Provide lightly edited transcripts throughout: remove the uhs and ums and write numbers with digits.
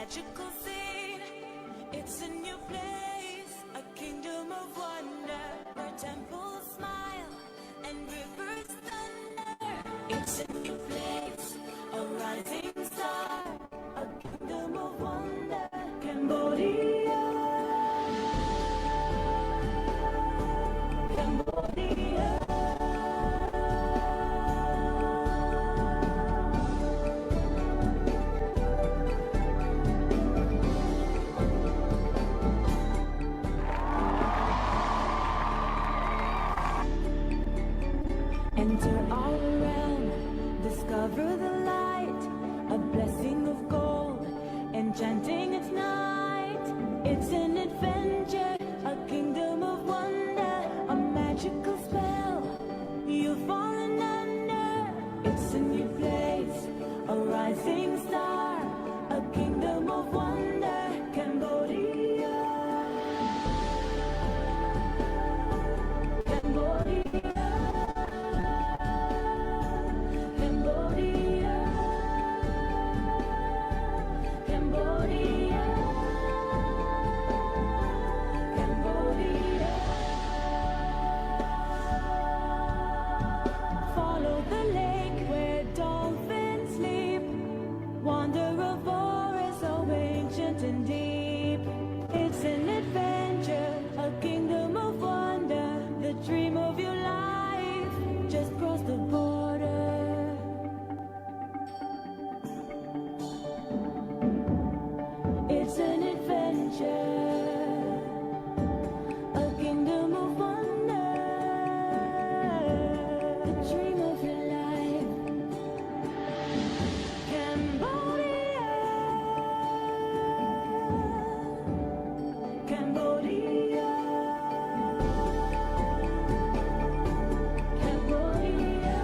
magical scene. It's a new place, a kingdom of wonder, where temples smile and rivers thunder. It's a new place, a rising star, a kingdom of wonder, Cambodia. Cambodia. Enter our realm, discover the light, a blessing of gold, enchanting its night. It's an adventure, a kingdom of wonder, a magical spell you've fallen under. It's a new place, a rising star, a kingdom of wonder, Cambodia. Cambodia. And deep, it's an adventure, a kingdom of wonder, the dream of your life just crossed the border. It's an adventure, a kingdom of wonder, the dream of your life. Cambodia. Cambodia, Cambodia,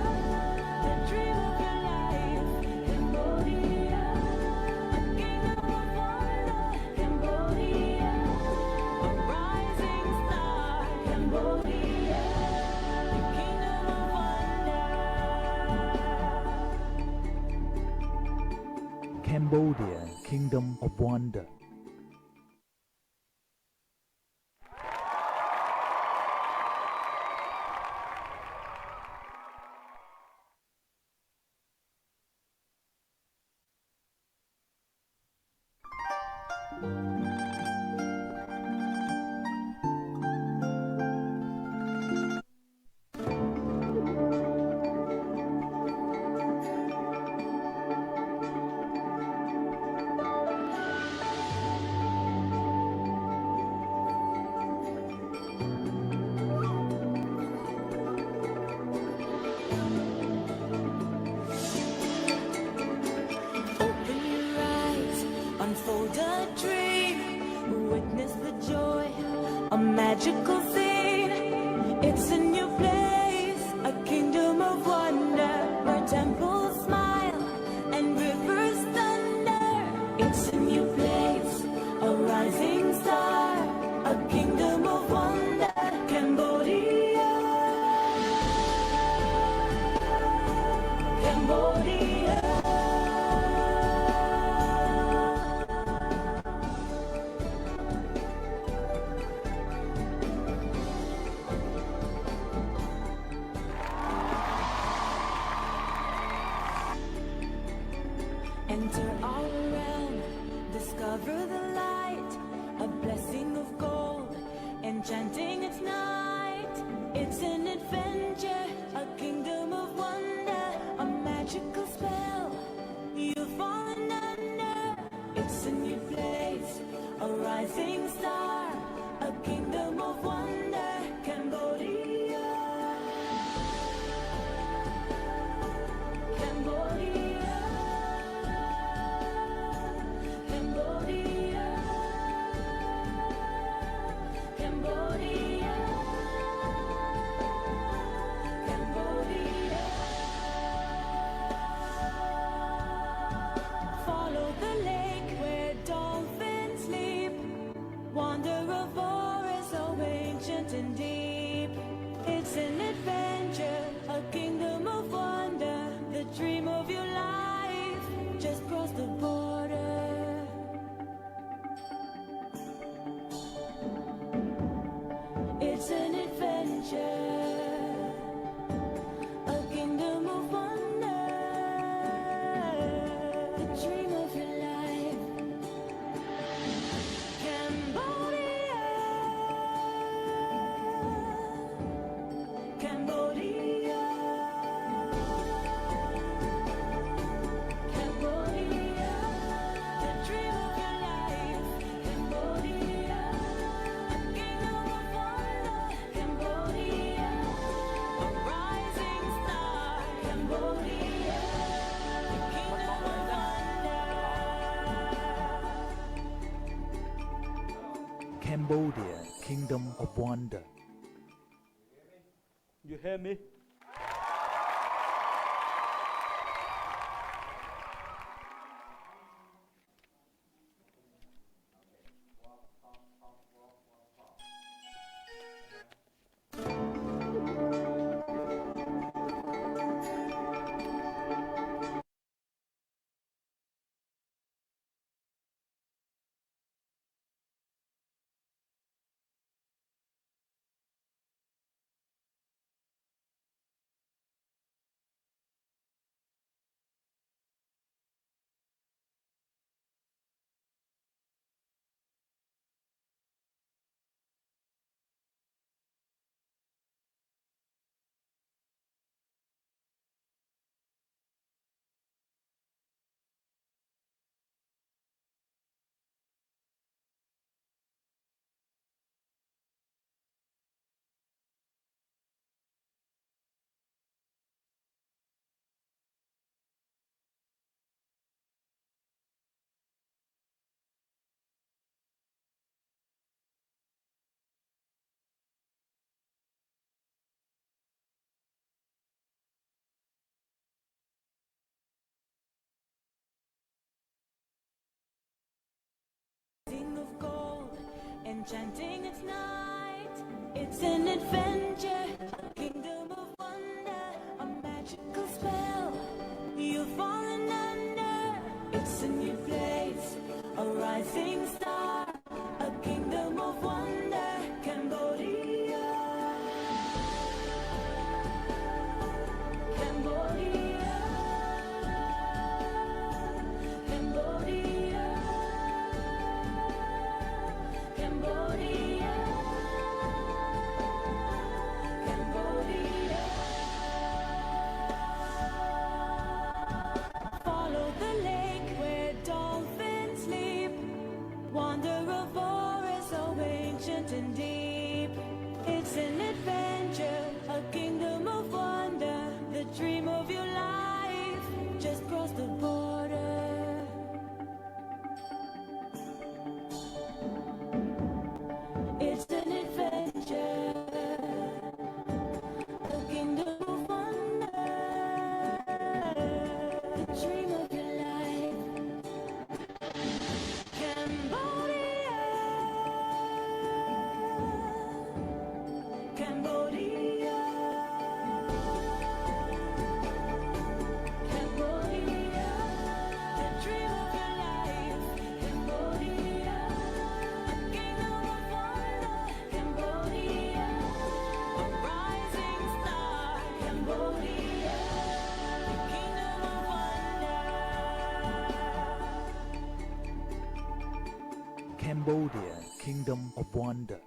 the dream of your life. Cambodia, a kingdom of wonder. Cambodia, a rising star. Cambodia, the kingdom of wonder. Cambodia, Kingdom of Wonder. Unfold a dream, witness the joy, a magical scene. It's a new place, a kingdom of wonder, where temples smile and rivers thunder. It's a new place, a rising star, a kingdom of wonder, Cambodia. Cambodia. Enter our realm, discover the light, a blessing of gold, enchanting its night. It's an adventure, a kingdom of wonder, a magical spell you've fallen under. It's a new place, a rising star, a kingdom of wonder, Cambodia. Cambodia. Cambodia, Kingdom of Wonder. You hear me? Of gold, enchanting its night. It's an adventure, a kingdom of wonder, a magical spell. You've fallen under. It's a new place, a rising star, a kingdom of wonder, Cambodia. Cambodia. Cambodia. Cambodia, Cambodia. Follow the lake where dolphins sleep. Wander a forest so ancient and deep. It's an adventure, a kingdom of wonder. The dream of your life just crossed the border. It's an adventure, a kingdom of wonder, the dream of your life. Cambodia, Cambodia, Cambodia, the dream of your life. Cambodia, a kingdom of wonder. Cambodia, a rising star. Cambodia, the kingdom of wonder. Cambodia, Kingdom of Wonder.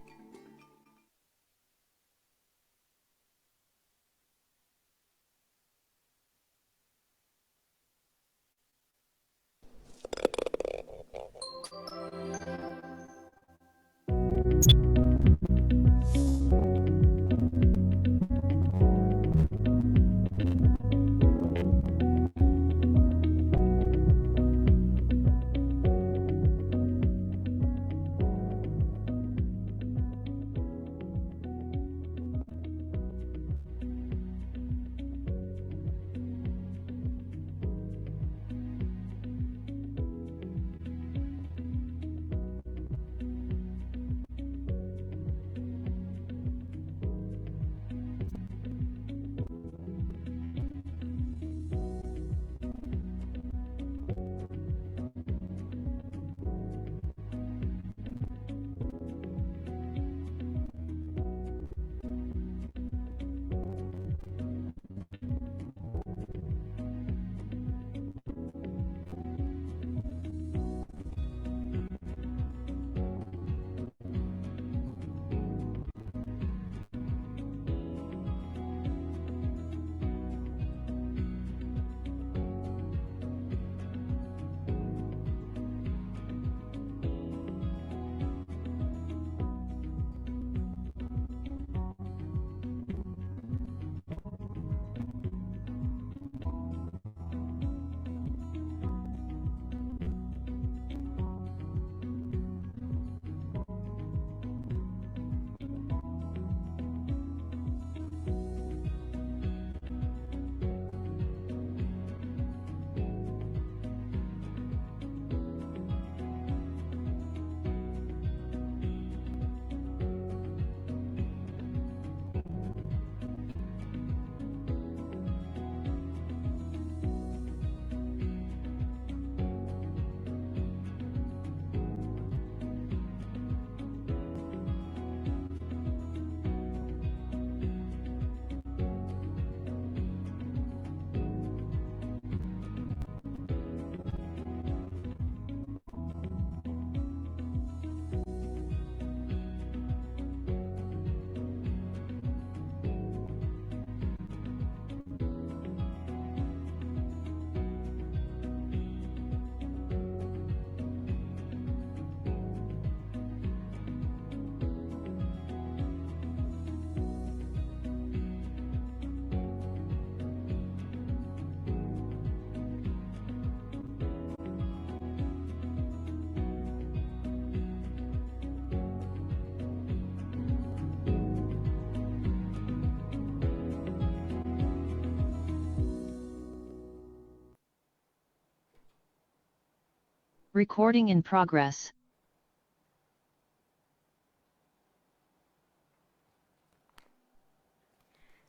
Recording in progress.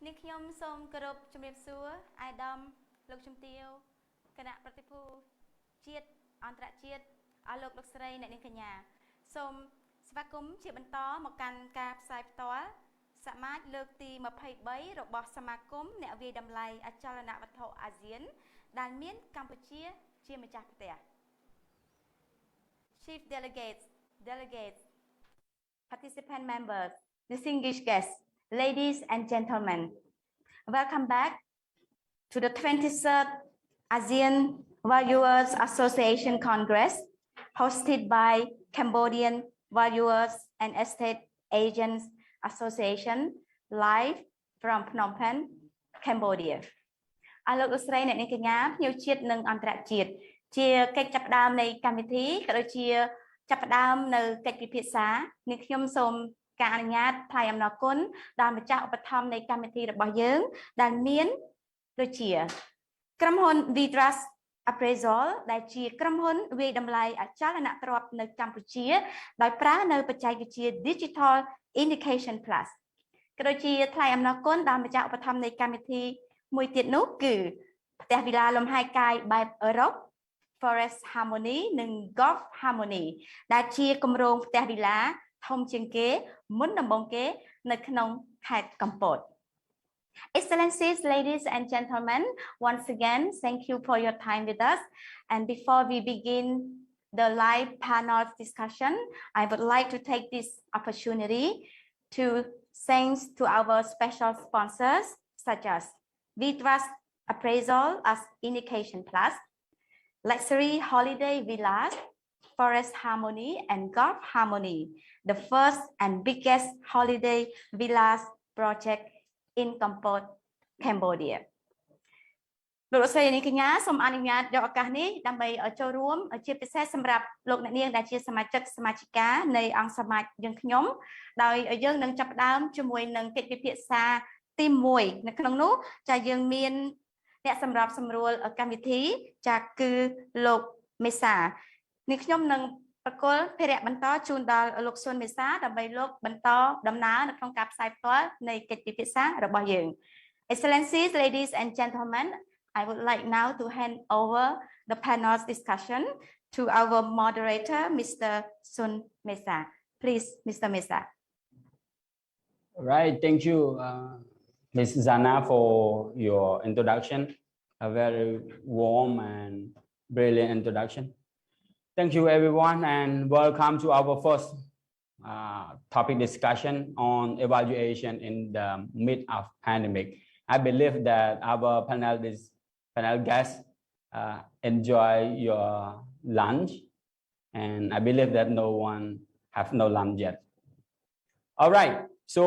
នេះខ្ញុំសូមគោរពជំរាបសួរអាយដាមលោកជំទាវគណៈប្រតិភូជាតិអន្តរជាតិអស់លោកស្រីអ្នកនាងកញ្ញាសូមស្វាគមន៍ជាបន្តមកកាន់ការផ្សាយផ្ទាល់សមាជលើកទី23របស់សមាគមអ្នកវាយតម្លៃអចលនវត្ថុអាស៊ានដែលមានកម្ពុជាជាម្ចាស់ផ្ទះ Chief delegates, participant members, distinguished guests, ladies and gentlemen, welcome back to the 23rd ASEAN Valuers Association Congress hosted by Cambodian Valuers and Estate Agents Association live from Phnom Penh, Cambodia. អរលោកលោកស្រីអ្នកនាងកញ្ញាភ្ញៀវជាតិនិងអន្តរជាតិជាកិច្ចចាប់ផ្ដើមនៃកម្មវិធីក៏ដូចជាចាប់ផ្ដើមនៅកិច្ចពិភាក្សានេះខ្ញុំសូមការអនុញ្ញាតថ្លែងអំណរគុណដល់ម្ចាស់ឧបត្ថម្ភនៃកម្មវិធីរបស់យើងដែលមានដូចជាក្រុមហ៊ុន Vidras Appraisal ដែលជាក្រុមហ៊ុនវាយតម្លៃអចលនទ្រព្យនៅកម្ពុជាដោយប្រើនៅបច្ចេកវិទ្យា Digital Indication Plus ក៏ដូចជាថ្លែងអំណរគុណដល់ម្ចាស់ឧបត្ថម្ភនៃកម្មវិធីមួយទៀតនោះគឺផ្ទះវិឡាលំហែកាយបែបអឺរ៉ុប Forest Harmony និង Golf Harmony ដែលជាគម្រោងផ្ទះវិឡាធំជាងគេមុនដំបូងគេនៅក្នុងខេត្តកំពត Excellencies, ladies and gentlemen, once again, thank you for your time with us. And before we begin the live panel discussion, I would like to take this opportunity to thanks to our special sponsors such as Vidras Appraisal as Indication Plus, Luxury Holiday Villas, Forest Harmony and Golf Harmony, the first and biggest holiday villas project in Kampot, Cambodia. លោកស្រីនាងកញ្ញាសូមអនុញ្ញាតយកឱកាសនេះដើម្បីចូលរួមជាពិសេសសម្រាប់លោកអ្នកនាងដែលជាសមាជិកសមាជិកានៃអង្គសមាជយើងខ្ញុំដោយយើងនឹងចាប់ផ្ដើមជាមួយនឹងកិច្ចពិភាក្សាទី1នៅក្នុងនោះចាយើងមានអ្នកសម្របសម្រួលកម្មវិធីចាគឺលោកមេសានេះខ្ញុំនឹងប្រកល់ភារៈបន្តជូនដល់លោកស៊ុនមេសាដើម្បីលោកបន្តដំណើរនៅក្នុងការផ្សាយផ្ទាល់នៃកិច្ចពិភាក្សារបស់យើង Excellencies, ladies and gentlemen, I would like now to hand over the panel's discussion to our moderator, Mr. Sun Mesa. Please, Mr. Mesa. All right, thank you, Ms. Zana, for your introduction, a very warm and brilliant introduction. Thank you, everyone, and welcome to our first topic discussion on evaluation in the mid of pandemic. I believe that our panel guests enjoy your lunch, and I believe that no one have no lunch yet. All right, so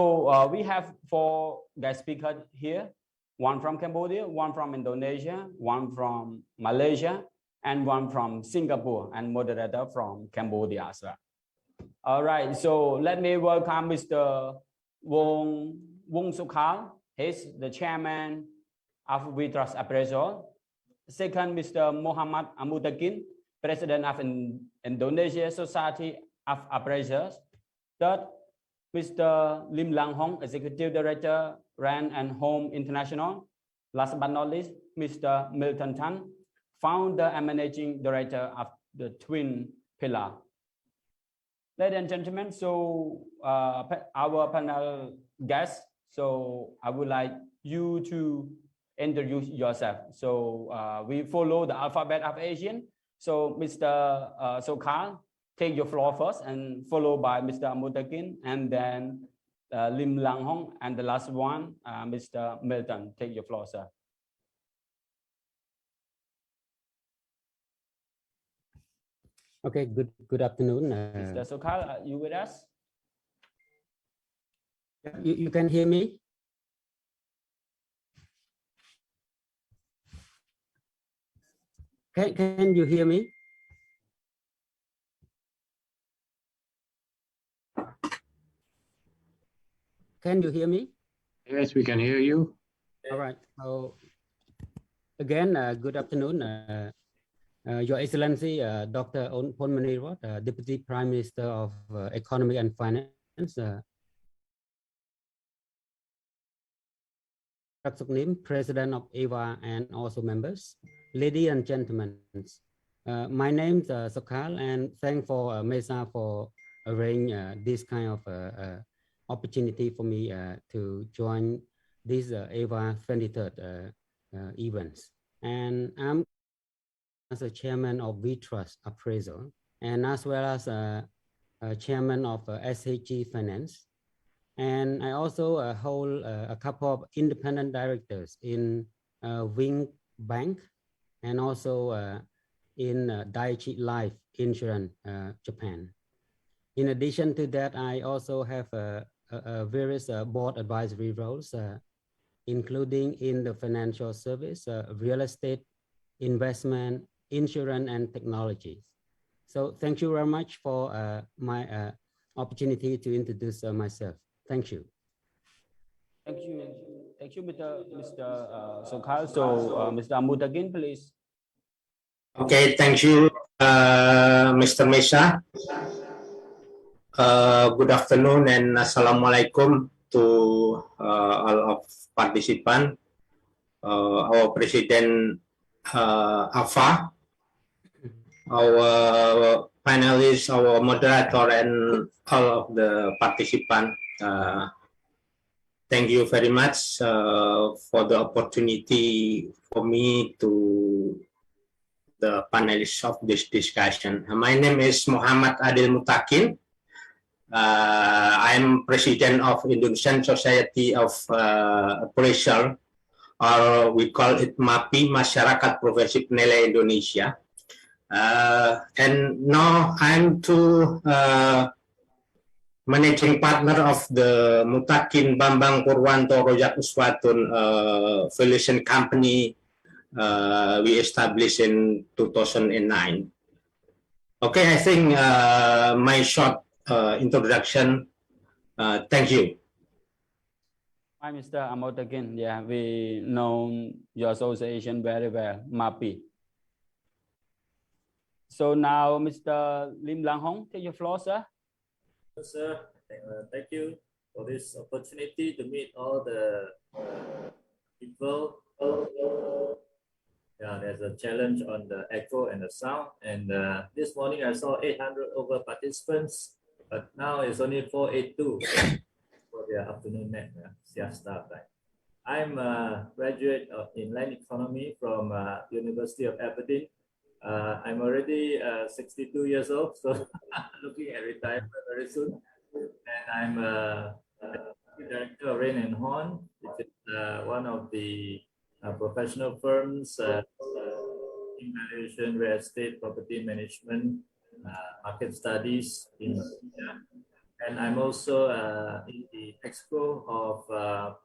we have 4 guest speakers here, one from Cambodia, one from Indonesia, one from Malaysia, and one from Singapore, and moderator from Cambodia as well. All right, so let me welcome Mr. Wong Sukhein. He's the chairman of Vidras Appraisal. Second, Mr. Muhammad Amutakin, president of Indonesia Society of Appraisers. Third, Mr. Lim Lang Hong, executive director, Rand and Home International. Last but not least, Mr. Milton Tan, founder and managing director of the Twin Pillar. Ladies and gentlemen, so our panel guests, so I would like you to introduce yourself. So we follow the alphabet of Asian. So Mr. Sokal, take your floor first, and followed by Mr. Mutakin, and then Lim Lang Hong, and the last one, Mr. Milton. Take your floor, sir. Okay, good afternoon. Mr. Sokal, are you with us? You can hear me? Can you hear me? Can you hear me? Yes, we can hear you. All right. So again, good afternoon. Your Excellency, Dr. Ponmanirwat, Deputy Prime Minister of Economy and Finance, Soknim, President of AVA, and also members, ladies and gentlemen. My name is Sukhein, and thanks for Mesa for arranging this kind of opportunity for me to join this AVA 23rd events. And I'm as a chairman of VTrust Appraisal, and as well as chairman of SHG Finance. And I also hold a couple of independent directors in Wing Bank and also in Daiichi Life Insurance, Japan. In addition to that, I also have various board advisory roles, including in the financial service, real estate, investment, insurance, and technology. So thank you very much for my opportunity to introduce myself. Thank you. Thank you, Mr. Sokhein. So, Mr. Amutagin, please. Okay, thank you, Mr. Mesa. Good afternoon and assalamualaikum to all of participants. Our President AVA, our panelists, our moderator, and all of the participants. Thank you very much for the opportunity for me to the panelists of this discussion. My name is Muhammad Adil Mutakin. I'm President of Indonesian Society of Appraisal, or we call it MAPI, Masyarakat Profesi Penilai Indonesia. And now I'm managing partner of the Mutakin Bambang Purwanto Rojak Uswatun valuation company we established in 2009. Okay, I think my short introduction. Thank you. Hi, Mr. Amutagin. Yeah, we know your association very well, MAPI. So now, Mr. Lim Lang Hong, take your floor, sir. Yes, sir. Thank you for this opportunity to meet all the people. Yeah, there's a challenge on the echo and the sound. And this morning I saw 800 over participants, but now it's only 482 for their afternoon nap, siesta time. I'm a graduate in land economy from University of Aberdeen. I'm already 62 years old, so looking at retirement very soon. And I'm director of Rain and Horn, which is one of the professional firms in valuation, real estate, property management, market studies in India. And I'm also in the exco of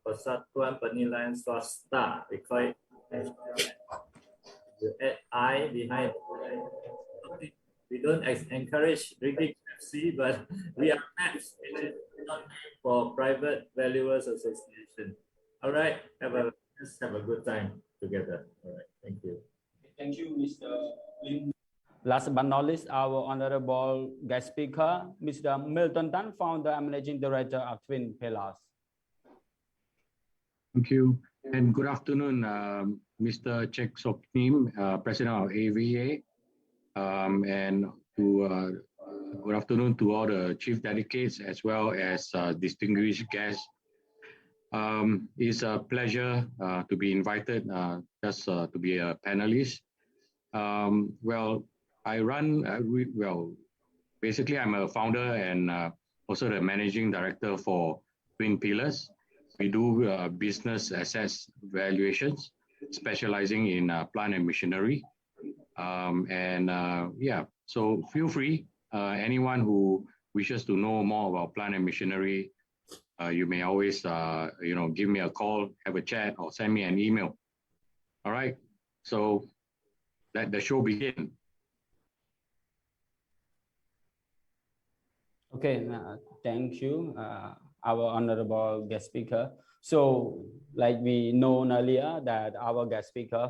Persatuan Penilaian Swasta. We call it the I behind. We don't encourage drinking Pepsi, but we are MAPS, not for Private Valuers Association. All right, let's have a good time together. All right, thank you. Thank you, Mr. Lim. Last but not least, our honorable guest speaker, Mr. Milton Tan, founder and managing director of Twin Pillars. Thank you. And good afternoon, Mr. Chrek Soknim, President of AVA. And good afternoon to all the chief delegates as well as distinguished guests. It's a pleasure to be invited just to be a panelist. Well, basically I'm a founder and also the managing director for Twin Pillars. We do business assets valuations, specializing in plant and machinery. Yeah, so feel free, anyone who wishes to know more about plant and machinery, you may always, give me a call, have a chat, or send me an email. All right, so let the show begin. Okay, thank you, our honorable guest speaker. So, like we known earlier, that our guest speaker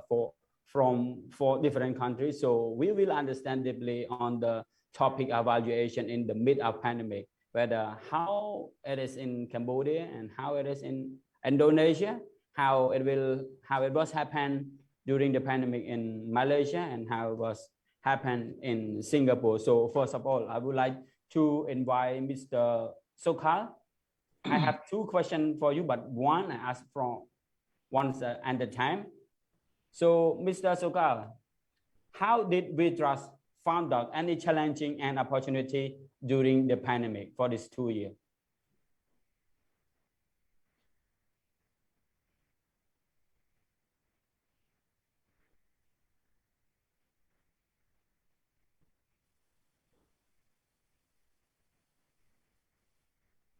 from 4 different countries. So we will understand deeply on the topic evaluation in the mid of pandemic, whether how it is in Cambodia and how it is in Indonesia, how it was happened during the pandemic in Malaysia, and how it was happened in Singapore. So first of all, I would like to invite Mr. Sokal. I have 2 questions for you, but one I ask from once at a time. So Mr. Sokal, how did we trust found out any challenging and opportunity during the pandemic for these 2 years?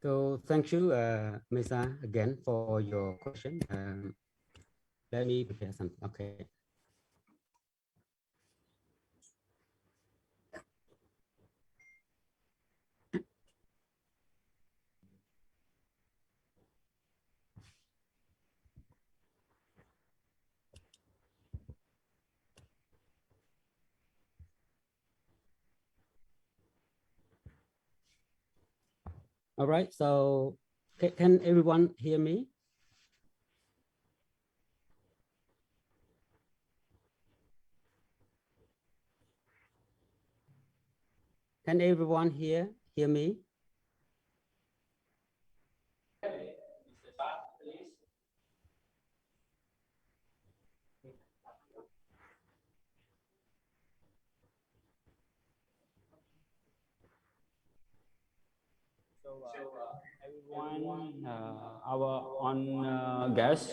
So thank you, Mesa, again for your question. Let me prepare something. Okay. All right, so can everyone hear me? Can everyone hear me? Everyone, our guest,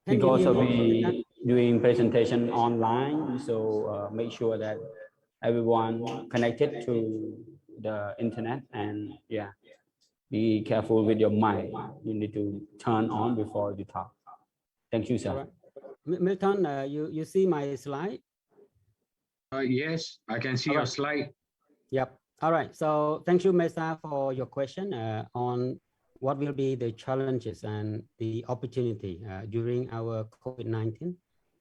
Can you because hear me? we doing presentation online, so make sure that everyone connected to the internet, and yeah, be careful with your mic. You need to turn on before you talk. Thank you, sir. All right. Milton, you see my slide? Yes, I can see your slide. Yep. All right. So thank you, Mesa, for your question on what will be the challenges and the opportunity during our COVID-19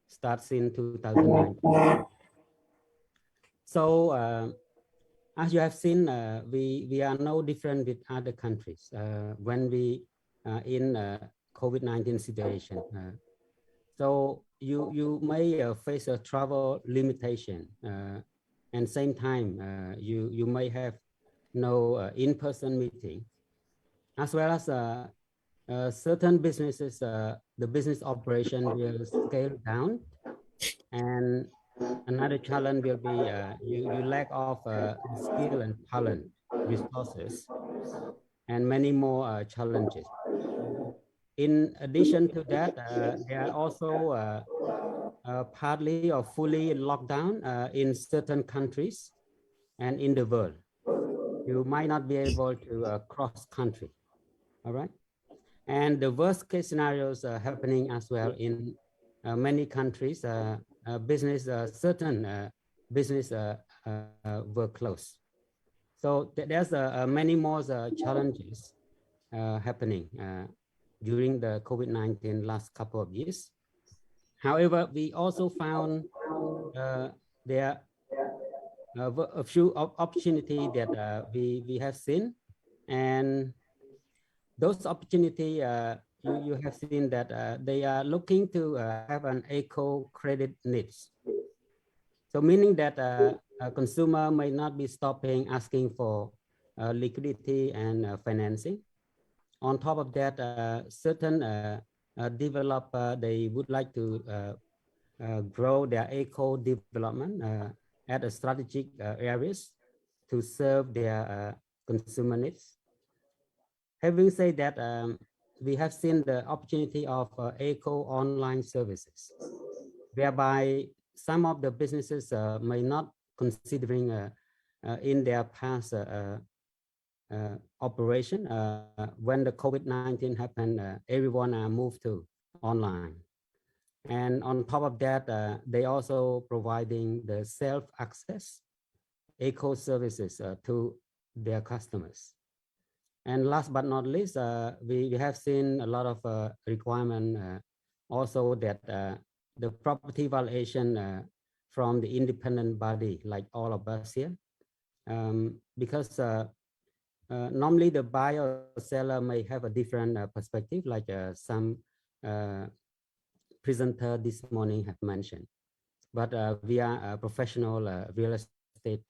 starts in 2019. So as you have seen, we are no different with other countries when we in COVID-19 situation. So you may face a travel limitation. And same time, you may have no in-person meeting, as well as certain businesses, the business operation will scale down. And another challenge will be you lack of skill and talent, resources, and many more challenges. In addition to that, there are also partly or fully locked down in certain countries and in the world. You might not be able to cross country, all right? And the worst case scenarios are happening as well in many countries. Certain business were closed. So there's many more challenges happening during the COVID-19 last couple of years. However, we also found there are a few opportunities that we have seen, and those opportunities you have seen that they are looking to have an eco credit needs. So meaning that a consumer may not be stopping asking for liquidity and financing. On top of that, certain developer, they would like to grow their eco development at a strategic areas to serve their consumer needs. Having said that, we have seen the opportunity of eco online services, whereby some of the businesses may not considering in their past operation. When the COVID-19 happened, everyone moved to online. And on top of that, they also providing the self-access eco services to their customers. And last but not least, we have seen a lot of requirement also that the property valuation from the independent body, like all of us here, because normally the buyer or seller may have a different perspective, like some presenter this morning have mentioned. But we are a professional real estate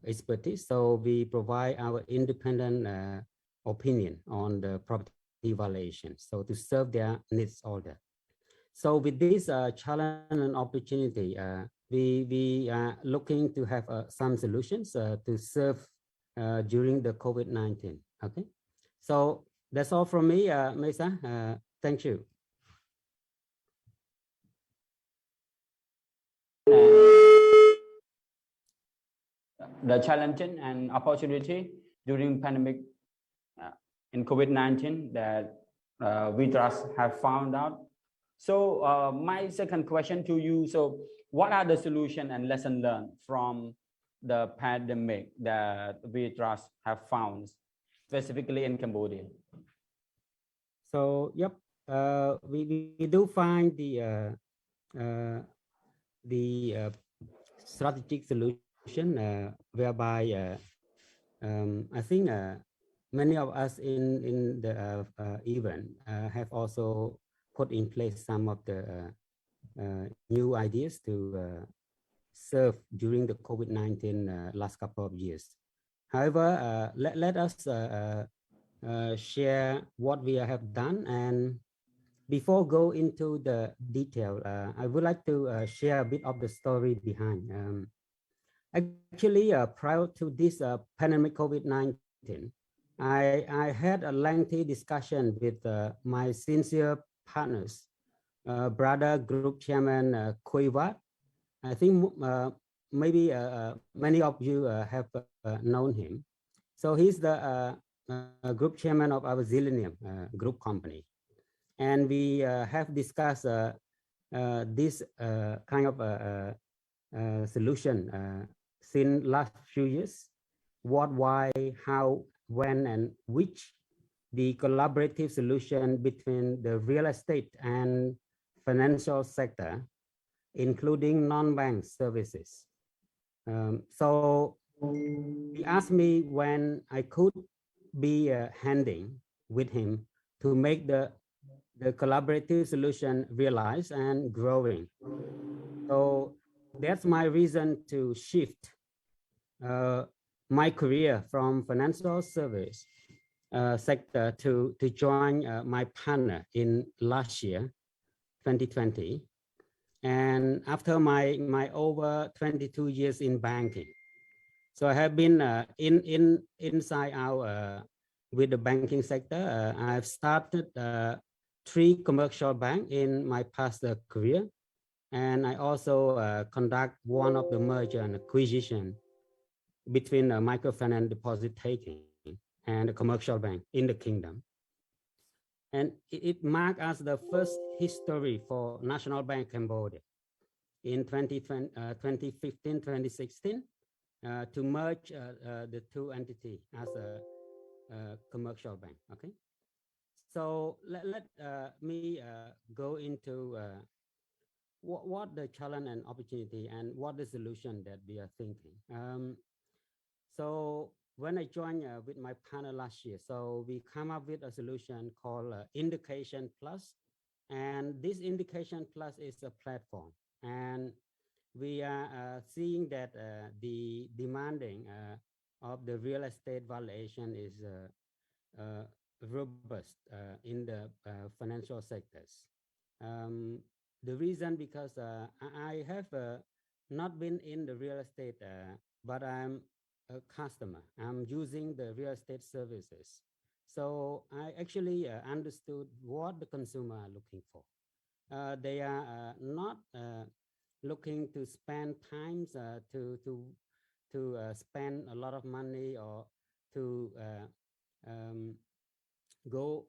expertise, so we provide our independent opinion on the property valuation, so to serve their needs order. So with this challenge and opportunity, we are looking to have some solutions to serve during the COVID-19. Okay, so that's all from me, Mesa. Thank you. The challenging and opportunity during pandemic in COVID-19 that we trust have found out. So my second question to you, so what are the solution and lesson learned from the pandemic that we trust have found, specifically in Cambodia? So, yep, we do find the strategic solution whereby I think many of us in the event have also put in place some of the new ideas to serve during the COVID-19 last couple of years. However, let us share what we have done, and before go into the detail, I would like to share a bit of the story behind. Actually, prior to this pandemic COVID-19, I had a lengthy discussion with my sincere partners, brother Group Chairman Kuivat. I think maybe many of you have known him. So he's the Group Chairman of our Zilenium group company. And we have discussed this kind of solution since last few years. What, why, how, when, and which the collaborative solution between the real estate and financial sector, including non-bank services. So he asked me when I could be handing with him to make the collaborative solution realized and growing. So that's my reason to shift my career from financial service sector to join my partner in last year, 2020. And after my over 22 years in banking, so I have been inside out with the banking sector. I've started 3 commercial banks in my past career, and I also conduct one of the merger and acquisition between microfinance deposit taking and a commercial bank in the kingdom. And it marked as the first history for National Bank Cambodia in 2015, 2016 to merge the 2 entities as a commercial bank. Okay, so let me go into what the challenge and opportunity and what the solution that we are thinking. So when I joined with my partner last year, so we come up with a solution called Indication Plus, and this Indication Plus is a platform, and we are seeing that the demanding of the real estate valuation is robust in the financial sectors. The reason because I have not been in the real estate, but I'm a customer. I'm using the real estate services. So I actually understood what the consumer are looking for. They are not looking to spend times to spend a lot of money or to go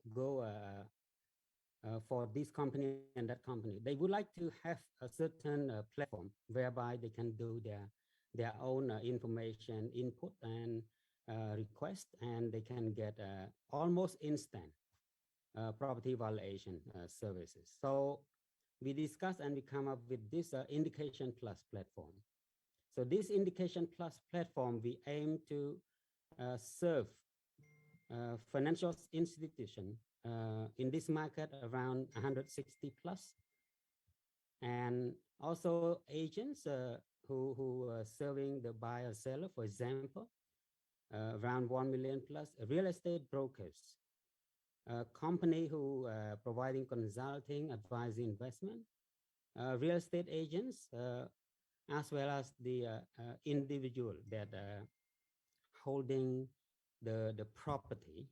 for this company and that company. They would like to have a certain platform whereby they can do their own information input and request, and they can get almost instant property valuation services. So we discussed and we come up with this Indication Plus platform. So this Indication Plus platform, we aim to serve financial institution in this market around 160 plus, and also agents who are serving the buyer seller, for example, around 1 million plus, real estate brokers, company who are providing consulting, advising, investment, real estate agents, as well as the individual that holding the property,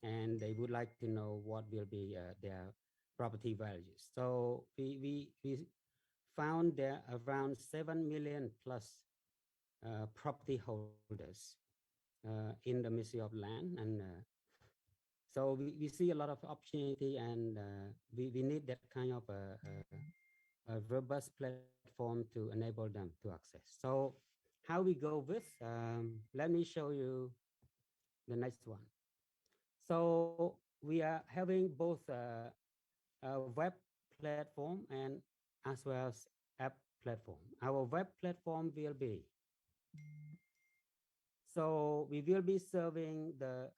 and they would like to know what will be their property values. So we found there around 7 million plus property holders in the Ministry of Land, and so we see a lot of opportunity, and we need that kind of a robust platform to enable them to access. So how we go with, let me show you the next one. So we are having both a web platform and as well as app platform. Our web platform will be, so we will be serving the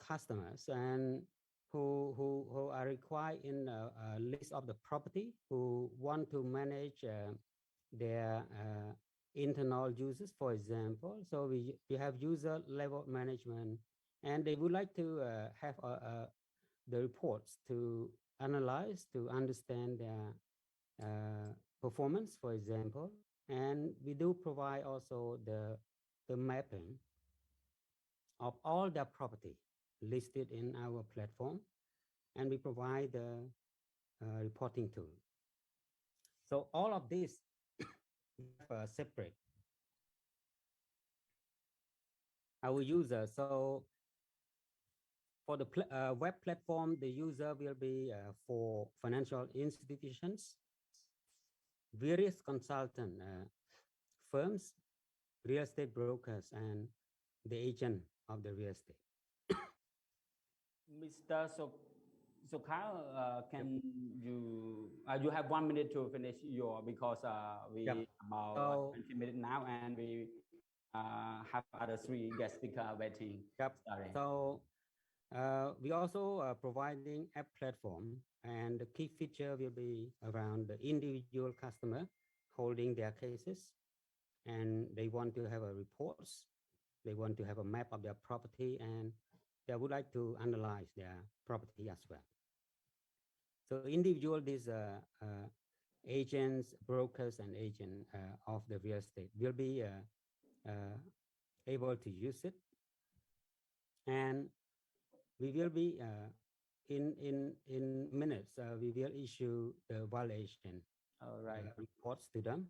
customers and who are required in a list of the property, who want to manage their internal users, for example. So we have user level management, and they would like to have the reports to analyze, to understand their performance, for example. And we do provide also the mapping of all the property listed in our platform, and we provide the reporting tool. So all of this separate our user. So for the web platform, the user will be for financial institutions, various consultant firms, real estate brokers, and the agent of the real estate. Mr. Sukhein, can you have 1 minute to finish your, because we about 20 minutes now, and we have other 3 guest speakers waiting. Sorry. So we also are providing app platform, and the key feature will be around the individual customer holding their cases, and they want to have a reports, they want to have a map of their property, and they would like to analyze their property as well. So individual, these agents, brokers, and agents of the real estate will be able to use it, and we will be in minutes. We will issue the valuation reports to them.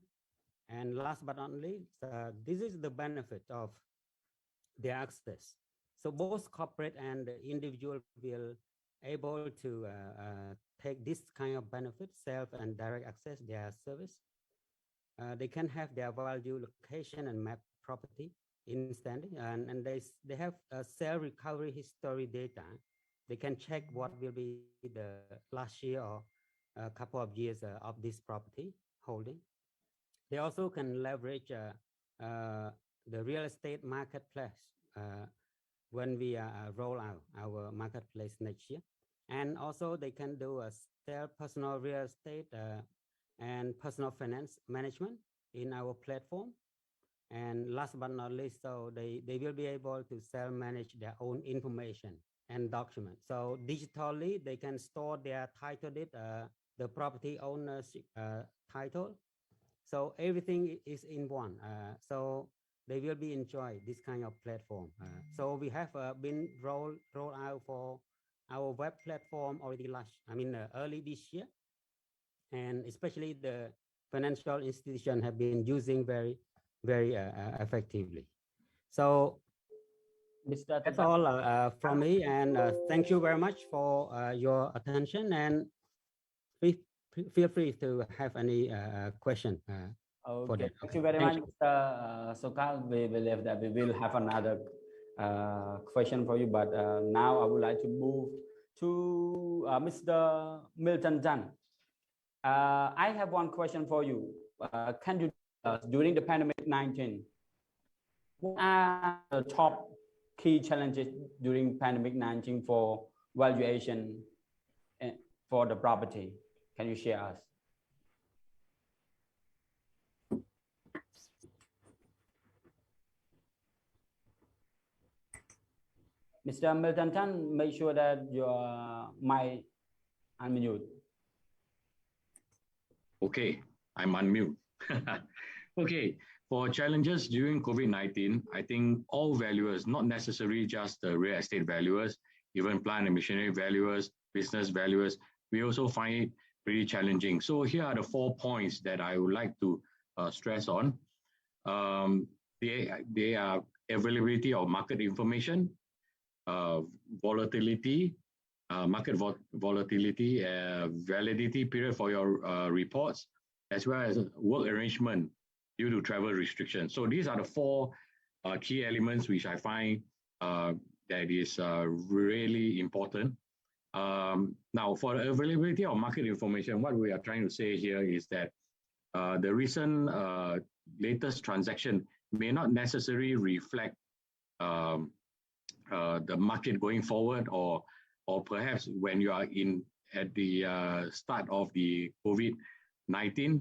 And last but not least, this is the benefit of their access. So both corporate and the individual will able to take this kind of benefit, self and direct access their service. They can have their value, location, and map property instantly, and they have a sale recovery history data. They can check what will be the last year or a couple of years of this property holding. They also can leverage the real estate marketplace when we roll out our marketplace next year. And also they can do a personal real estate and personal finance management in our platform. And last but not least, so they will be able to self-manage their own information and documents. So digitally, they can store their title deed, the property ownership title. So everything is in one. So they will be enjoy this kind of platform. So we have been rolled out for our web platform already early this year, and especially the financial institution have been using very effectively. So that's all from me, and thank you very much for your attention, and feel free to have any question. For that. Thank you very much, Mr. Sukhein. We believe that we will have another question for you, but now I would like to move to Mr. Milton Jan. I have one question for you. Can you during the pandemic 19, what are the top key challenges during pandemic 19 for valuation for the property? Can you share us? Mr. Milton Tan, make sure that your mic unmute. Okay, I'm unmute. Okay, for challenges during COVID-19, I think all valuers, not necessarily just the real estate valuers, even plant and machinery valuers, business valuers, we also find it pretty challenging. So here are the 4 points that I would like to stress on. They are availability of market information, volatility, market volatility, validity period for your reports, as well as work arrangement due to travel restrictions. So these are the 4 key elements which I find that is really important. Now, for the availability of market information, what we are trying to say here is that the recent latest transaction may not necessarily reflect the market going forward, or perhaps when you are at the start of the COVID-19,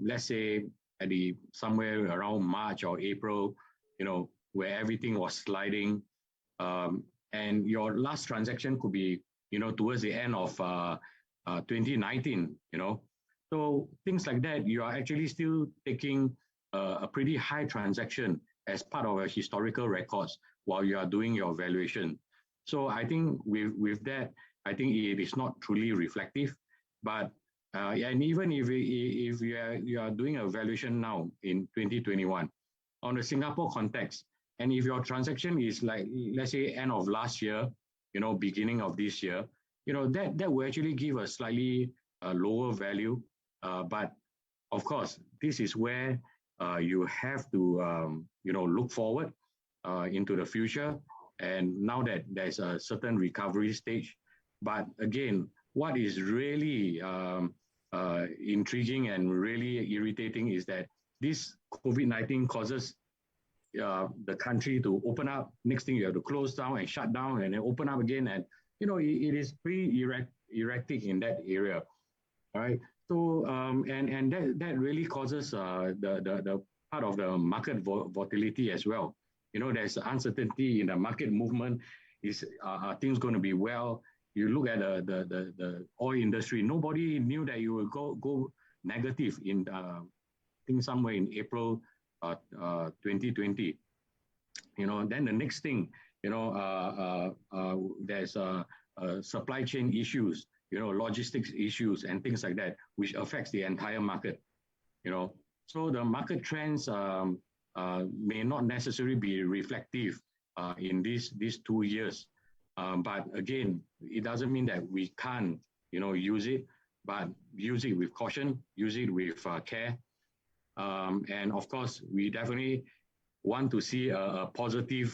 let's say at somewhere around March or April, where everything was sliding, and your last transaction could be, towards the end of 2019, So things like that, you are actually still taking a pretty high transaction as part of your historical records while you are doing your valuation. So I think with that, I think it is not truly reflective. But and even if you are doing a valuation now in 2021 on the Singapore context, and if your transaction is like, let's say, end of last year, beginning of this year, that will actually give a slightly lower value. But of course, this is where you have to, look forward into the future. And now that there's a certain recovery stage, but again, what is really intriguing and really irritating is that this COVID-19 causes the country to open up. Next thing, you have to close down and shut down and then open up again. And, it is pretty erratic in that area. All right. So, and that really causes the part of the market volatility as well. There's uncertainty in the market movement. Are things going to be well? You look at the oil industry. Nobody knew that you would go negative in I think somewhere in April 2020. Then the next thing, there's supply chain issues, logistics issues and things like that, which affects the entire market. So the market trends may not necessarily be reflective in these 2 years. But again, it doesn't mean that we can't, use it, but use it with caution, use it with care. And of course, we definitely want to see a positive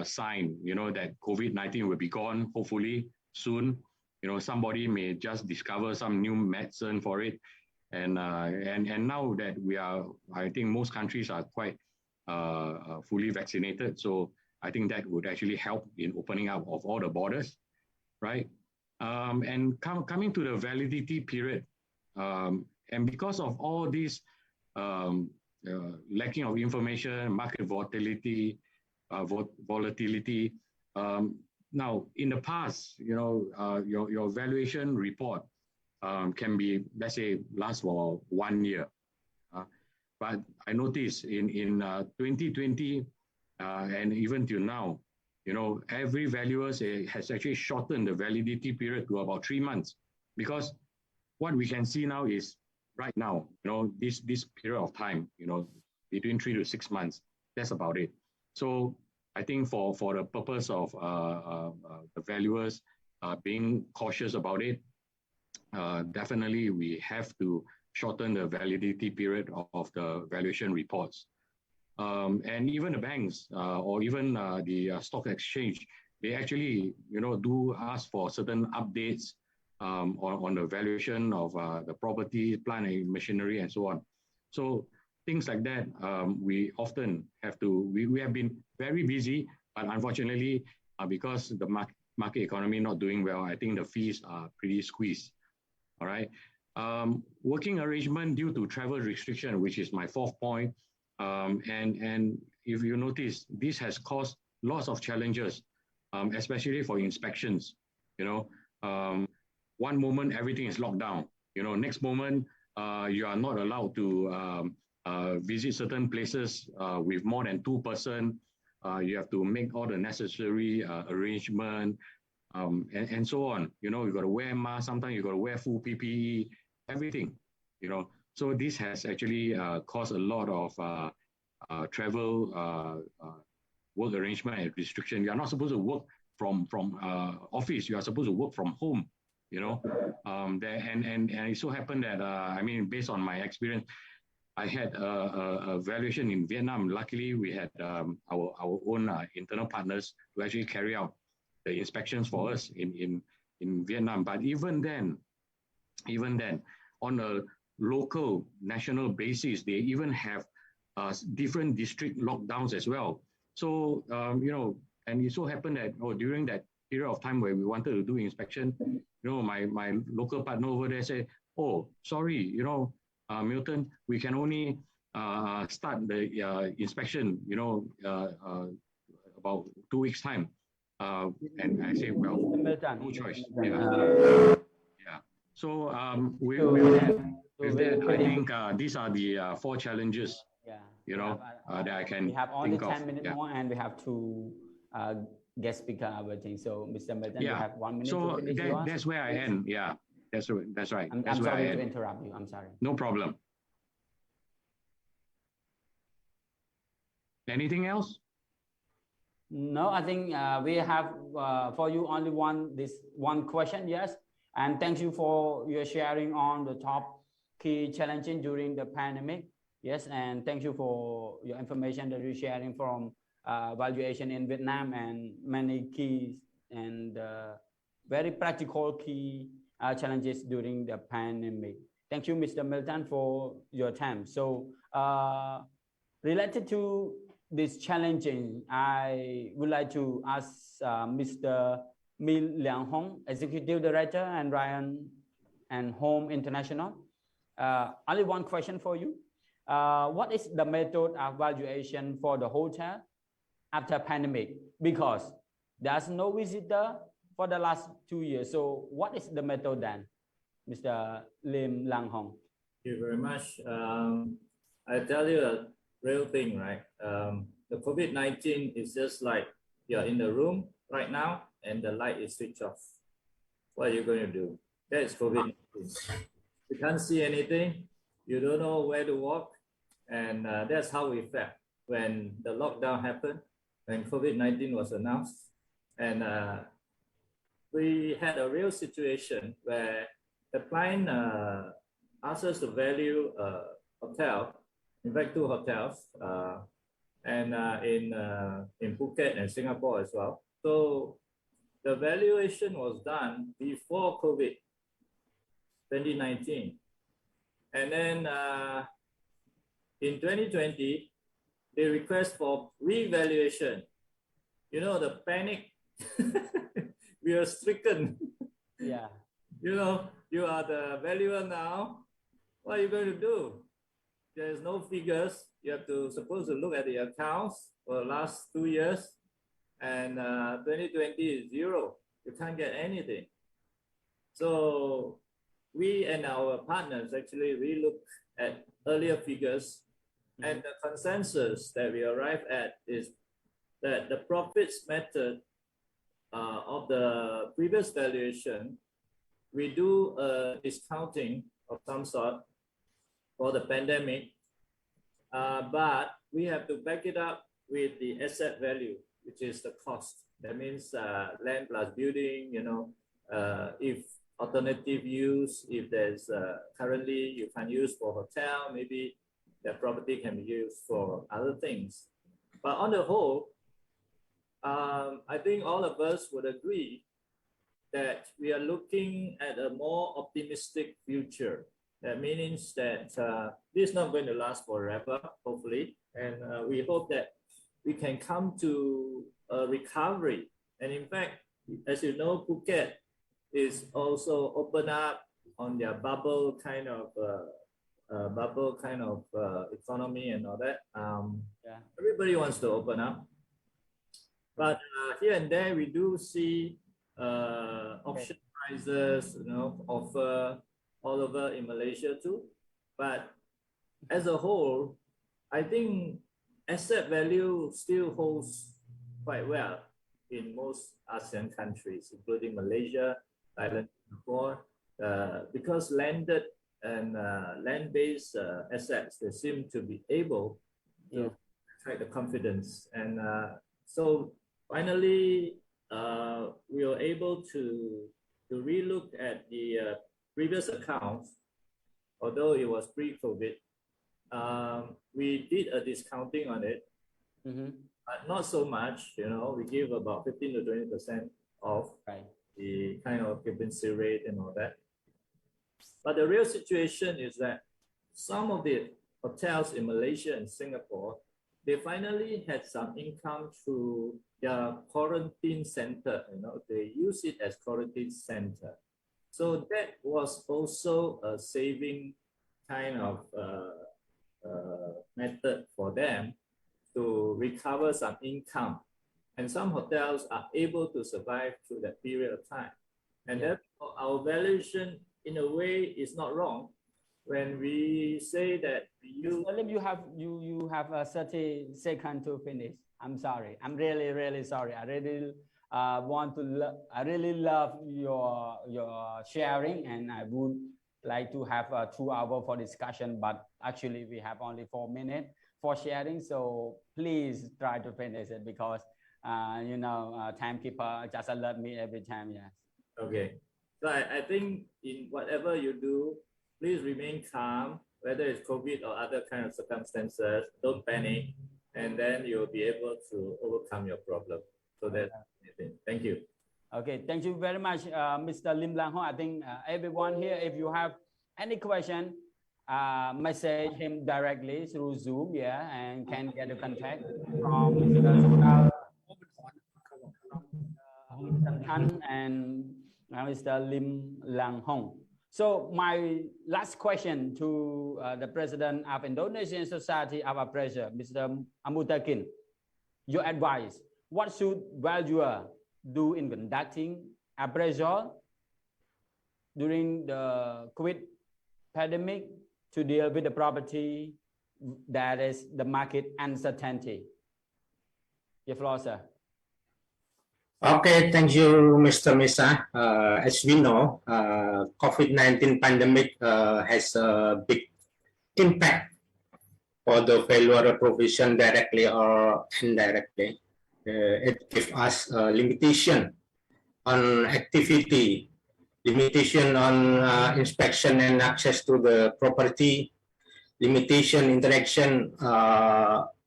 sign, that COVID-19 will be gone, hopefully soon. Somebody may just discover some new medicine for it. And now that I think most countries are quite fully vaccinated. So I think that would actually help in opening up of all the borders, right? And coming to the validity period, and because of all these lacking of information, market volatility, now in the past, your valuation report can be, let's say, last for 1 year. But I noticed in 2020 and even till now, every valuer has actually shortened the validity period to about 3 months, because what we can see now is right now, this period of time, between 3 to 6 months, that's about it. So I think for the purpose of the valuers being cautious about it, definitely we have to shorten the validity period of the valuation reports. And even the banks or even the stock exchange, they actually, do ask for certain updates on the valuation of the property, plant and machinery, and so on. So things like that, we often have to, we have been very busy, but unfortunately, because the market economy not doing well, I think the fees are pretty squeezed. All right. Working arrangement due to travel restriction, which is my fourth point. And if you notice, this has caused lots of challenges, especially for inspections. You know, one moment everything is locked down. You know, next moment you are not allowed to visit certain places with more than 2 persons. You have to make all the necessary arrangement and so on. You know, you got to wear mask. Sometimes you got to wear full PPE. Everything. You know, so this has actually caused a lot of travel work arrangement and restriction. You are not supposed to work from office. You are supposed to work from home. You know, and it so happened that I mean, based on my experience, I had a valuation in Vietnam. Luckily, we had our own internal partners to actually carry out the inspections for us in Vietnam. But even then, on a local, national basis, they even have different district lockdowns as well. So, you know, and it so happened that during that period of time where we wanted to do inspection, you know, my local partner over there said, "Oh, sorry, you know, Milton, we can only start the inspection, you know, about 2 weeks time." And I say, well, no choice. Yeah. So with that, I think these are the 4 challenges. Yeah. You know, that I can. We have only 10 of. minutes more, and we have to guest speaker everything. So, Mr. Milton, you have 1 minute so to finish. that's where I end. Yeah, that's right. I'm sorry to interrupt you. I'm sorry. No problem. Anything else? No, I think we have for you only one question. Yes, and thank you for your sharing on the top key challenges during the pandemic. Yes, and thank you for your information that you're sharing from valuation in Vietnam and many keys and very practical key challenges during the pandemic. Thank you, Mr. Milton, for your time. So related to this challenging, I would like to ask Mr. Min Liang Hong, Executive Director and Ryan and Home International. Only one question for you. What is the method of valuation for the hotel after pandemic? Because there's no visitor for the last 2 years. So what is the method then, Mr. Lim Lang Hong? Thank you very much. I tell you a real thing, right? The COVID-19 is just like you're in the room right now and the light is switched off. What are you going to do? That is COVID-19. You can't see anything. You don't know where to walk. And that's how we felt when the lockdown happened, when COVID-19 was announced. And we had a real situation where the client asked us to value a hotel, in fact, 2 hotels, and in Phuket and Singapore as well. So the valuation was done before COVID, 2019. And then in 2020, they request for revaluation. You know, the panic, we are stricken. Yeah. You know, you are the valuer now. What are you going to do? There's no figures. You have to supposed to look at the accounts for the last 2 years. And 2020 is 0. You can't get anything. So we and our partners actually relook at earlier figures. And the consensus that we arrive at is that the profits method of the previous valuation, we do a discounting of some sort for the pandemic, but we have to back it up with the asset value, which is the cost. That means land plus building, you know, if alternative use, if there's currently you can use for hotel, maybe that property can be used for other things. But on the whole, I think all of us would agree that we are looking at a more optimistic future. That means that this is not going to last forever, hopefully, and we hope that we can come to a recovery. And in fact, as you know, Phuket is also open up on their bubble kind of economy and all that. Everybody wants to open up, but here and there we do see option prices, offer all over in Malaysia too. But as a whole, I think asset value still holds quite well in most ASEAN countries, including Malaysia, Thailand, Singapore, because landed and land-based assets, they seem to be able to attract the confidence. And so finally, we were able to relook at the previous accounts, although it was pre-COVID. We did a discounting on it, but not so much. We give about 15 to 20% off the kind of occupancy rate and all that. But the real situation is that some of the hotels in Malaysia and Singapore, they finally had some income through their quarantine center. They use it as quarantine center. So that was also a saving kind of method for them to recover some income. And some hotels are able to survive through that period of time. And therefore, our valuation, in a way, is not wrong when we say that we use. You have 30 seconds to finish. I'm sorry. I'm really sorry. I really I really love your sharing, and I would like to have 2 hours for discussion, but actually we have only 4 minutes for sharing. So please try to finish it, because timekeeper just alert me every time. Yes. Okay. So I think in whatever you do, please remain calm, whether it's COVID or other kind of circumstances. Don't panic, and then you'll be able to overcome your problem. So that's it. Thank you. Okay, thank you very much, Mr. Lim Lang Hong. I think everyone here, if you have any question, message him directly through Zoom, and can get a contact from Mr. Sukhein and Mr. Lim Lang Hong. So my last question to the President of Indonesian Society of Appraisers, Mr. Amutakin, your advice: what should valuer do in conducting appraisal during the COVID pandemic to deal with the property that is the market uncertainty? Your floor, sir. Okay, thank you, Mr. Mesa. As we know, COVID-19 pandemic has a big impact for the valuer provision directly or indirectly. It gives us a limitation on activity, limitation on inspection and access to the property, limitation interaction,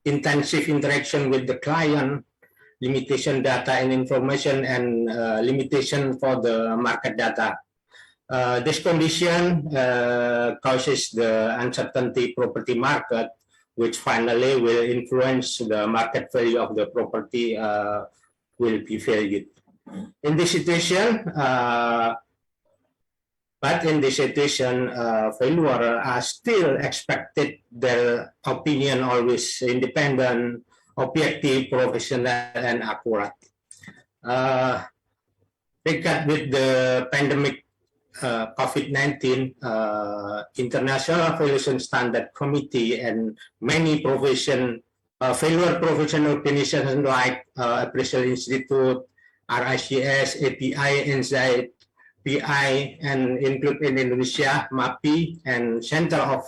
intensive interaction with the client, limitation data and information, and limitation for the market data. This condition causes the uncertainty property market, which finally will influence the market value of the property will be valued. In this situation, valuers are still expected their opinion always independent, objective, professional, and accurate. Regard with the pandemic COVID-19, International Valuation Standard Committee and many valuer professional organizations like Appraisal Institute, RICS, API, NZI, PI, and include in Indonesia, MAPI, and Center of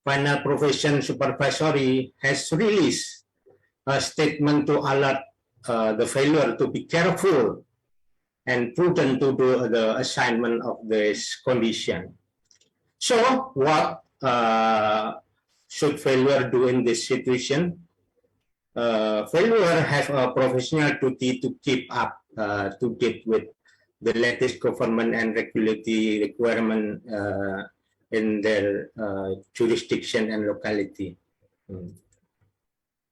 Final Profession Supervisory has released a statement to alert the valuer to be careful and prudent to do the assignment of this condition. So what should valuer do in this situation? Valuer have a professional duty to keep up to date with the latest government and regulatory requirement in their jurisdiction and locality.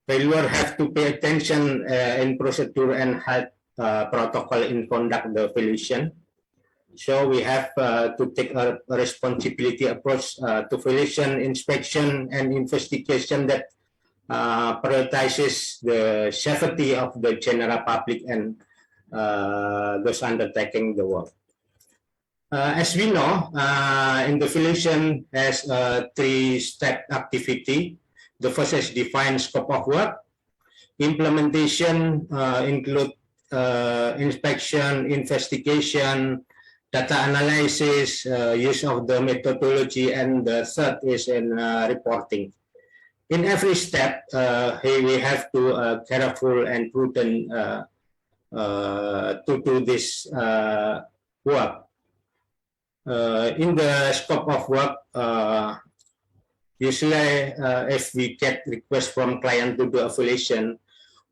Failure have to pay attention in procedure and health protocol in conduct the valuation. So we have to take a responsibility approach to valuation, inspection, and investigation that prioritizes the safety of the general public and those undertaking the work. As we know, in the valuation has a three-step activity. The first is define scope of work. Implementation include inspection, investigation, data analysis, use of the methodology, and the third is in reporting. In every step, we have to careful and prudent to do this work. In the scope of work, usually if we get requests from client to do evaluation,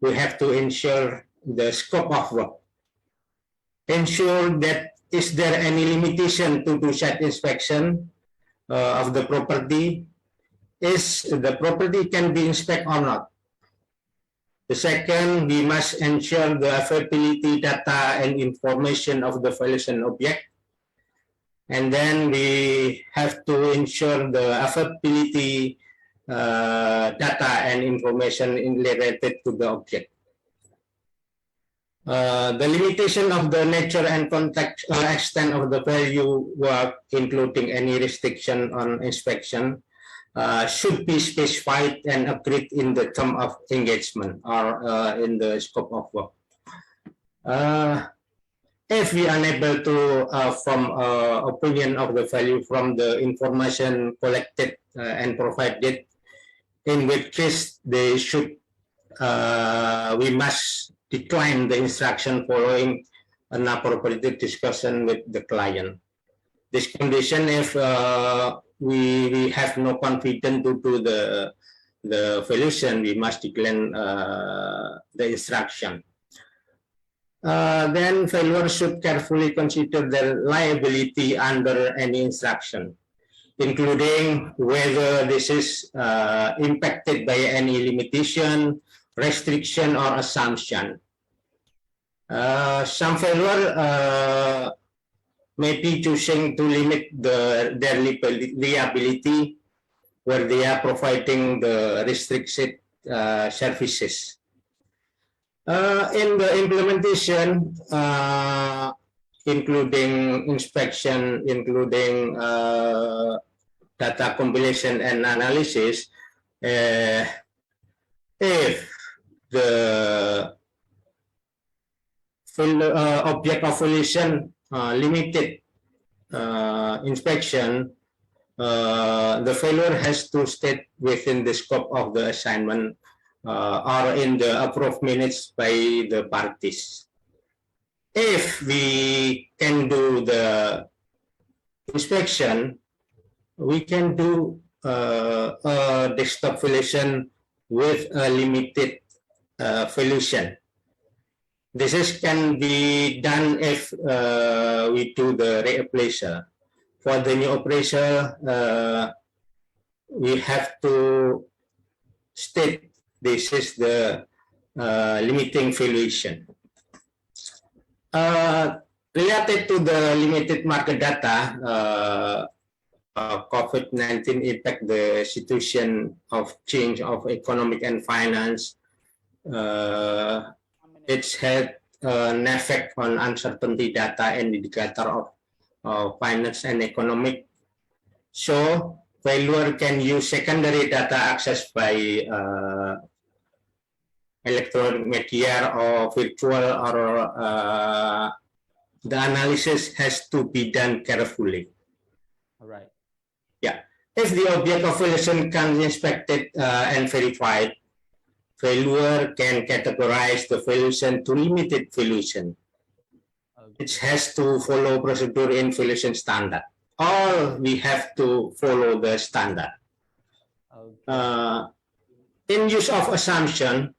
we have to ensure the scope of work. Ensure that is there any limitation to do site inspection of the property? Is the property can be inspected or not? The second, we must ensure the availability data and information of the valuation object. And then we have to ensure the availability data and information related to the object. The limitation of the nature and context extent of the value work, including any restriction on inspection, should be specified and agreed in the term of engagement or in the scope of work. If we are unable to form opinion of the value from the information collected and provided, in which case they should, we must decline the instruction following an appropriate discussion with the client. This condition, if we have no confidence to do the valuation, we must decline the instruction. Then failure should carefully consider the liability under any instruction, including whether this is impacted by any limitation, restriction, or assumption. Some failure may be choosing to limit their liability where they are providing the restricted services. In the implementation, including inspection, including data compilation and analysis, if the object of valuation limited inspection, the failure has to state within the scope of the assignment or in the approved minutes by the parties. If we can do the inspection, we can do a desktop valuation with a limited valuation. This is can be done if we do the reappraisal. For the new appraisal, we have to state this is the limiting valuation. Related to the limited market data, COVID-19 impact the situation of change of economic and finance. It's had an effect on uncertainty data and indicator of finance and economic. So failure can use secondary data accessed by electronic media or virtual, or the analysis has to be done carefully. All right. Yeah. If the object of valuation can be inspected and verified, failure can categorize the valuation to limited valuation. Okay. It has to follow procedure in valuation standard. All we have to follow the standard. Okay. In use of assumption,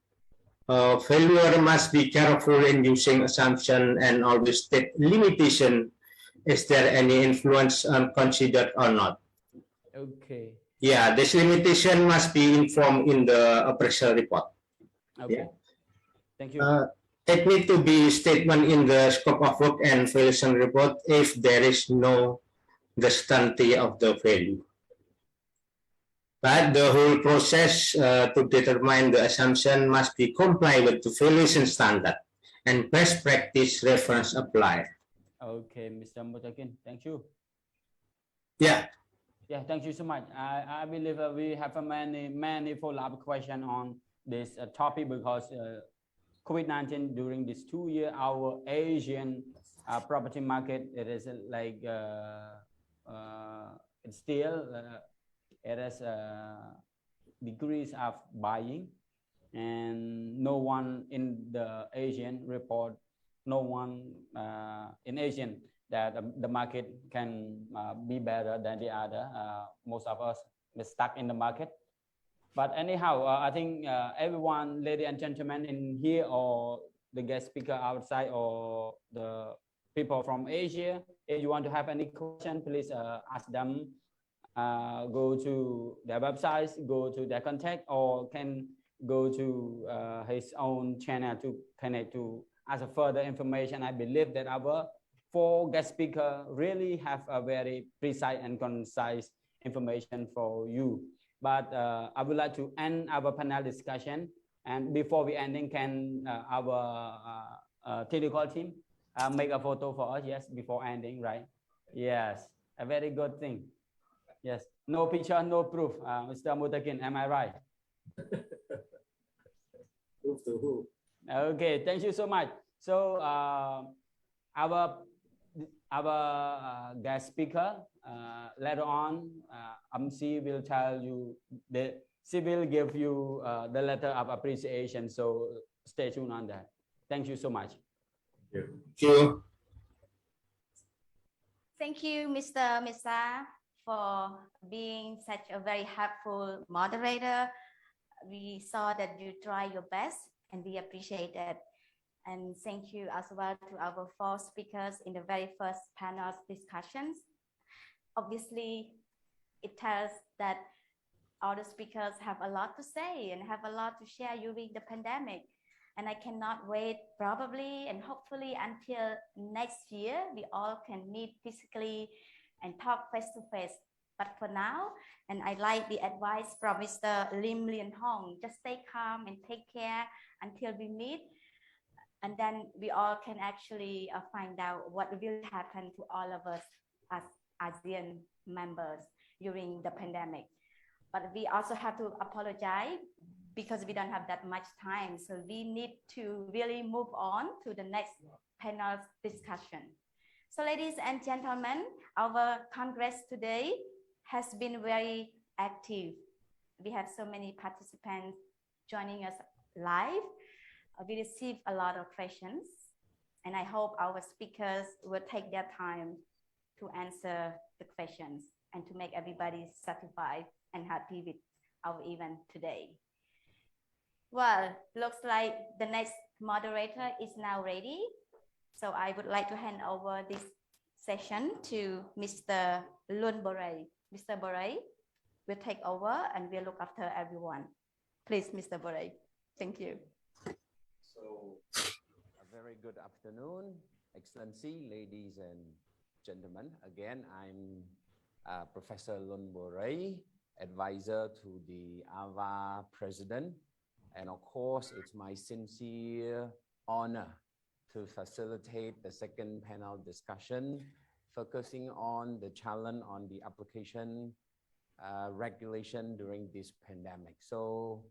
Failure must be careful in using assumption and always state limitation. Is there any influence considered or not? Okay. Yeah, this limitation must be informed in the appraisal report. Okay. Yeah. Thank you. It need to be statement in the scope of work and valuation report if there is no certainty of the value. But the whole process to determine the assumption must be compliant with the valuation standard and best practice reference applied. Okay, Mr. Mutakin, thank you. Yeah. Yeah, thank you so much. I believe we have a many follow-up question on this topic because COVID-19 during this 2 year, our Asian property market, it is like it's still it is degrees of buying, and no one in the Asian report, no one in Asian that the market can be better than the other. Most of us are stuck in the market. But anyhow, I think everyone, ladies and gentlemen in here, or the guest speaker outside, or the people from Asia, if you want to have any question, please ask them. Go to their websites, go to their contact, or can go to his own channel to connect to ask further information. I believe that our 4 guest speakers really have a very precise and concise information for you. But I would like to end our panel discussion. And before we ending, can our technical team make a photo for us? Yes, before ending, right? Yes, a very good thing. Yes, no picture, no proof. Mr. Mutakin, am I right? Proof to who? Okay, thank you so much. So our guest speaker later on, MC will tell you she will give you the letter of appreciation. So stay tuned on that. Thank you so much. Thank you. Thank you, Mr. Mesa, for being such a very helpful moderator. We saw that you try your best and we appreciate it. And thank you as well to our 4 speakers in the very first panel discussions. Obviously, it tells that all the speakers have a lot to say and have a lot to share during the pandemic. And I cannot wait probably and hopefully until next year, we all can meet physically and talk face to face. But for now, and I like the advice from Mr. Lim Lien Hong, just stay calm and take care until we meet. And then we all can actually find out what will happen to all of us as ASEAN members during the pandemic. But we also have to apologize because we don't have that much time. So we need to really move on to the next panel discussion. So ladies and gentlemen, our Congress today has been very active. We have so many participants joining us live. We received a lot of questions, and I hope our speakers will take their time to answer the questions and to make everybody satisfied and happy with our event today. Well, looks like the next moderator is now ready. So I would like to hand over this session to Mr. Lun Borey. Mr. Borey will take over and will look after everyone. Please, Mr. Borey. Thank you. So, a very good afternoon, Excellency, ladies and gentlemen. Again, I'm Professor Lun Borey, advisor to the AVA president. And of course, it's my sincere honor to facilitate the second panel discussion, focusing on the challenge on the application regulation during this pandemic. So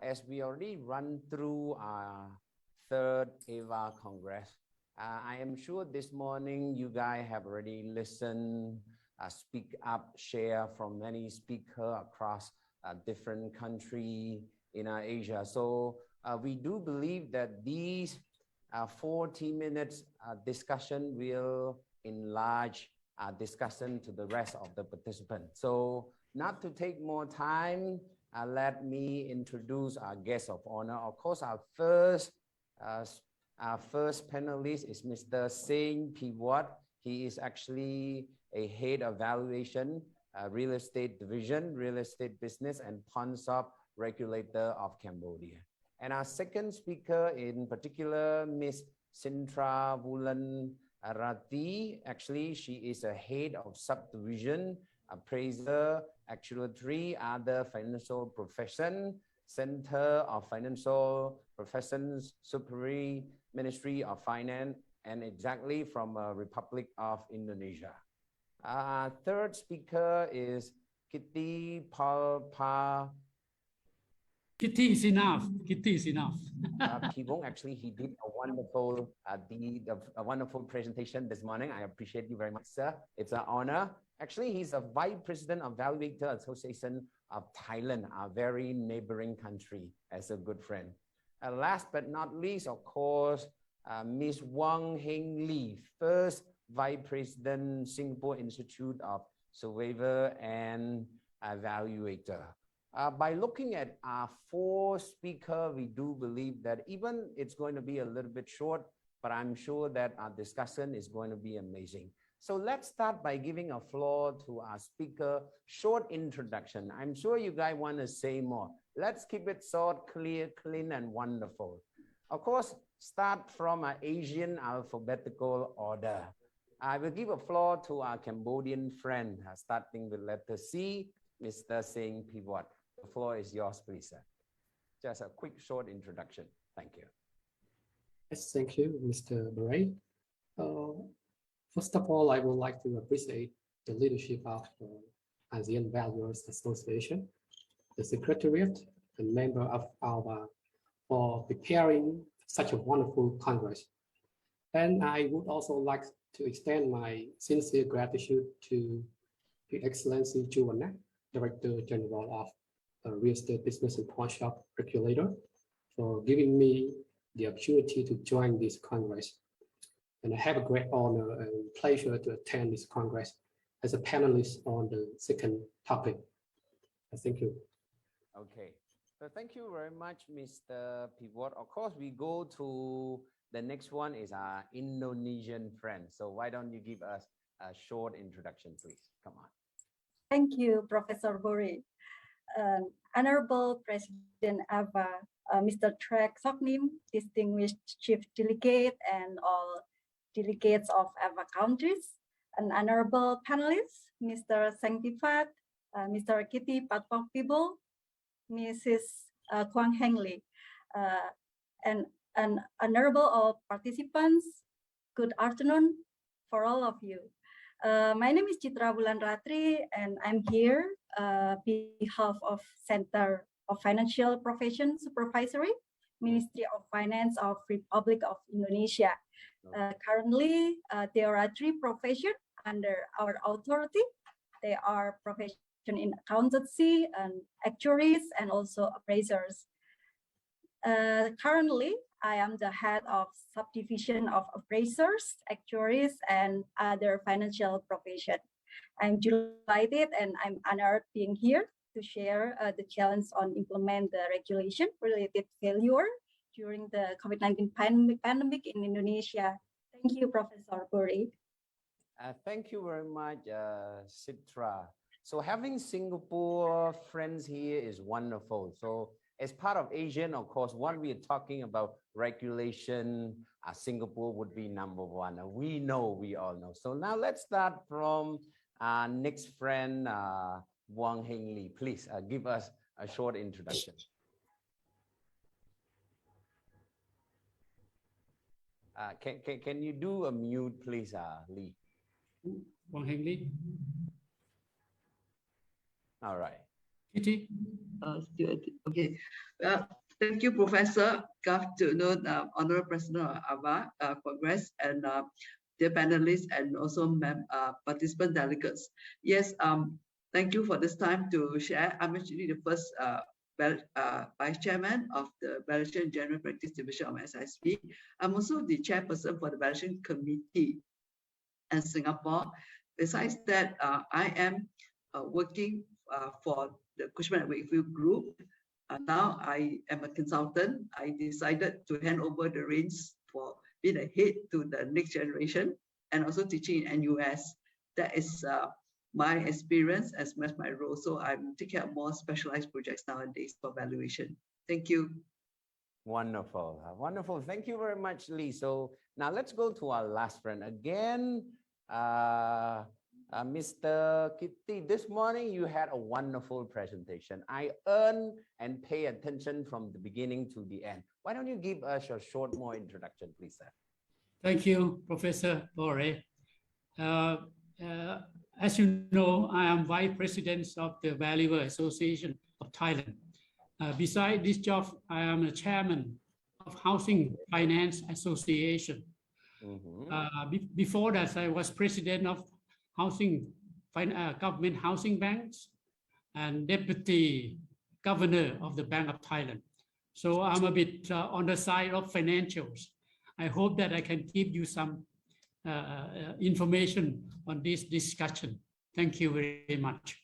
as we already run through our 3rd AVA Congress, I am sure this morning you guys have already listened, speak up, share from many speakers across different countries in Asia. So we do believe that these 40 minutes discussion will enlarge discussion to the rest of the participants. So not to take more time, let me introduce our guest of honor. Of course, our first panelist is Mr. Singh Piwat. He is actually a head of valuation, real estate division, real estate business, and pawn shop regulator of Cambodia. And our second speaker in particular, Ms. Sintra Wulan Rati. Actually, she is a head of subdivision, appraiser, actuary, other financial profession, Center of Financial Professions, Superior Ministry of Finance, and exactly from Republic of Indonesia. Third speaker is Kitty Palpa. Kitty is enough. Kitty is enough. Pivong, actually, he did a wonderful presentation this morning. I appreciate you very much, sir. It's an honor. Actually, he's a vice president of Valuator Association of Thailand, our very neighboring country, as a good friend. And last but not least, of course, Ms. Wang Heng Lee, first vice president, Singapore Institute of Surveyor and Evaluator. By looking at our four speakers, we do believe that even it's going to be a little bit short, but I'm sure that our discussion is going to be amazing. So let's start by giving a floor to our speaker, short introduction. I'm sure you guys want to say more. Let's keep it short, clear, clean, and wonderful. Of course, start from an Asian alphabetical order. I will give a floor to our Cambodian friend, starting with letter C, Mr. Singh Piwat. The floor is yours, please, sir. Just a quick, short introduction. Thank you. Yes, thank you, Mr. Beret. First of all, I would like to appreciate the leadership of the ASEAN Valuers Association, the Secretariat, and member of AVA for preparing such a wonderful Congress. And I would also like to extend my sincere gratitude to His Excellency Juana, Director General of Real Estate Business and Pawn Shop Regulator, for giving me the opportunity to join this Congress. And I have a great honor and pleasure to attend this Congress as a panelist on the second topic. Thank you. Okay, so thank you very much, Mr. Piwat. Of course, we go to the next one is our Indonesian friend. So why don't you give us a short introduction, please? Come on. Thank you, Professor Bori. Honorable President AVA, Mr. Chrek Soknim, distinguished Chief Delegate and all delegates of AVA countries, and honorable panelists, Mr. Sanctified, Mr. Kitty Patpokpibo, Mrs. Kwang Heng Lee, and honorable all participants, good afternoon for all of you. My name is Chitra Bulan Ratri, and I'm here on behalf of Center of Financial Profession Supervisory, Ministry of Finance of Republic of Indonesia. Currently, there are 3 professions under our authority. They are profession in accountancy and actuaries and also appraisers. Currently, I am the head of subdivision of appraisers, actuaries, and other financial profession. I'm delighted and I'm honored being here to share the challenge on implement the regulation related failure during the COVID-19 pandemic in Indonesia. Thank you, Professor Bori. Thank you very much, Citra. So having Singapore friends here is wonderful. So as part of Asian, of course, when we are talking about regulation, Singapore would be #1. We know, we all know. So now let's start from our next friend, Wang Heng Lee. Please give us a short introduction. Can you do a mute, please, Lee? Wang Heng Lee. All right. Kitty. Okay. Thank you, Professor. Good afternoon, Honorable President of AVA Congress and dear panelists and also participant delegates. Yes, thank you for this time to share. I'm actually the first Vice Chairman of the Valuation General Practice Division of SISB. I'm also the Chairperson for the Valuation Committee in Singapore. Besides that, I am working for the Cushman & Wakefield Group. Now I am a consultant. I decided to hand over the reins for being a head to the next generation and also teaching in NUS. That is my experience as well as my role. So I'm taking up more specialized projects nowadays for valuation. Thank you. Wonderful, wonderful. Thank you very much, Lee. So now let's go to our last friend again. Mr. Kitty, this morning you had a wonderful presentation. I earn and pay attention from the beginning to the end. Why don't you give us a short more introduction, please, sir? Thank you, Professor Bore. As you know, I am Vice President of the Valuer Association of Thailand. Besides this job, I am the Chairman of Housing Finance Association. Before that, I was President of Government Housing Banks and Deputy Governor of the Bank of Thailand. So I'm a bit on the side of financials. I hope that I can give you some information on this discussion. Thank you very much.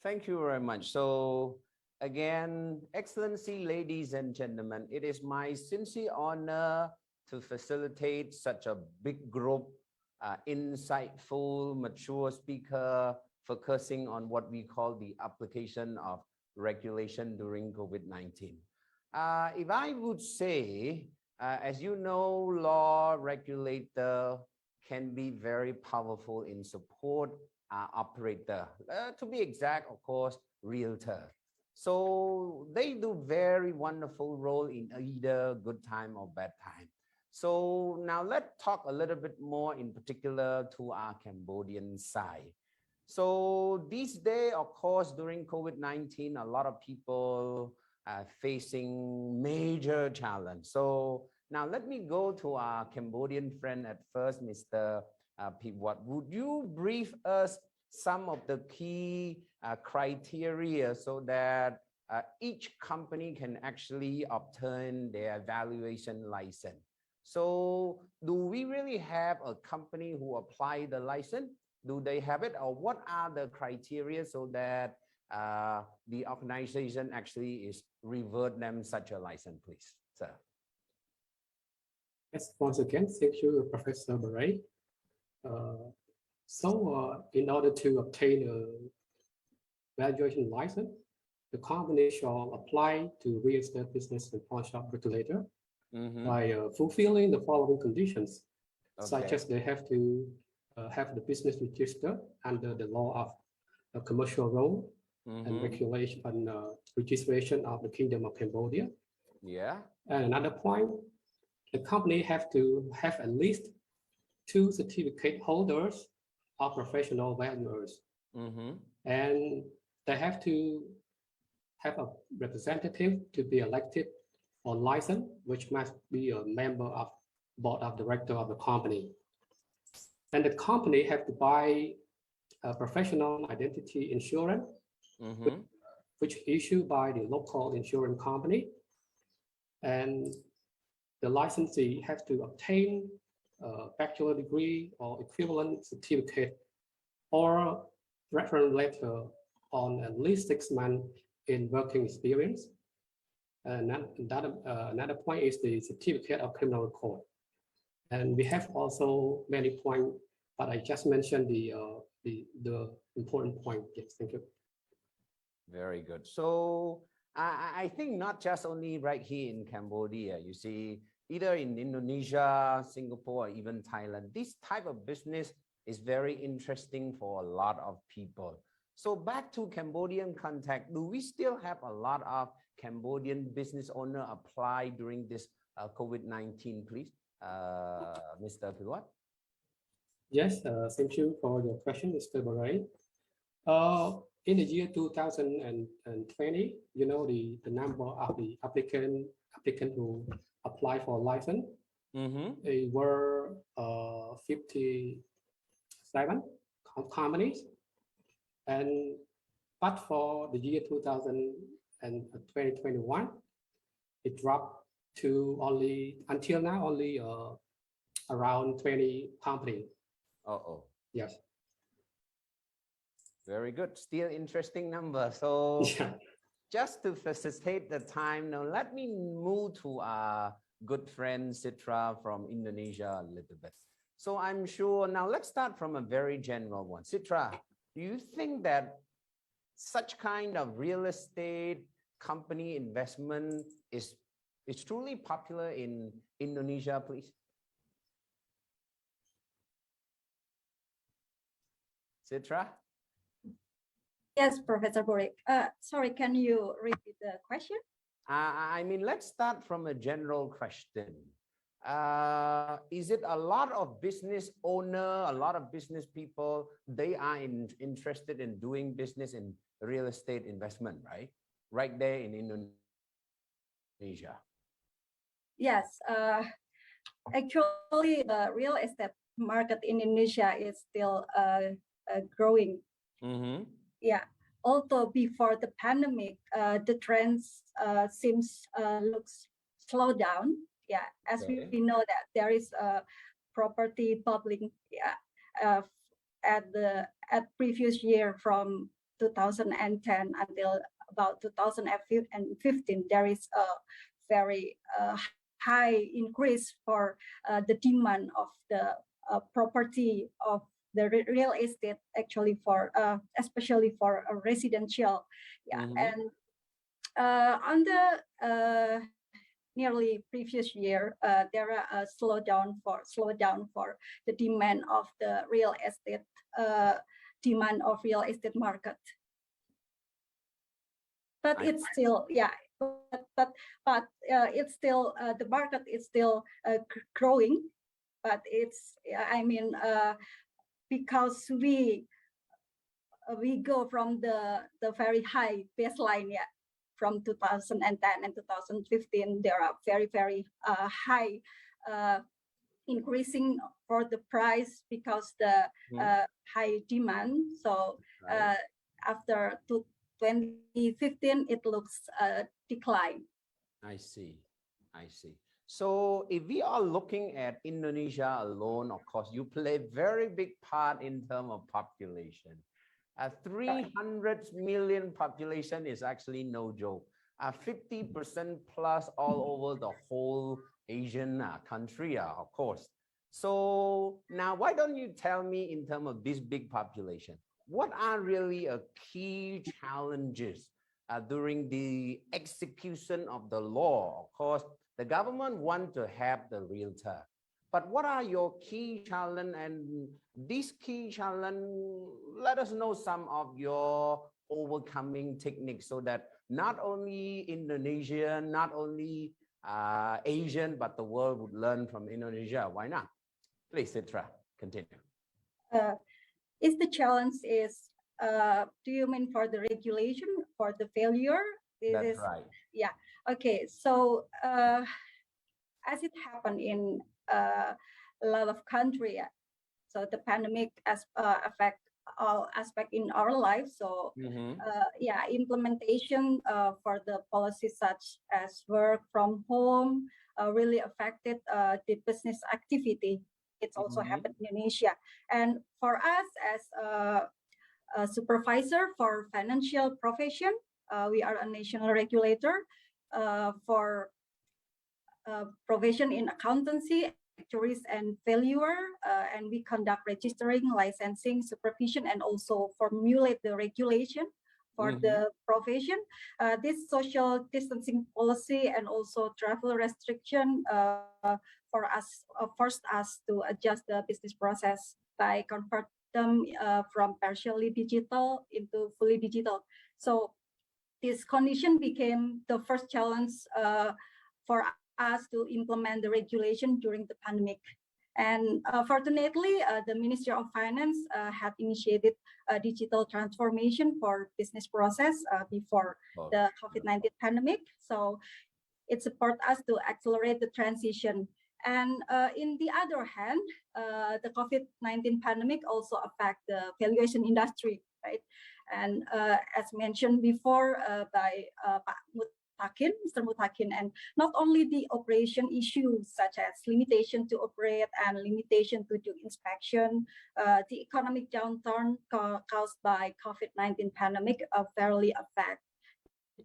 Thank you very much. So again, Excellency, ladies and gentlemen, it is my sincere honor to facilitate such a big group, insightful, mature speaker, focusing on what we call the application of regulation during COVID-19. If I would say, as you know, law regulator can be very powerful in support operator. To be exact, of course, realtor. So they do very wonderful role in either good time or bad time. So now let's talk a little bit more in particular to our Cambodian side. So these days, of course, during COVID-19, a lot of people are facing major challenge. So now let me go to our Cambodian friend at first, Mr. Pivot. Would you brief us some of the key criteria so that each company can actually obtain their valuation license? So do we really have a company who apply the license? Do they have it, or what are the criteria so that the organization actually is revert them such a license, please, sir? Yes, once again, thank you, Professor Bray. In order to obtain a valuation license, the company shall apply to real estate business and pawn shop regulator by fulfilling the following conditions, such as they have to have the business register under the law of commercial law and regulation and registration of the Kingdom of Cambodia. Yeah. And another point, the company have to have at least 2 certificate holders of professional valuers. And they have to have a representative to be elected or licensed, which must be a member of board of director of the company. And the company have to buy a professional identity insurance, which issued by the local insurance company. And the licensee has to obtain a bachelor degree or equivalent certificate or reference letter on at least 6 months in working experience. And another point is the certificate of criminal record. And we have also many points, but I just mentioned the important point. Yes, thank you. Very good. So I think not just only right here in Cambodia, you see, either in Indonesia, Singapore, or even Thailand, this type of business is very interesting for a lot of people. So back to Cambodian context, do we still have a lot of Cambodian business owner apply during this COVID-19, please? Mr. Piwat? Yes, thank you for your question, Mr. Baray. In the year 2020, you know, the number of the applicant who apply for a license, they were 57 companies. But for the year 2021, it dropped to only, until now, only around 20 companies. Uh-oh. Yes. Very good. Still interesting number. So just to facilitate the time now, let me move to our good friend Citra from Indonesia a little bit. So I'm sure now let's start from a very general one. Citra, do you think that such kind of real estate company investment is truly popular in Indonesia, please? Citra? Yes, Professor Borik. Sorry, can you repeat the question? I mean, let's start from a general question. Is it a lot of business owner, a lot of business people, they are interested in doing business in real estate investment, right? Right there in Indonesia. Yes, actually, the real estate market in Indonesia is still growing. Mm-hmm. Yeah, although before the pandemic, the trends looks slow down. Yeah, as we know that there is a property bubbling. Yeah, at previous year from 2010 until about 2015, there is a very high increase for the demand of the property of the real estate, actually for especially for a residential. Yeah, and on the nearly previous year, there are a slowdown for the demand of the real estate market. But it's still, yeah, but it's still the market is still growing, but it's, I mean, because we go from the very high baseline, yeah, from 2010 and 2015, there are very high increasing for the price because the high demand. So after 2015, it looks decline. I see. So if we are looking at Indonesia alone, of course, you play a very big part in terms of population. 300 million population is actually no joke. 50% plus all over the whole Asian country, of course. So now why don't you tell me in terms of this big population, what are really key challenges during the execution of the law? Of course, the government want to have the realtor, but what are your key challenges? And this key challenge, let us know some of your overcoming techniques so that not only Indonesia, not only Asian, but the world would learn from Indonesia. Why not? Please, Citra, continue. Is the challenge is, do you mean for the regulation, for the failure? That's right. Yeah. Okay. So as it happened in a lot of countries, so the pandemic affect all aspects in our life. So yeah, implementation for the policies such as work from home really affected the business activity. It's also happened in Indonesia. And for us as a supervisor for financial profession, we are a national regulator for profession in accountancy, actuaries, and valuer, and we conduct registering, licensing, supervision, and also formulate the regulation for the profession. This social distancing policy and also travel restriction for us forced us to adjust the business process by convert them from partially digital into fully digital. So this condition became the first challenge for us to implement the regulation during the pandemic. And fortunately, the Ministry of Finance had initiated a digital transformation for business process before the COVID-19 pandemic. So it supports us to accelerate the transition. And in the other hand, the COVID-19 pandemic also affect the valuation industry, right? And as mentioned before by Pak Mr. Mutakin, and not only the operation issues such as limitation to operate and limitation to do inspection, the economic downturn caused by COVID-19 pandemic fairly affect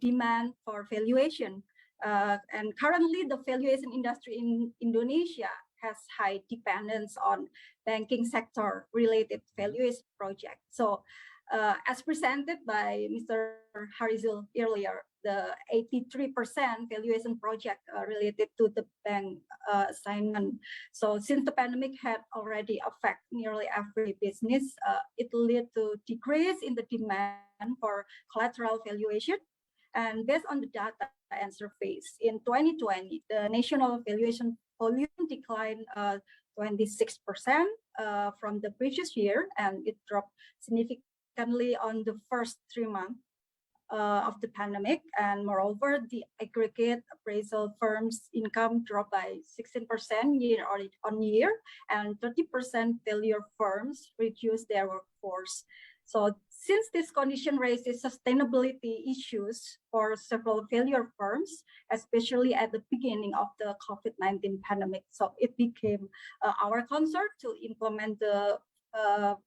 demand for valuation. And currently the valuation industry in Indonesia has high dependence on banking sector related valuation projects. So as presented by Mr. Harizul earlier, the 83% valuation project related to the bank assignment. So since the pandemic had already affected nearly every business, it led to decrease in the demand for collateral valuation. And based on the data and surveys, in 2020, the national valuation volume declined 26% from the previous year, and it dropped significantly on the first 3 months of the pandemic. And moreover, the aggregate appraisal firms' income dropped by 16% year on year, and 30% failure firms reduced their workforce. So since this condition raises sustainability issues for several failure firms, especially at the beginning of the COVID-19 pandemic, so it became our concern to implement the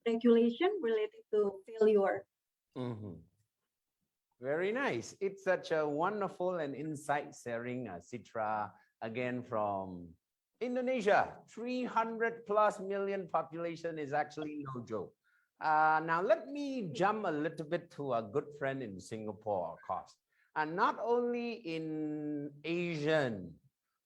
regulation related to failure. Very nice. It's such a wonderful and insight sharing, Citra, again from Indonesia. 300+ million population is actually no joke. Now let me jump a little bit to a good friend in Singapore, of course. And not only in Asian,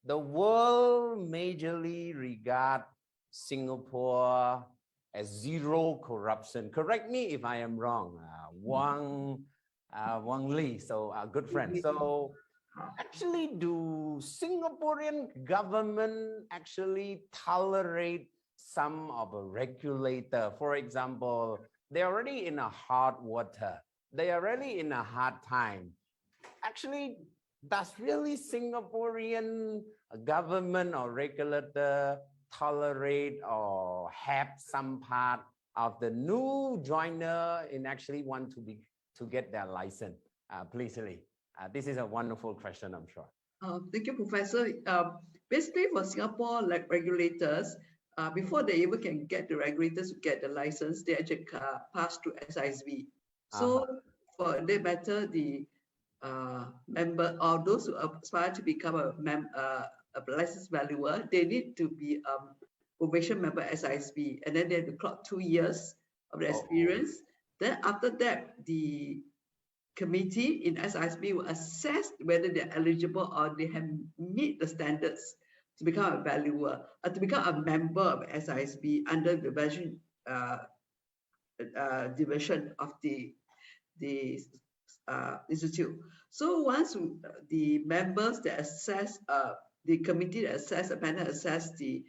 the world majorly regard Singapore as zero corruption. Correct me if I am wrong, Wang Lee, so a good friend. So actually, do Singaporean government actually tolerate some of a regulator? For example, they're already in a hard water. They are already in a hard time. Actually, does really Singaporean government or regulator tolerate or have some part of the new joiner in actually want to get their license? Please, Lee. This is a wonderful question, I'm sure. Thank you, Professor. Basically, for Singapore, like regulators, before they even can get the regulators to get the license, they actually pass through SISB. So for that matter, the member or those who aspire to become a licensed valuer, they need to be a probation member SISB, and then they have to clock 2 years of the experience. Then after that, the committee in SISB will assess whether they're eligible or they have meet the standards to become a valuer, to become a member of SISB under the valuation division of the institute. So once the members that assess, the committee that assess, the panel assess the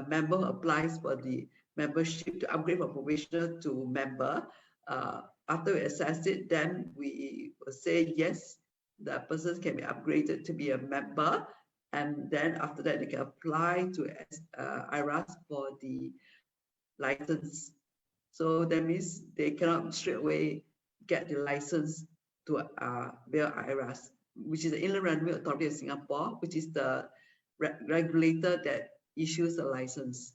member who applies for the membership to upgrade from probationer to member, after we assess it, then we will say yes, the person can be upgraded to be a member, and then after that they can apply to IRAS for the license. So that means they cannot straight away get the license to via IRAS, which is the Inland Railway Authority of Singapore, which is the regulator that issues the license.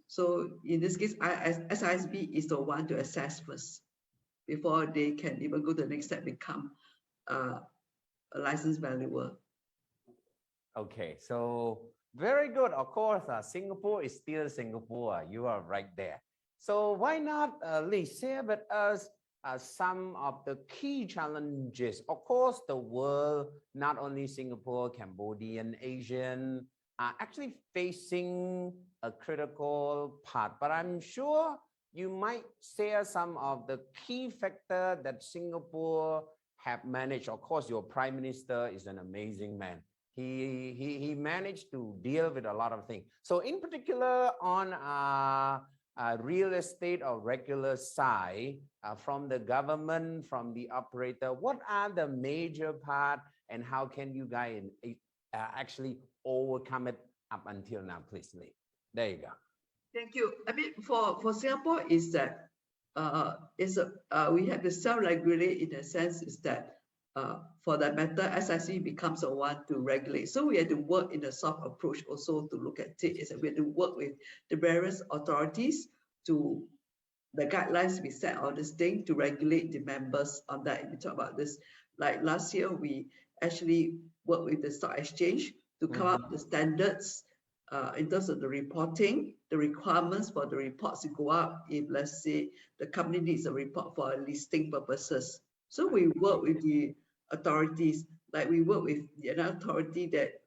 So in this case, SISB is the one to assess first before they can even go to the next step, become a licensed valuer. Okay, so very good. Of course, Singapore is still Singapore. You are right there. So why not, Lee, share with us some of the key challenges? Of course, the world, not only Singapore, Cambodian, Asian, are actually facing a critical part, but I'm sure you might share some of the key factors that Singapore have managed. Of course, your Prime Minister is an amazing man. He managed to deal with a lot of things. So in particular on real estate or regular side, from the government, from the operator, what are the major part and how can you guys actually overcome it up until now, please, Lee? There you go. Thank you. I mean, for Singapore is that we have to self-regulate in a sense is that for that matter, SIC becomes the one to regulate. So we had to work in a soft approach also to look at it. Is that we had to work with the various authorities to the guidelines we set on this thing to regulate the members on that. And we talk about this. Like last year, we actually worked with the stock exchange to come up with the standards in terms of the reporting, the requirements for the reports to go up if, let's say, the company needs a report for listing purposes. So we work with the authorities, like we work with the another authority that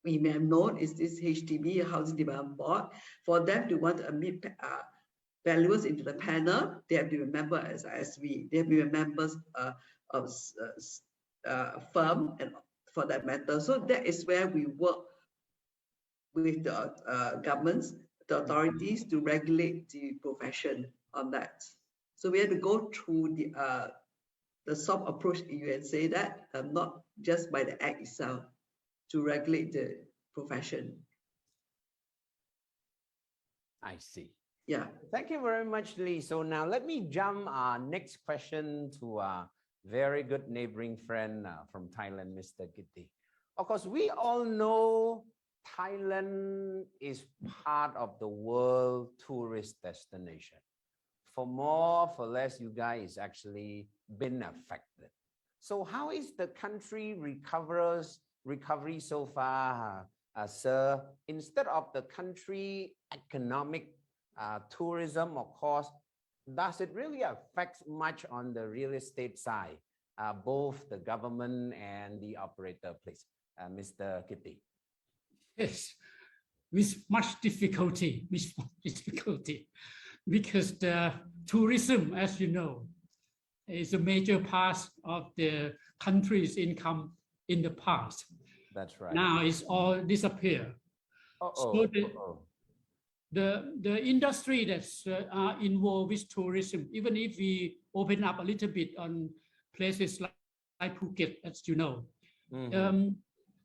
we may have known is this HDB, Housing Development Board. For them to want to admit valuers into the panel, they have to be a member as ISV. They have to be members of firm and for that matter. So that is where we work with the governments, the authorities to regulate the profession on that. So we have to go through the soft approach, you can say that, not just by the act itself, to regulate the profession. I see. Yeah. Thank you very much, Lee. So now let me jump next question to a very good neighboring friend from Thailand, Mr. Gitti. Of course, we all know Thailand is part of the world tourist destination. For more, for less, you guys actually been affected. So how is the country recovery so far, sir? Instead of the country economic tourism, of course, does it really affect much on the real estate side, both the government and the operator, please, Mr. Kitty? Yes, with much difficulty, because the tourism, as you know, is a major part of the country's income in the past. That's right. Now it's all disappear. So the industry that's involved with tourism, even if we open up a little bit on places like Phuket, as you know,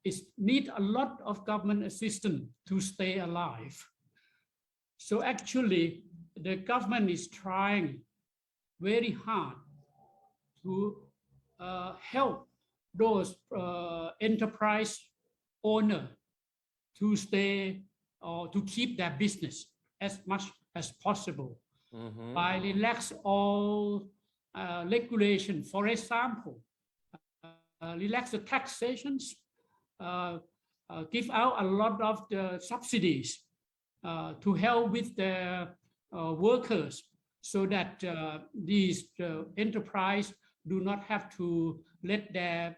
it needs a lot of government assistance to stay alive. So actually, the government is trying very hard to help those enterprise owners to stay or to keep their business as much as possible by relax all regulation. For example, relax the taxations, give out a lot of the subsidies to help with the workers so that these enterprise do not have to let their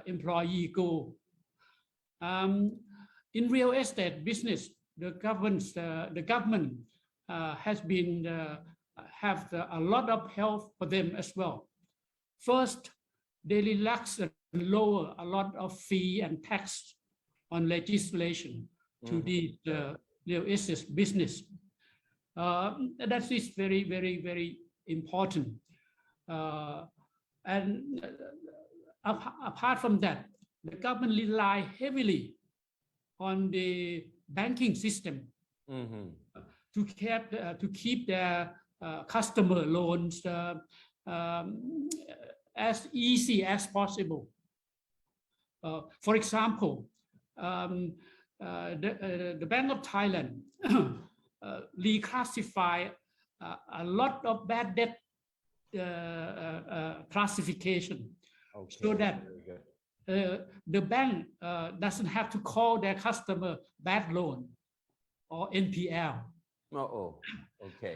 employee go. In real estate business, the government has been have a lot of help for them as well. First, they relax and lower a lot of fee and tax on legislation to the real estate business. That is very, very, very important. And apart from that, the government rely heavily on the banking system to keep their customer loans as easy as possible. For example, the Bank of Thailand reclassify a lot of bad debt classification, so that the bank doesn't have to call their customer bad loan or NPL. Okay.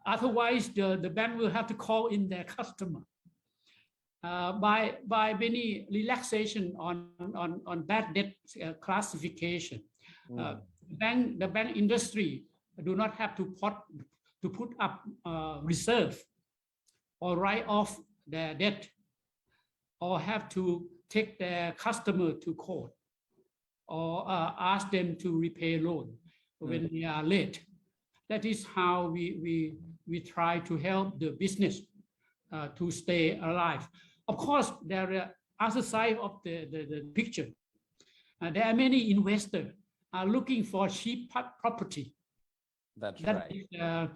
Otherwise, the bank will have to call in their customer. By many relaxation on bad debt classification, the bank industry do not have to put up reserve or write off their debt, or have to take their customer to court, or ask them to repay loan when they are late. That is how we try to help the business to stay alive. Of course, there are other side of the picture. There are many investors are looking for cheap property. That's that right.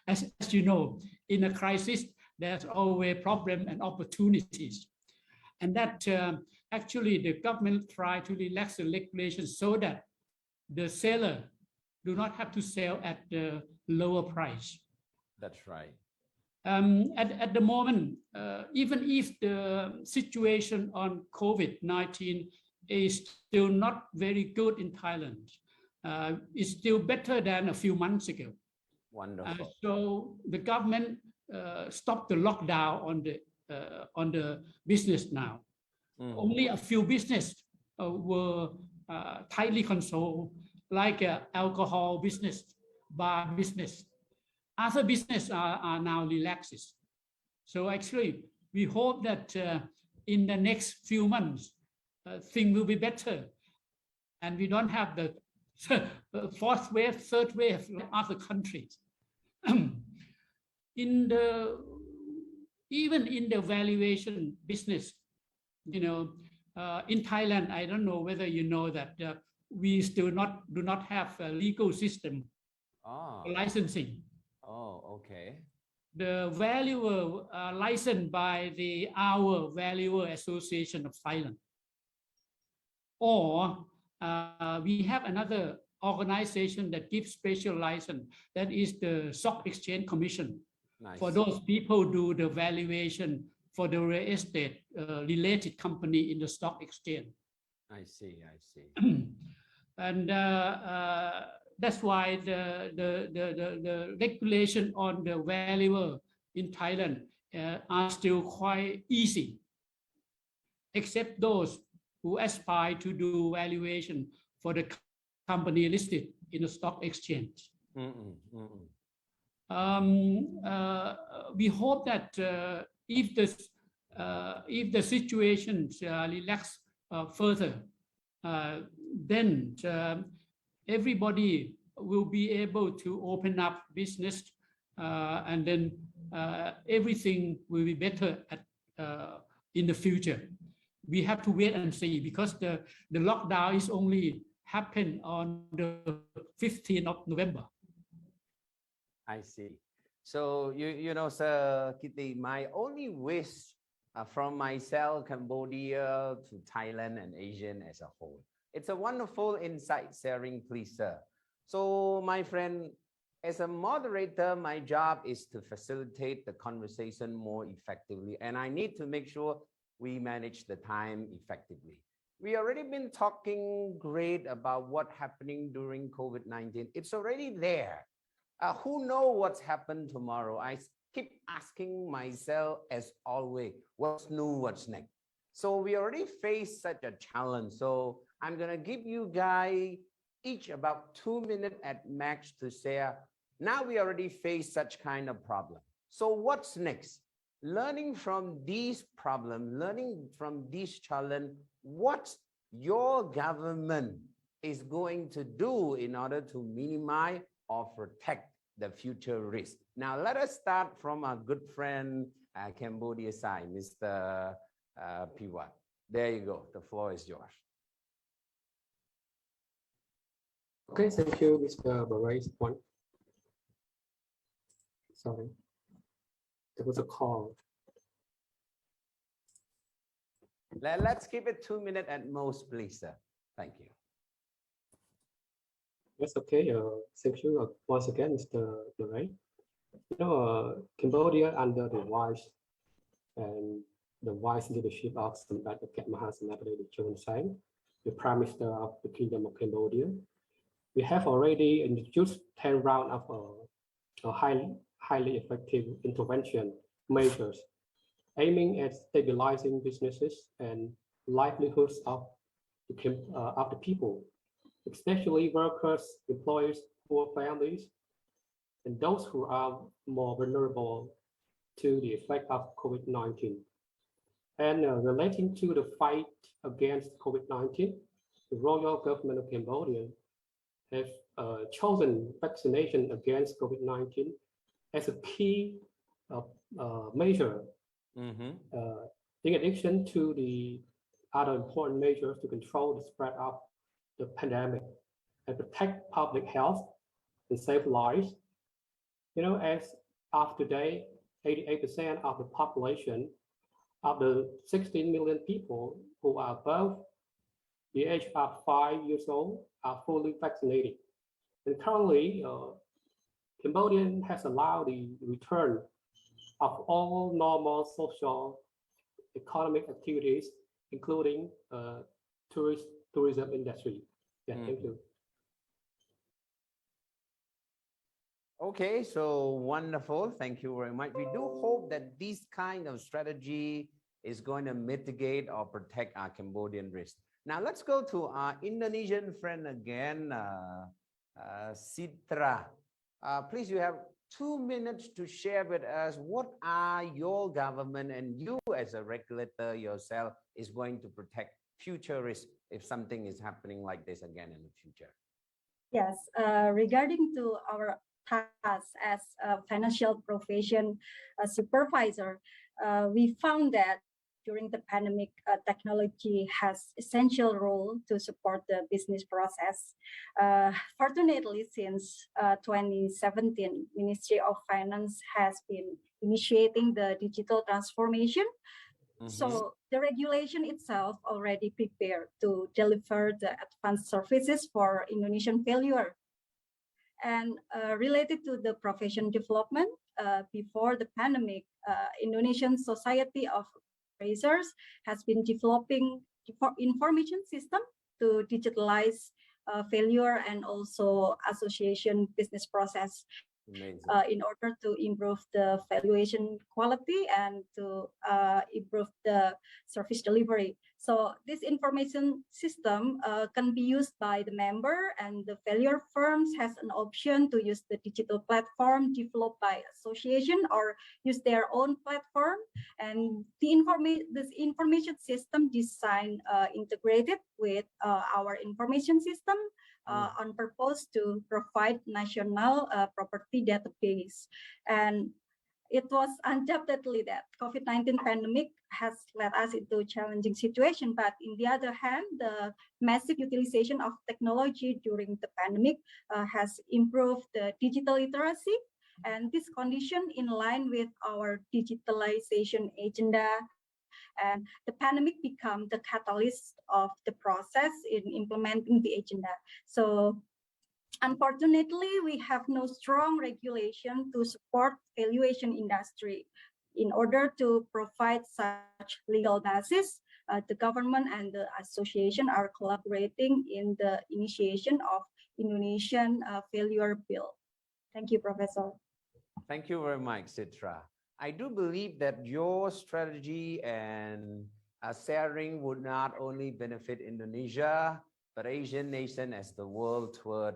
Is, as you know, in a crisis, there's always problem and opportunities. and that actually the government try to relax the regulations so that the seller do not have to sell at the lower price. That's right. At the moment, even if the situation on COVID-19 is still not very good in Thailand, it's still better than a few months ago. Wonderful. So the government stopped the lockdown on the business now. Only a few business were tightly controlled, like alcohol business, bar business. Other business are now relaxed. So actually, we hope that in the next few months, things will be better, and we don't have the fourth wave, third wave in other countries. Even in the valuation business, you know, in Thailand, I don't know whether you know that we still do not have a legal system for licensing. Oh, okay. The valuer licensed by our Valuer Association of Thailand, or we have another organization that gives special license, that is the Stock Exchange Commission. Nice. For those people who do the valuation for the real estate related company in the stock exchange. I see, I see. And that's why the regulation on the valuer in Thailand are still quite easy, except those who aspire to do valuation for the company listed in the stock exchange. We hope that if the situation relax further, then everybody will be able to open up business, and then everything will be better in the future. We have to wait and see, because the lockdown is only happened on the 15th of November. I see. So you know, Sir Kitty, my only wish from myself, Cambodia to Thailand and Asian as a whole. It's a wonderful insight sharing, please, sir. So my friend, as a moderator, my job is to facilitate the conversation more effectively, and I need to make sure we manage the time effectively. We already been talking great about what's happening during COVID-19. It's already there. Who knows what's happened tomorrow? I keep asking myself, as always, what's new, what's next? So we already faced such a challenge. So I'm gonna give you guys each about 2 minutes at max to share. Now we already face such kind of problem. So what's next? Learning from these problems, learning from this challenge, what your government is going to do in order to minimize or protect the future risk. Now let us start from our good friend Cambodia side, Mr. Piwat. There you go. The floor is yours. Okay, thank you, Mr. Baray's point. Sorry, there was a call. Let's keep it 2 minutes at most, please, sir. Thank you. That's okay. Thank you once again, Mr. Baray. You know, Cambodia under the wise leadership of the Prime Minister of the Kingdom of Cambodia, we have already introduced 10 rounds of highly effective intervention measures aiming at stabilizing businesses and livelihoods of the people, especially workers, employees, poor families, and those who are more vulnerable to the effect of COVID-19. And relating to the fight against COVID-19, the royal government of Cambodia has chosen vaccination against COVID-19 as a key measure, in addition to the other important measures to control the spread of the pandemic and protect public health and save lives. You know, as of today, 88% of the population of the 16 million people who are above the age of 5 years old are fully vaccinated. And currently, Cambodia has allowed the return of all normal social economic activities, including tourism industry. Yeah, thank you. Okay, so wonderful. Thank you very much. We do hope that this kind of strategy is going to mitigate or protect our Cambodian risk. Now let's go to our Indonesian friend again, Sitra. Please, you have 2 minutes to share with us what are your government and you as a regulator yourself is going to protect future risk if something is happening like this again in the future. Yes, regarding to our task as a financial profession supervisor, we found that during the pandemic, technology has essential role to support the business process. Fortunately, since 2017, Ministry of Finance has been initiating the digital transformation. So the regulation itself already prepared to deliver the advanced services for Indonesian failure. And related to the profession development, before the pandemic, Indonesian Society of Appraisers has been developing information system to digitalize failure and also association business process in order to improve the valuation quality and to improve the service delivery. So this information system can be used by the member, and the failure firms has an option to use the digital platform developed by association or use their own platform. And this information system design integrated with our information system on purpose to provide national property database. And it was undoubtedly that COVID-19 pandemic has led us into a challenging situation, but in the other hand, the massive utilization of technology during the pandemic has improved the digital literacy, and this condition in line with our digitalization agenda. And the pandemic became the catalyst of the process in implementing the agenda. So unfortunately, we have no strong regulation to support valuation industry. In order to provide such legal basis, the government and the association are collaborating in the initiation of Indonesian failure bill. Thank you, Professor. Thank you very much, Sitra. I do believe that your strategy and sharing would not only benefit Indonesia, but Asian nation as the world toward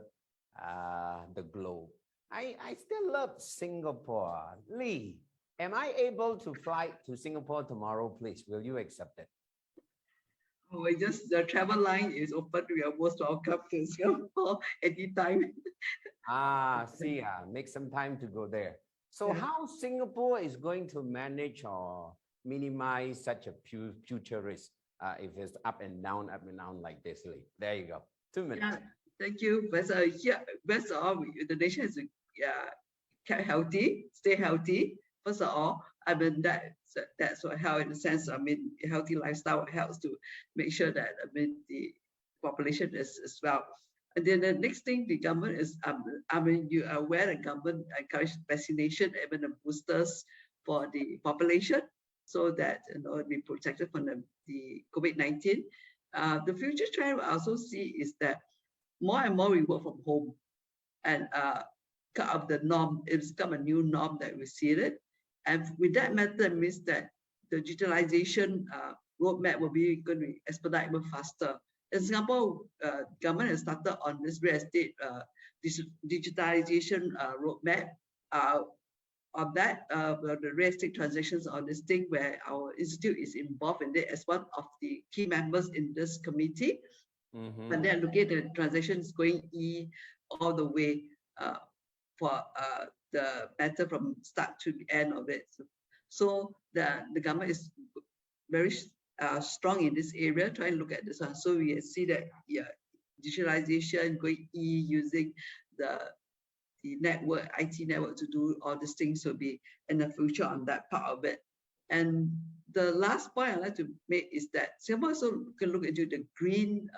the globe. I still love Singapore. Lee, am I able to fly to Singapore tomorrow, please? Will you accept it? Oh, just the travel line is open. We are most welcome to Singapore anytime. See, make some time to go there. So how Singapore is going to manage or minimize such a future risk if it's up and down like this, Lee? There you go. 2 minutes. Yeah, thank you. But first of all, the nation has to keep healthy, stay healthy. First of all, I mean that's what health in a sense. I mean, a healthy lifestyle helps to make sure that the population is as well. And then the next thing, the government is, I mean, you are aware the government encourage vaccination, even the boosters for the population, so that be protected from the COVID-19. The future trend we also see is that more and more we work from home, and cut off the norm. It's become a new norm that we see it, and with that method means that the digitalization roadmap will be going to be expedited even faster. In Singapore, government has started on this real estate digitalization roadmap. On that, the real estate transactions on this thing, where our institute is involved in it as one of the key members in this committee. And then looking at the transactions going all the way for the matter from start to the end of it. So the government is very strong in this area, trying to look at this one. So we see that digitalization going using the network, IT network to do all these things will be in the future on that part of it. And the last point I'd like to make is that Singapore also can look into the green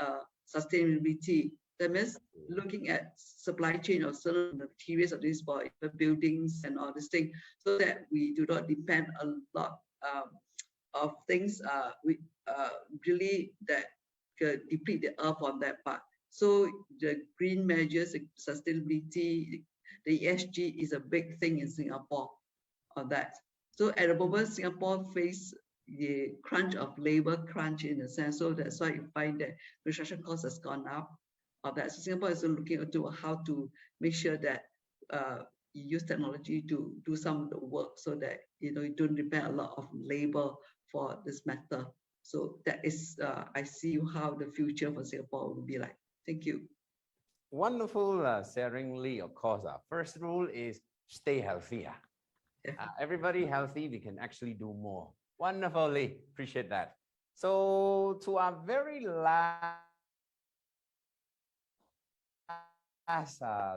sustainability. That means looking at supply chain of certain materials of this for buildings and all this thing, so that we do not depend a lot of things really that deplete the earth on that part. So the green measures, sustainability, the ESG is a big thing in Singapore on that. So at the moment, Singapore face the crunch of labor crunch in a sense. So that's why you find that construction cost has gone up. Of that, so Singapore is looking into how to make sure that you use technology to do some of the work, so that you don't depend a lot of labor for this matter. So that is, I see how the future for Singapore will be like. Thank you. Wonderful sharing, Lee. Of course, our first rule is stay healthy. Everybody healthy, we can actually do more. Wonderful, Lee. Appreciate that. So to our very last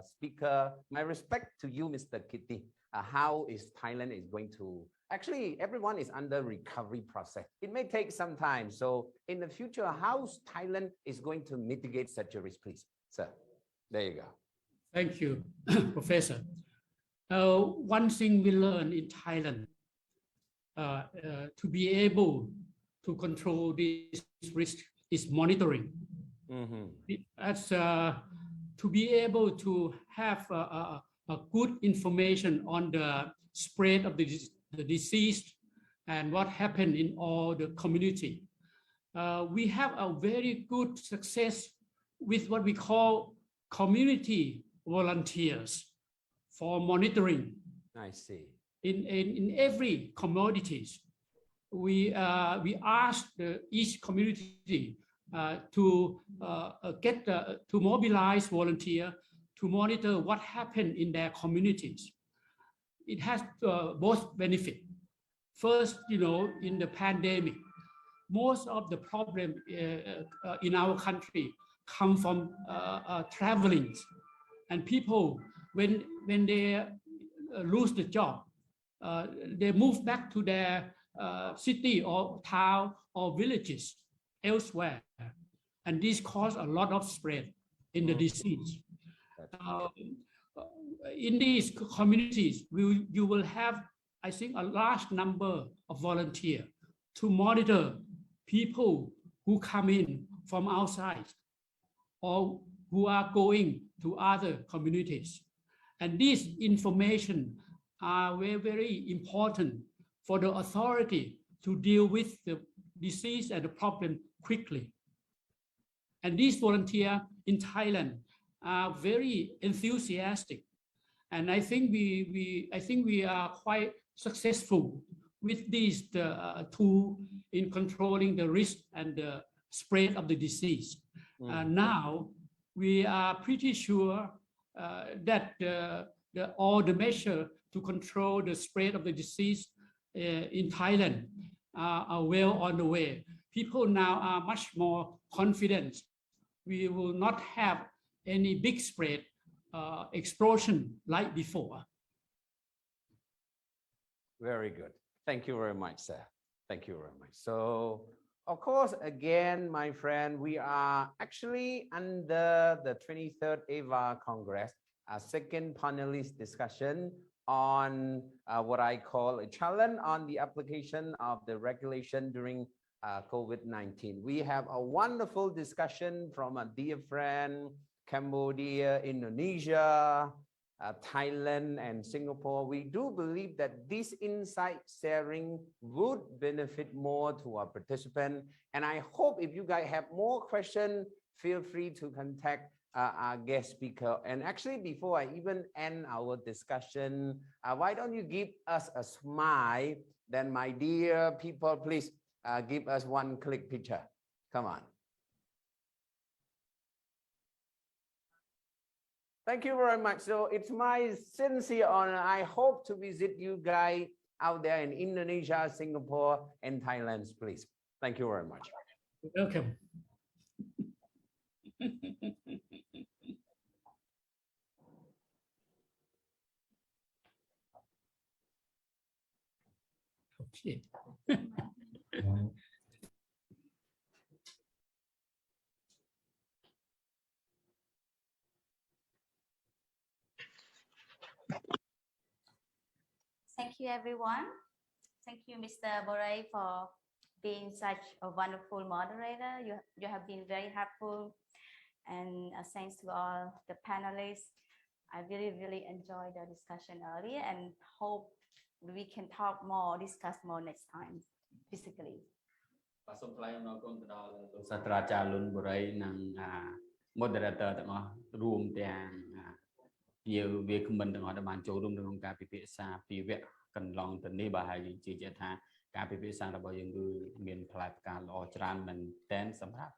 speaker, my respect to you, Mr. Kitty. How is Thailand is going to, actually everyone is under recovery process. It may take some time. So in the future, how Thailand is going to mitigate such a risk, please? Sir, there you go. Thank you, Professor. One thing we learn in Thailand, to be able to control this risk is monitoring. As to be able to have a good information on the spread of the disease and what happened in all the community. We have a very good success with what we call community volunteers for monitoring. I see. In every commodities, we ask each community to mobilize volunteer to monitor what happened in their communities. It has both benefit. First, in the pandemic, most of the problem in our country come from traveling, and people when they lose the job, they move back to their city or town or villages elsewhere, and this caused a lot of spread in the disease. In these communities, you will have, I think, a large number of volunteers to monitor people who come in from outside or who are going to other communities. And this information are very, very important for the authority to deal with the disease and the problem quickly. And these volunteers in Thailand are very enthusiastic, and I think we are quite successful with these tool in controlling the risk and the spread of the disease. Now we are pretty sure that all the measures to control the spread of the disease in Thailand are well on the way. People now are much more confident. We will not have any big spread explosion like before. Very good. Thank you very much, sir. Thank you very much. So, of course, again, my friend, we are actually under the 23rd AVA Congress, a second panelist discussion on what I call a challenge on the application of the regulation during COVID-19. We have a wonderful discussion from a dear friend, Cambodia, Indonesia, Thailand, and Singapore. We do believe that this insight sharing would benefit more to our participants. And I hope if you guys have more questions, feel free to contact our guest speaker. And actually, before I even end our discussion, why don't you give us a smile? Then, my dear people, please give us one click picture. Come on. Thank you very much. So it's my sincere honor. I hope to visit you guys out there in Indonesia, Singapore, and Thailand, please. Thank you very much. Welcome. Okay. Thank you, everyone. Thank you, Mr. Borei, for being such a wonderful moderator. You have been very helpful. And thanks to all the panelists. I really enjoyed the discussion earlier and hope we can talk more, discuss more next time physically. បាទសូមថ្លែងអំណរគុណទៅដល់លោកសាស្ត្រាចារ្យលុនបូរីនិង moderator ទាំងអស់រួមទាំងជាវាគ្មិនទាំងអស់ដែលបានចូលរួមក្នុងការពិភាក្សាពីវគ្គកន្លងទៅនេះបាទហើយយើងជឿជាក់ថាការពិភាក្សារបស់យើងគឺមានផ្លែផ្កាល្អច្រើនមែនទែនសម្រាប់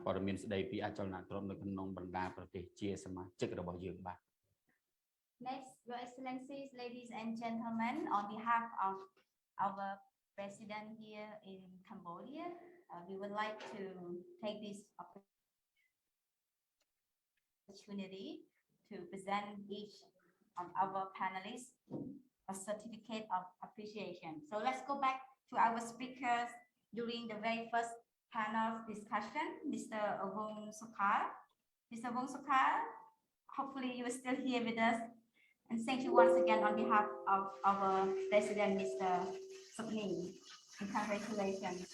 ព័ត៌មានស្ដីពីអចលនទ្រព្យនៅក្នុងបណ្ដាប្រទេសជាសមាជិករបស់យើងបាទ Next, Your Excellencies, ladies and gentlemen, on behalf of our President here in Cambodia, we would like to take this opportunity to present each of our panelists a certificate of appreciation. So let's go back to our speakers during the very first panel discussion, Mr. Wong Sukhein. Mr. Wong Sukhein, hopefully you are still here with us. And thank you once again on behalf of our President, Mr. Soknim. And congratulations.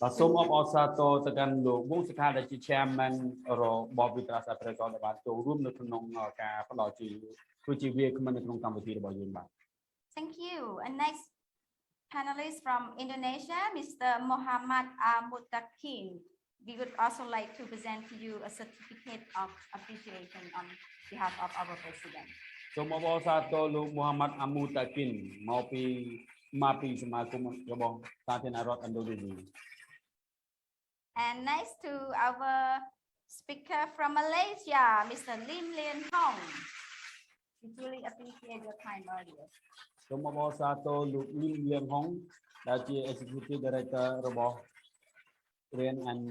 បាទសូមអបអរសាទរទៅកាន់លោកវងសុខាដែលជា Chairman របស់វិទ្យាសាស្ត្រប្រកបដែលបានចូលរួមនៅក្នុងការផ្ដល់ជាគឺជាវាគ្មិននៅក្នុងកម្មវិធីរបស់យើងបាទ Thank you. And next panelist from Indonesia, Mr. Muhammad Mutakin. We would also like to present to you a certificate of appreciation on behalf of our President. សូមអបអរសាទរលោក Muhammad Mutakin មកពីសមាគមរបស់សាធារណរដ្ឋឥណ្ឌូនេស៊ី And next to our speaker from Malaysia, Mr. Lim Lien Hong. We really appreciate your time earlier. សូមអបអរសាទរលោក Lim Lien Hong ដែលជា Executive Director របស់ Green and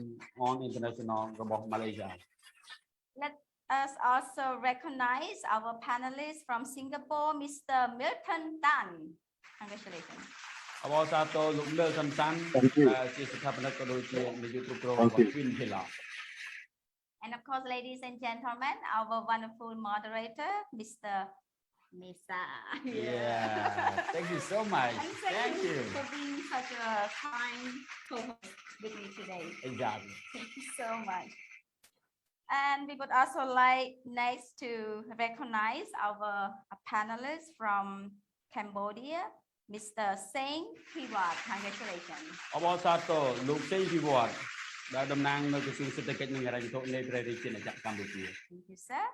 On International របស់ Malaysia. Let us also recognize our panelists from Singapore, Mr. Milton Tan. Congratulations. អបអរសាទរលោក Milton Tan ដែលជាស្ថាបនិកក៏ដូចជានាយកគ្រប់គ្រងរបស់ Twin Pillar. And of course, ladies and gentlemen, our wonderful moderator, Mr. Mesa. Yeah, thank you so much. Thank you for being such a kind co-host with me today. Exactly. Thank you so much. And we would also like next to recognize our panelists from Cambodia, Mr. Seng Piwat. Congratulations. អបអរសាទរលោក Seng Piwat ដែលតំណាងនៅក្រសួងសេដ្ឋកិច្ចនិងហិរញ្ញវត្ថុនៃព្រះរាជាណាចក្រកម្ពុជា Thank you, sir.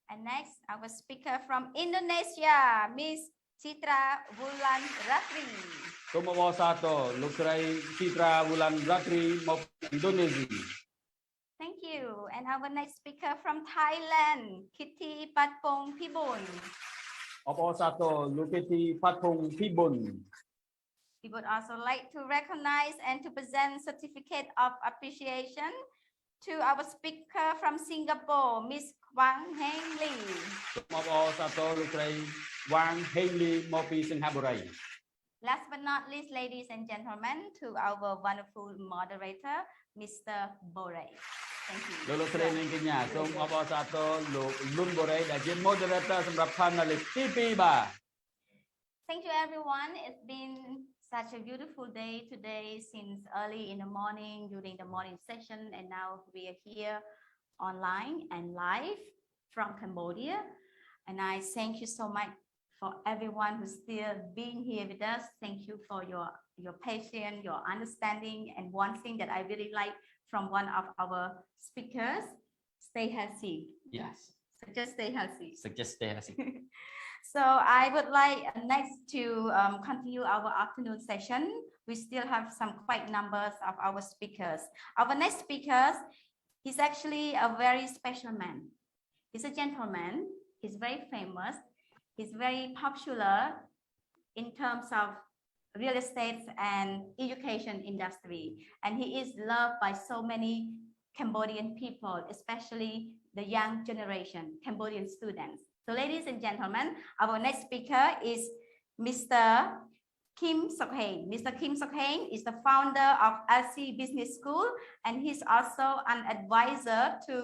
And next, our speaker from Indonesia, Miss Citra Wulan Ratri. សូមអបអរសាទរលោកស្រី Citra Wulan Ratri មកពីឥណ្ឌូនេស៊ី Thank you. And our next speaker from Thailand, Kitty Patpong Pibun. អបអរសាទរលោក Kitty Patpong Pibun. We would also like to recognize and to present certificate of appreciation to our speaker from Singapore, Miss Wang Heng Lee. សូមអបអរសាទរលោកស្រី Wang Heng Lee មកពីសិង្ហបុរី Last but not least, ladies and gentlemen, to our wonderful moderator, Mr. Borei. Thank you. លោកស្រីនិងកញ្ញាសូមអបអរសាទរលោក Lun Borei ដែលជា moderator សម្រាប់ panelist ទី2បាទ Thank you, everyone. It's been such a beautiful day today since early in the morning during the morning session, and now we are here online and live from Cambodia. And I thank you so much for everyone who's still being here with us. Thank you for your patience, your understanding, and one thing that I really like from one of our speakers, stay healthy. Yes. So just stay healthy. Suggest stay healthy. So I would like next to continue our afternoon session. We still have some quite numbers of our speakers. Our next speaker is actually a very special man. He's a gentleman. He's very famous. He's very popular in terms of real estate and education industry. And he is loved by so many Cambodian people, especially the young generation, Cambodian students. So ladies and gentlemen, our next speaker is Mr. Kim Sukhein. Mr. Kim Sukhein is the founder of LC Business School, and he's also an advisor to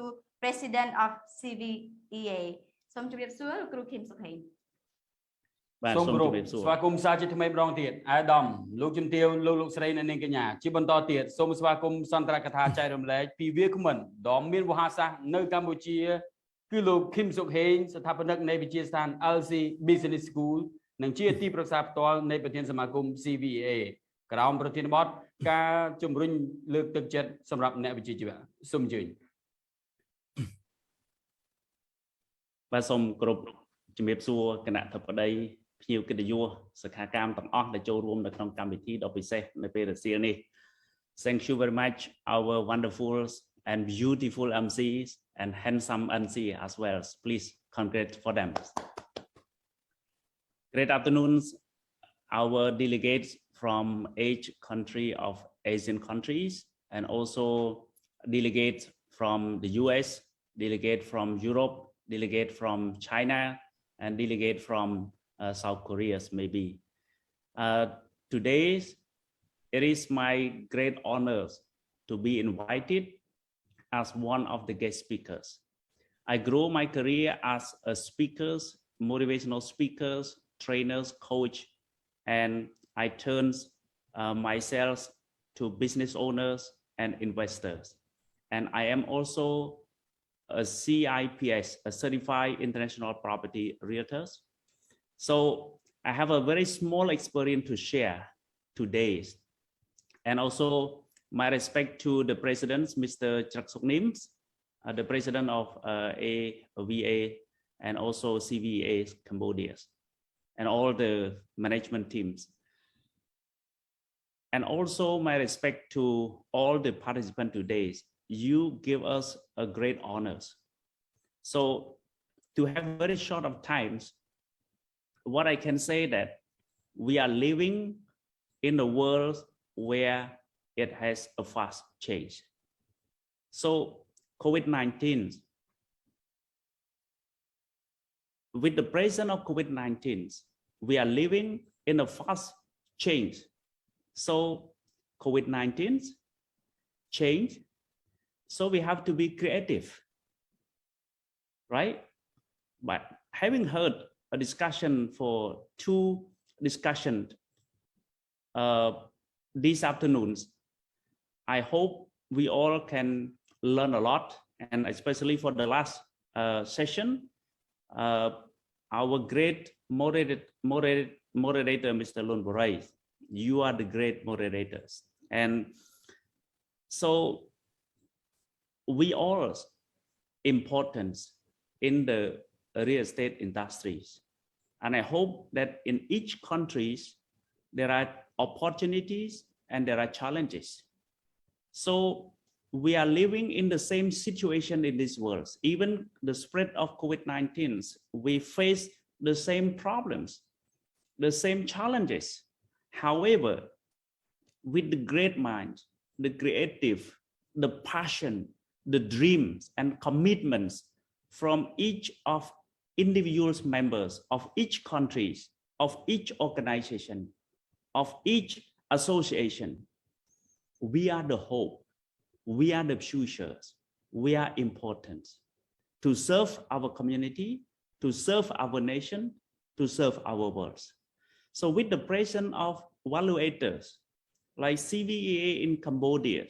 President of CVEA. សូមជម្រាបសួរលោកគ្រូ Kim Sukhein បាទសូមជម្រាបសួរស្វាគមន៍សាជាថ្មីម្ដងទៀតអាដាមលោកជំទាវលោកស្រីនៅនាងកញ្ញាជាបន្តទៀតសូមស្វាគមន៍សន្ទរកថាចែករំលែកពីវាគ្មិនដ៏មានវោហារសាស្ត្រនៅកម្ពុជាគឺលោក Kim Sukhein ស្ថាបនិកនៃវិទ្យាស្ថាន LC Business School និងជាទីប្រឹក្សាផ្ទាល់នៃប្រធានសមាគម CVEA ក្រោមប្រធានបទការជំរុញលើកទឹកចិត្តសម្រាប់អ្នកវិជ្ជាជីវៈសូមអញ្ជើញបាទសូមគោរពជំរាបសួរគណៈធិបតីភ្ញៀវកិត្តិយសសិក្ខាកាមទាំងអស់ដែលចូលរួមនៅក្នុងកម្មវិធីដ៏ពិសេសនៅពេលរសៀលនេះ Thank you very much our wonderful and beautiful MCs and handsome MC as well. Please congratulate for them. Great afternoon, our delegates from each country of Asian countries and also delegates from the US, delegate from Europe, delegate from China, and delegate from South Korea maybe. Today, it is my great honor to be invited as one of the guest speakers. I grew my career as a speakers, motivational speakers, trainers, coach, and I turned myself to business owners and investors. And I am also a CIPS, a Certified International Property Realtors. So I have a very small experience to share today. And also my respect to the president, Mr. Chrek Soknim, the president of AVA and also CVEA Cambodia, and all the management teams. And also my respect to all the participants today. You give us a great honors. So to have very short of times, what I can say that we are living in a world where it has a fast change. So COVID-19, with the presence of COVID-19, we are living in a fast change. So COVID-19 change, so we have to be creative, right? But having heard a discussion for two discussions these afternoons, I hope we all can learn a lot, and especially for the last session, our great moderator, Mr. Lunborai, you are the great moderators. And so we all importance in the real estate industries. And I hope that in each countries, there are opportunities and there are challenges. So we are living in the same situation in this world. Even the spread of COVID-19, we face the same problems, the same challenges. However, with the great mind, the creative, the passion, the dreams and commitments from each of individuals members of each countries, of each organization, of each association, we are the hope, we are the futures, we are important to serve our community, to serve our nation, to serve our world. So with the presence of valuators like CVEA in Cambodia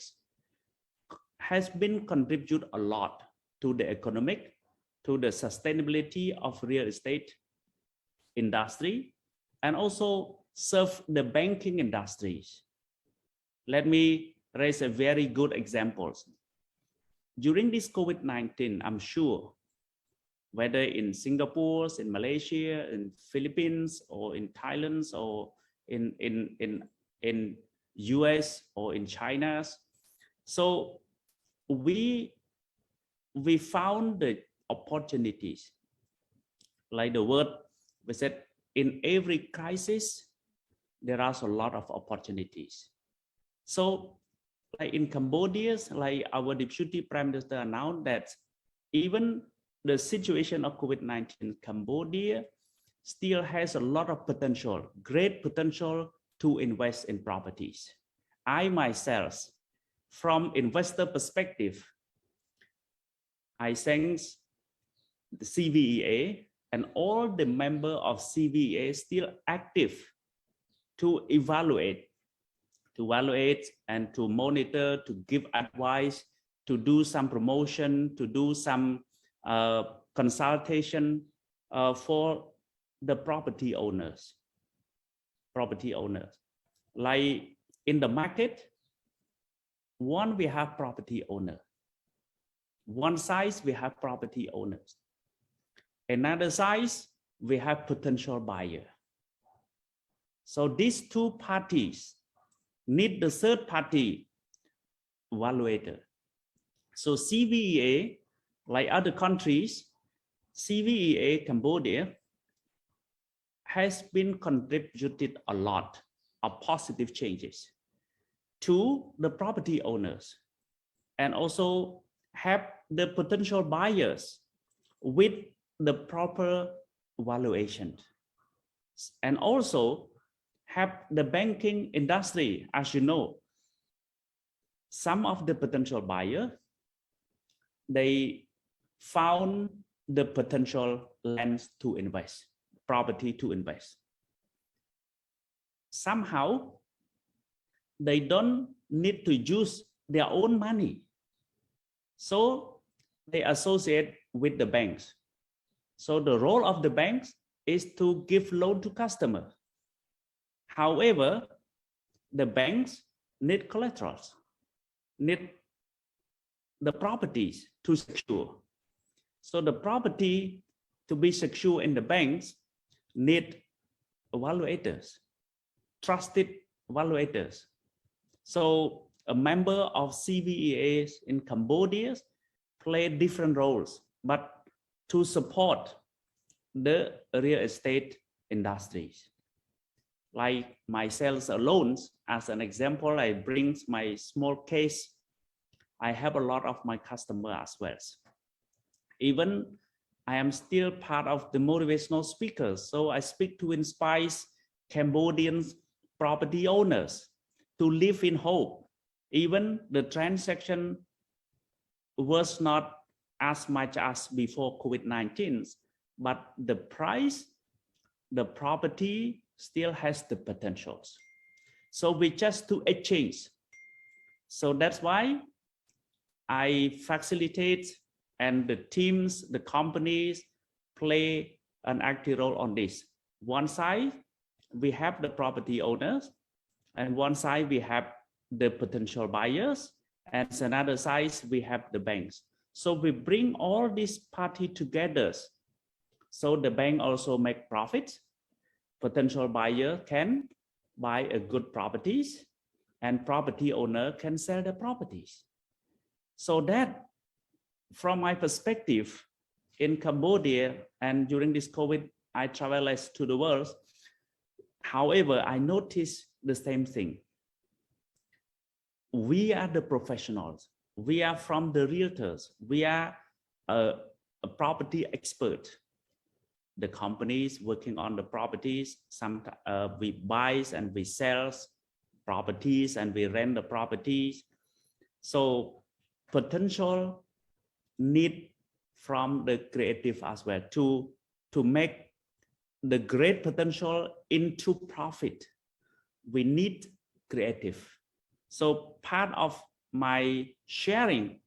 has been contribute a lot to the economic, to the sustainability of real estate industry, and also serve the banking industries. Let me raise a very good example. During this COVID-19, I'm sure, whether in Singapore, in Malaysia, in Philippines, or in Thailand, or in US, or in China. So we found the opportunities, like the word we said, in every crisis, there are a lot of opportunities. So like in Cambodia, like our Deputy Prime Minister announced that even the situation of COVID-19, Cambodia still has a lot of potential, great potential to invest in properties. I myself, from investor perspective, I thank the CVEA and all the members of CVEA still active to evaluate and to monitor, to give advice, to do some promotion, to do some consultation for the property owners. Like in the market, one, we have property owner. One side, we have property owners. Another side, we have potential buyer. So these two parties need the third party evaluator. So CVEA, like other countries, CVEA Cambodia has been contributed a lot of positive changes to the property owners and also have the potential buyers with the proper valuation, and also have the banking industry. As you know, some of the potential buyers, they found the potential lands to invest, property to invest. Somehow, they don't need to use their own money. So they associate with the banks. So the role of the banks is to give loan to customers. However, the banks need collaterals, need the properties to secure. So the property to be secure in the banks need evaluators, trusted evaluators. So a member of CVEAs in Cambodia play different roles, but to support the real estate industries. Like myself alone, as an example, I bring my small case. I have a lot of my customers as well. Even I am still part of the motivational speakers. So I speak to inspire Cambodian property owners to live in hope. Even the transaction was not as much as before COVID-19, but the price, the property still has the potentials. So we just to exchange. So that's why I facilitate, and the teams, the companies play an active role on this. One side, we have the property owners, and one side we have the potential buyers, and another side we have the banks. So we bring all these parties together. So the bank also make profits. Potential buyer can buy a good properties, and property owner can sell the properties. So that, from my perspective, in Cambodia and during this COVID, I travel to the world. However, I noticed the same thing. We are the professionals. We are from the realtors. We are a property expert. The companies working on the properties, some we buy and we sell properties and we rent the properties. So potential need from the creative as well to make the great potential into profit. We need creative. So part of my sharing,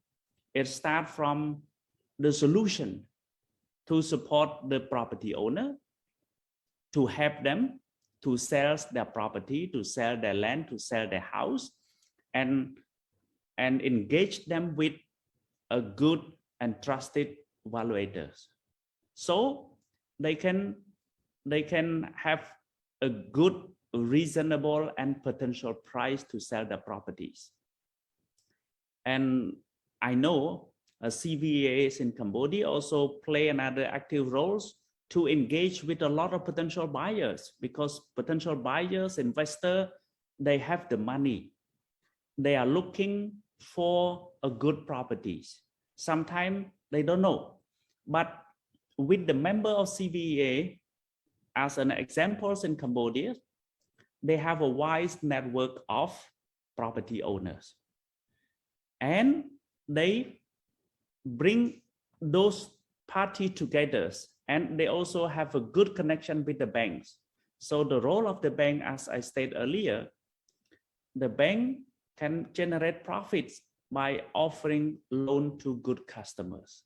it starts from the solution to support the property owner, to help them to sell their property, to sell their land, to sell their house, and engage them with a good and trusted evaluators. So they can have a good, reasonable, and potential price to sell the properties. And I know CVEAs in Cambodia also play another active roles to engage with a lot of potential buyers, because potential buyers, investors, they have the money. They are looking for a good properties. Sometimes they don't know, but with the member of CVEA, as an example in Cambodia, they have a wide network of property owners. And they bring those parties together, and they also have a good connection with the banks. So the role of the bank, as I stated earlier, the bank can generate profits by offering loan to good customers.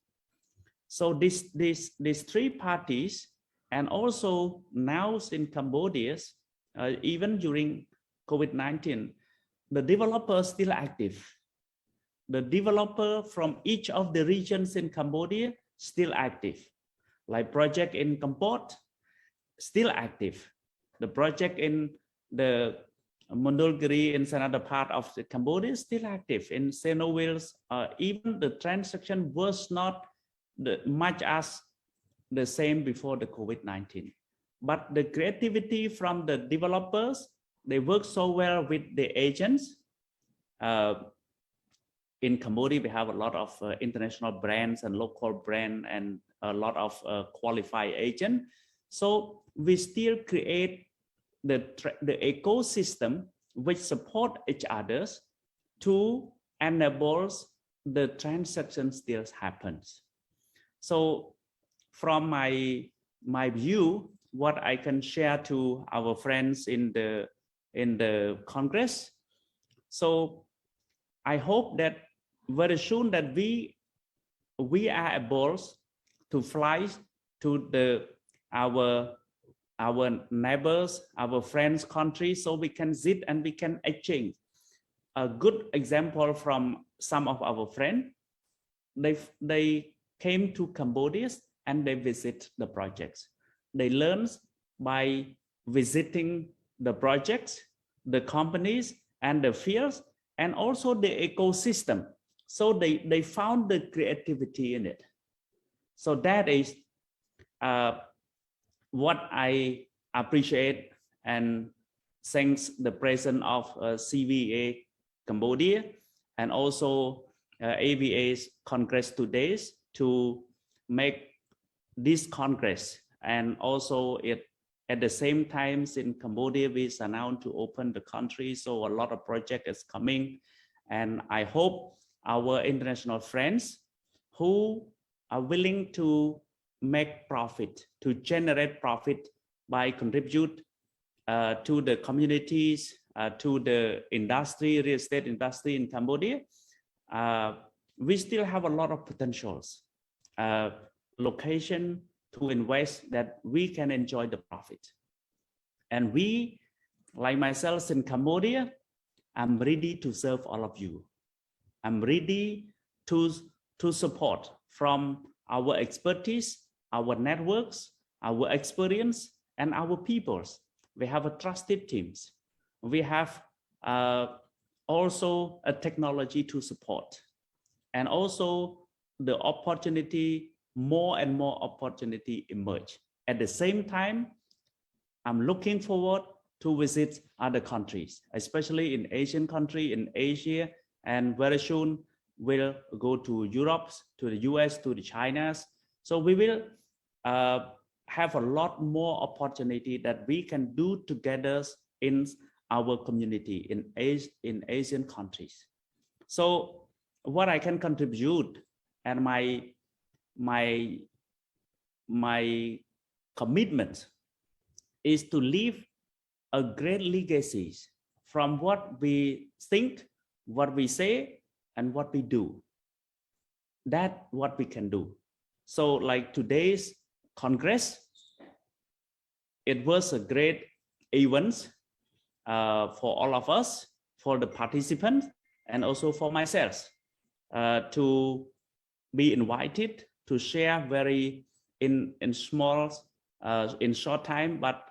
So these three parties, and also now in Cambodia, even during COVID-19, the developers still active. The developer from each of the regions in Cambodia still active. Like project in Kampot, still active. The project in the Mondulkiri in another part of the Cambodia is still active. In Senovils, even the transaction was not much as the same before the COVID-19. But the creativity from the developers, they work so well with the agents. In Cambodia, we have a lot of international brands and local brand and a lot of qualified agents. So we still create the ecosystem which support each other to enable the transaction still happens. So from my view, what I can share to our friends in the Congress. So I hope that very soon that we are able to fly to our neighbors, our friends' countries, so we can sit and we can exchange. A good example from some of our friends, they came to Cambodia and they visit the projects. They learn by visiting the projects, the companies and the fields, and also the ecosystem. So they found the creativity in it. So that is what I appreciate, and thanks the president of CVEA Cambodia and also AVA's Congress today to make this Congress, and also at the same time in Cambodia we announced to open the country, so a lot of project is coming, and I hope our international friends who are willing to make profit, to generate profit by contribute to the communities, to the industry, real estate industry in Cambodia, we still have a lot of potentials, location to invest that we can enjoy the profit. And we, like myself in Cambodia, I'm ready to serve all of you. I'm ready to support from our expertise, our networks, our experience, and our peoples. We have a trusted teams. We have also a technology to support, and also the opportunity, more and more opportunity emerge. At the same time, I'm looking forward to visit other countries, especially in Asian country, in Asia, and very soon we'll go to Europe, to the US, to the China's. So we will have a lot more opportunity that we can do together in our community in Asian countries. So what I can contribute, and my commitment is to leave a great legacy from what we think, what we say, and what we do. That's what we can do. So like today's Congress, it was a great event for all of us, for the participants, and also for myself to be invited to share very in small, in short time, but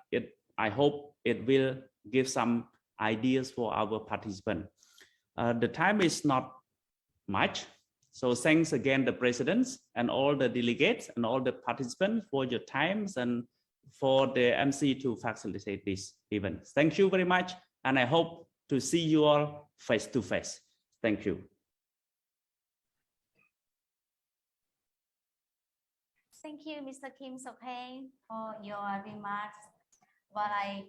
I hope it will give some ideas for our participants. The time is not much. So thanks again, the presidents and all the delegates and all the participants for your times and for the MC to facilitate this event. Thank you very much. And I hope to see you all face to face. Thank you. Thank you, Mr. Kim Sokhein, for your remarks. What I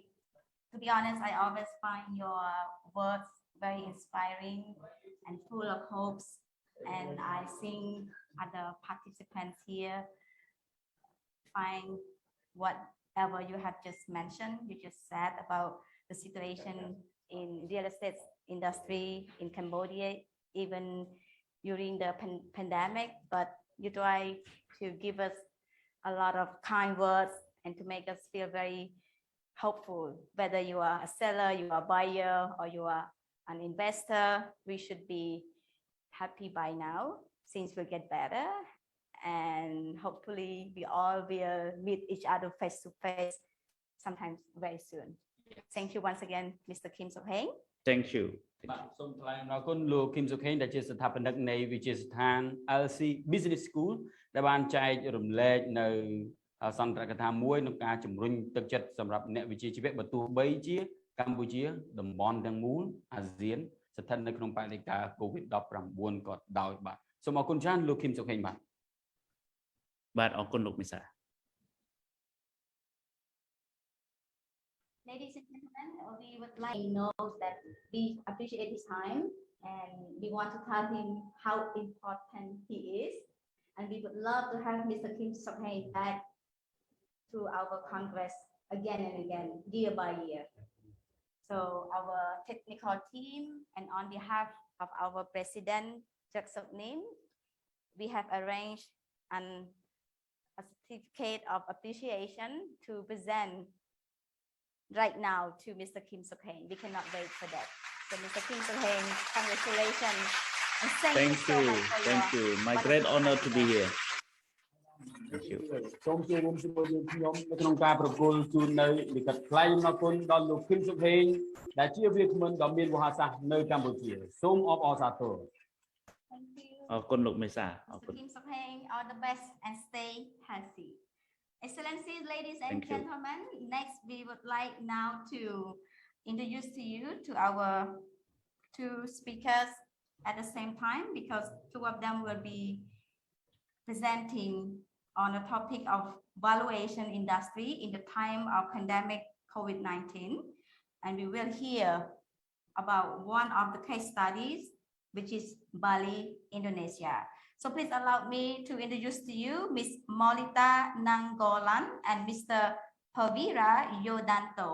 To be honest, I always find your words very inspiring and full of hopes. And I think other participants here find whatever you have just mentioned, you just said about the situation in real estate industry in Cambodia, even during the pandemic, but you try to give us a lot of kind words and to make us feel very hopeful. Whether you are a seller, you are a buyer, or you are an investor, we should be happy by now, things will get better. And hopefully we all will meet each other face to face sometime very soon. Thank you once again, Mr. Kim Sokhein. Thank you. បាទសូមថ្លែងអំណរគុណលោក Kim Sokhein ដែលជាស្ថាបនិកនៃវិទ្យាស្ថាន LC Business School ដែលបានចែករំលែកនៅសន្ទរកថាមួយក្នុងការជំរុញទឹកចិត្តសម្រាប់អ្នកវិជ្ជាជីវៈបើទោះបីជាកម្ពុជាតំបន់ទាំងមូលអាស៊ានស្ថិតនៅក្នុងបរិយាកាស COVID-19 ក៏ដោយបាទសូមអរគុណច្រើនលោក Kim Sokhein បាទ បាទអរគុណលោកមេសា Ladies and gentlemen, we would like to know that we appreciate his time and we want to tell him how important he is. And we would love to have Mr. Kim Sokhein back to our Congress again and again, year by year. So our technical team and on behalf of our President, Soknim, we have arranged a certificate of appreciation to present right now to Mr. Kim Sokhein. We cannot wait for that. So Mr. Kim Sokhein, congratulations. And thank you so much for Thank you. My great honor to be here. Thank you. សូមជួយរួមជាមួយខ្ញុំនៅក្នុងការប្រគល់ជូននៅលិខិតថ្លែងអំណរគុណដល់លោក Kim Sokhein ដែលជាវាគ្មិនដ៏មានវោហារសាស្ត្រនៅកម្ពុជាសូមអបអរសាទរ Thank you. អរគុណលោកមេសាអរគុណ Mr. Kim Sokhein, all the best and stay healthy. Excellencies, ladies and Thank you. gentlemen, next we would like now to introduce to you to our two speakers at the same time because two of them will be presenting on the topic of valuation industry in the time of pandemic COVID-19. And we will hear about one of the case studies, which is Bali, Indonesia. So please allow me to introduce to you Ms. Molita Nanggolan and Mr. Pavira Yodanto,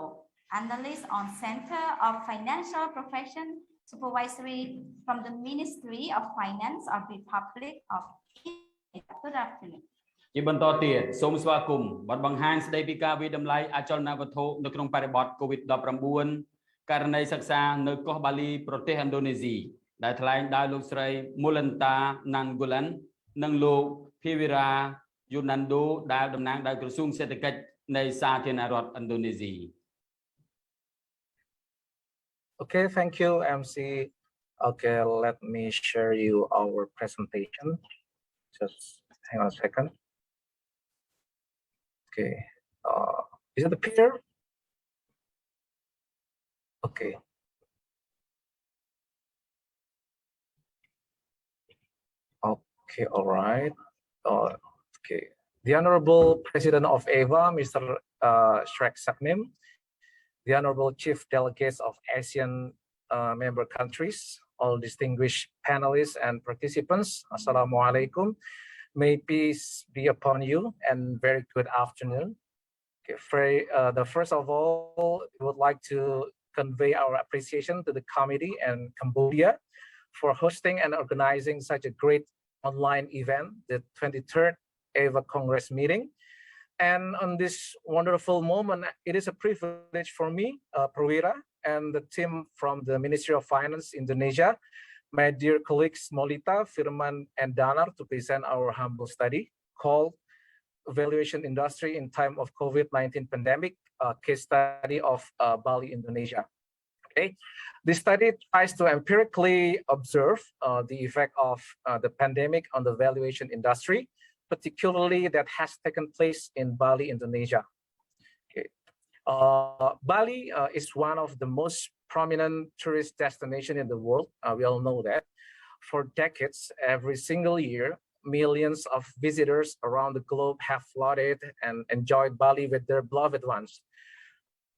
analyst on Center of Financial Profession Supervisory from the Ministry of Finance of the Republic of India. Good afternoon. ជាបន្តទៀតសូមស្វាគមន៍បទបង្ហាញស្ដីពីការវិតម្លៃអចលនវត្ថុនៅក្នុងបរិបទ COVID-19 ករណីសិក្សានៅកោះបាលីប្រទេសឥណ្ឌូនេស៊ីដែលថ្លែងដោយលោកស្រី Molita Nanggolan និងលោក Pavira Yodanto ដែលតំណាងដោយក្រសួងសេដ្ឋកិច្ចនៃសាធារណរដ្ឋឥណ្ឌូនេស៊ី Okay, thank you, MC. Okay, let me share you our presentation. Just hang on a second. Okay, is it appear? Okay. Okay, all right. Okay. The Honorable President of AVA, Mr. Chrek, the Honorable Chief Delegates of ASEAN member countries, all distinguished panelists and participants, Assalamu alaikum. May peace be upon you and very good afternoon. Okay, first of all, we would like to convey our appreciation to the committee and Cambodia for hosting and organizing such a great online event, the 23rd AVA Congress meeting. And on this wonderful moment, it is a privilege for me, Prawira, and the team from the Ministry of Finance, Indonesia, my dear colleagues Molita, Firman, and Danar to present our humble study called Valuation Industry in Time of COVID-19 Pandemic, case study of Bali, Indonesia. Okay, this study tries to empirically observe the effect of the pandemic on the valuation industry, particularly that has taken place in Bali, Indonesia. Okay. Bali is one of the most prominent tourist destinations in the world. We all know that. For decades, every single year, millions of visitors around the globe have flooded and enjoyed Bali with their beloved ones.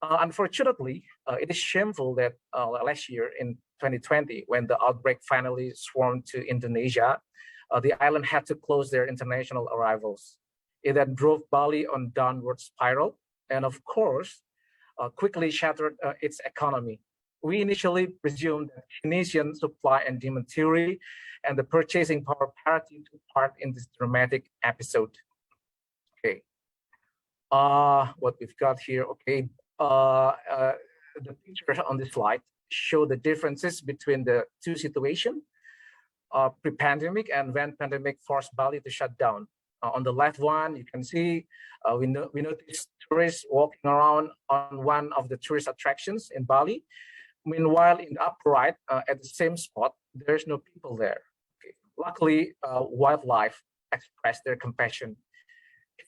Unfortunately, it is shameful that last year in 2020, when the outbreak finally swarmed to Indonesia, the island had to close their international arrivals. It then drove Bali on downward spiral, and of course, quickly shattered its economy. We initially presumed that Keynesian supply and demand theory and the purchasing power parity took part in this dramatic episode. Okay. What we've got here, okay. The pictures on this slide show the differences between the two situations, pre-pandemic and when pandemic forced Bali to shut down. On the left one, you can see we noticed tourists walking around on one of the tourist attractions in Bali. Meanwhile, in the upper right, at the same spot, there's no people there. Okay. Luckily, wildlife expressed their compassion.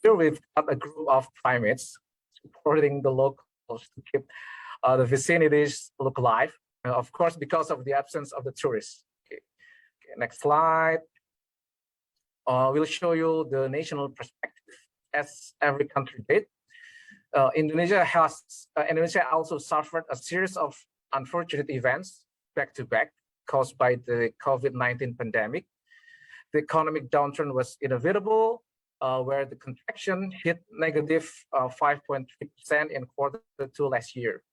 Here we've got a group of primates supporting the locals to keep the vicinities look alive, of course, because of the absence of the tourists. Okay. Okay, next slide. We'll show you the national perspective, as every country did. Indonesia also suffered a series of unfortunate events back-to-back caused by the COVID-19 pandemic. The economic downturn was inevitable, where the contraction hit negative 5.3% in Q2 last year.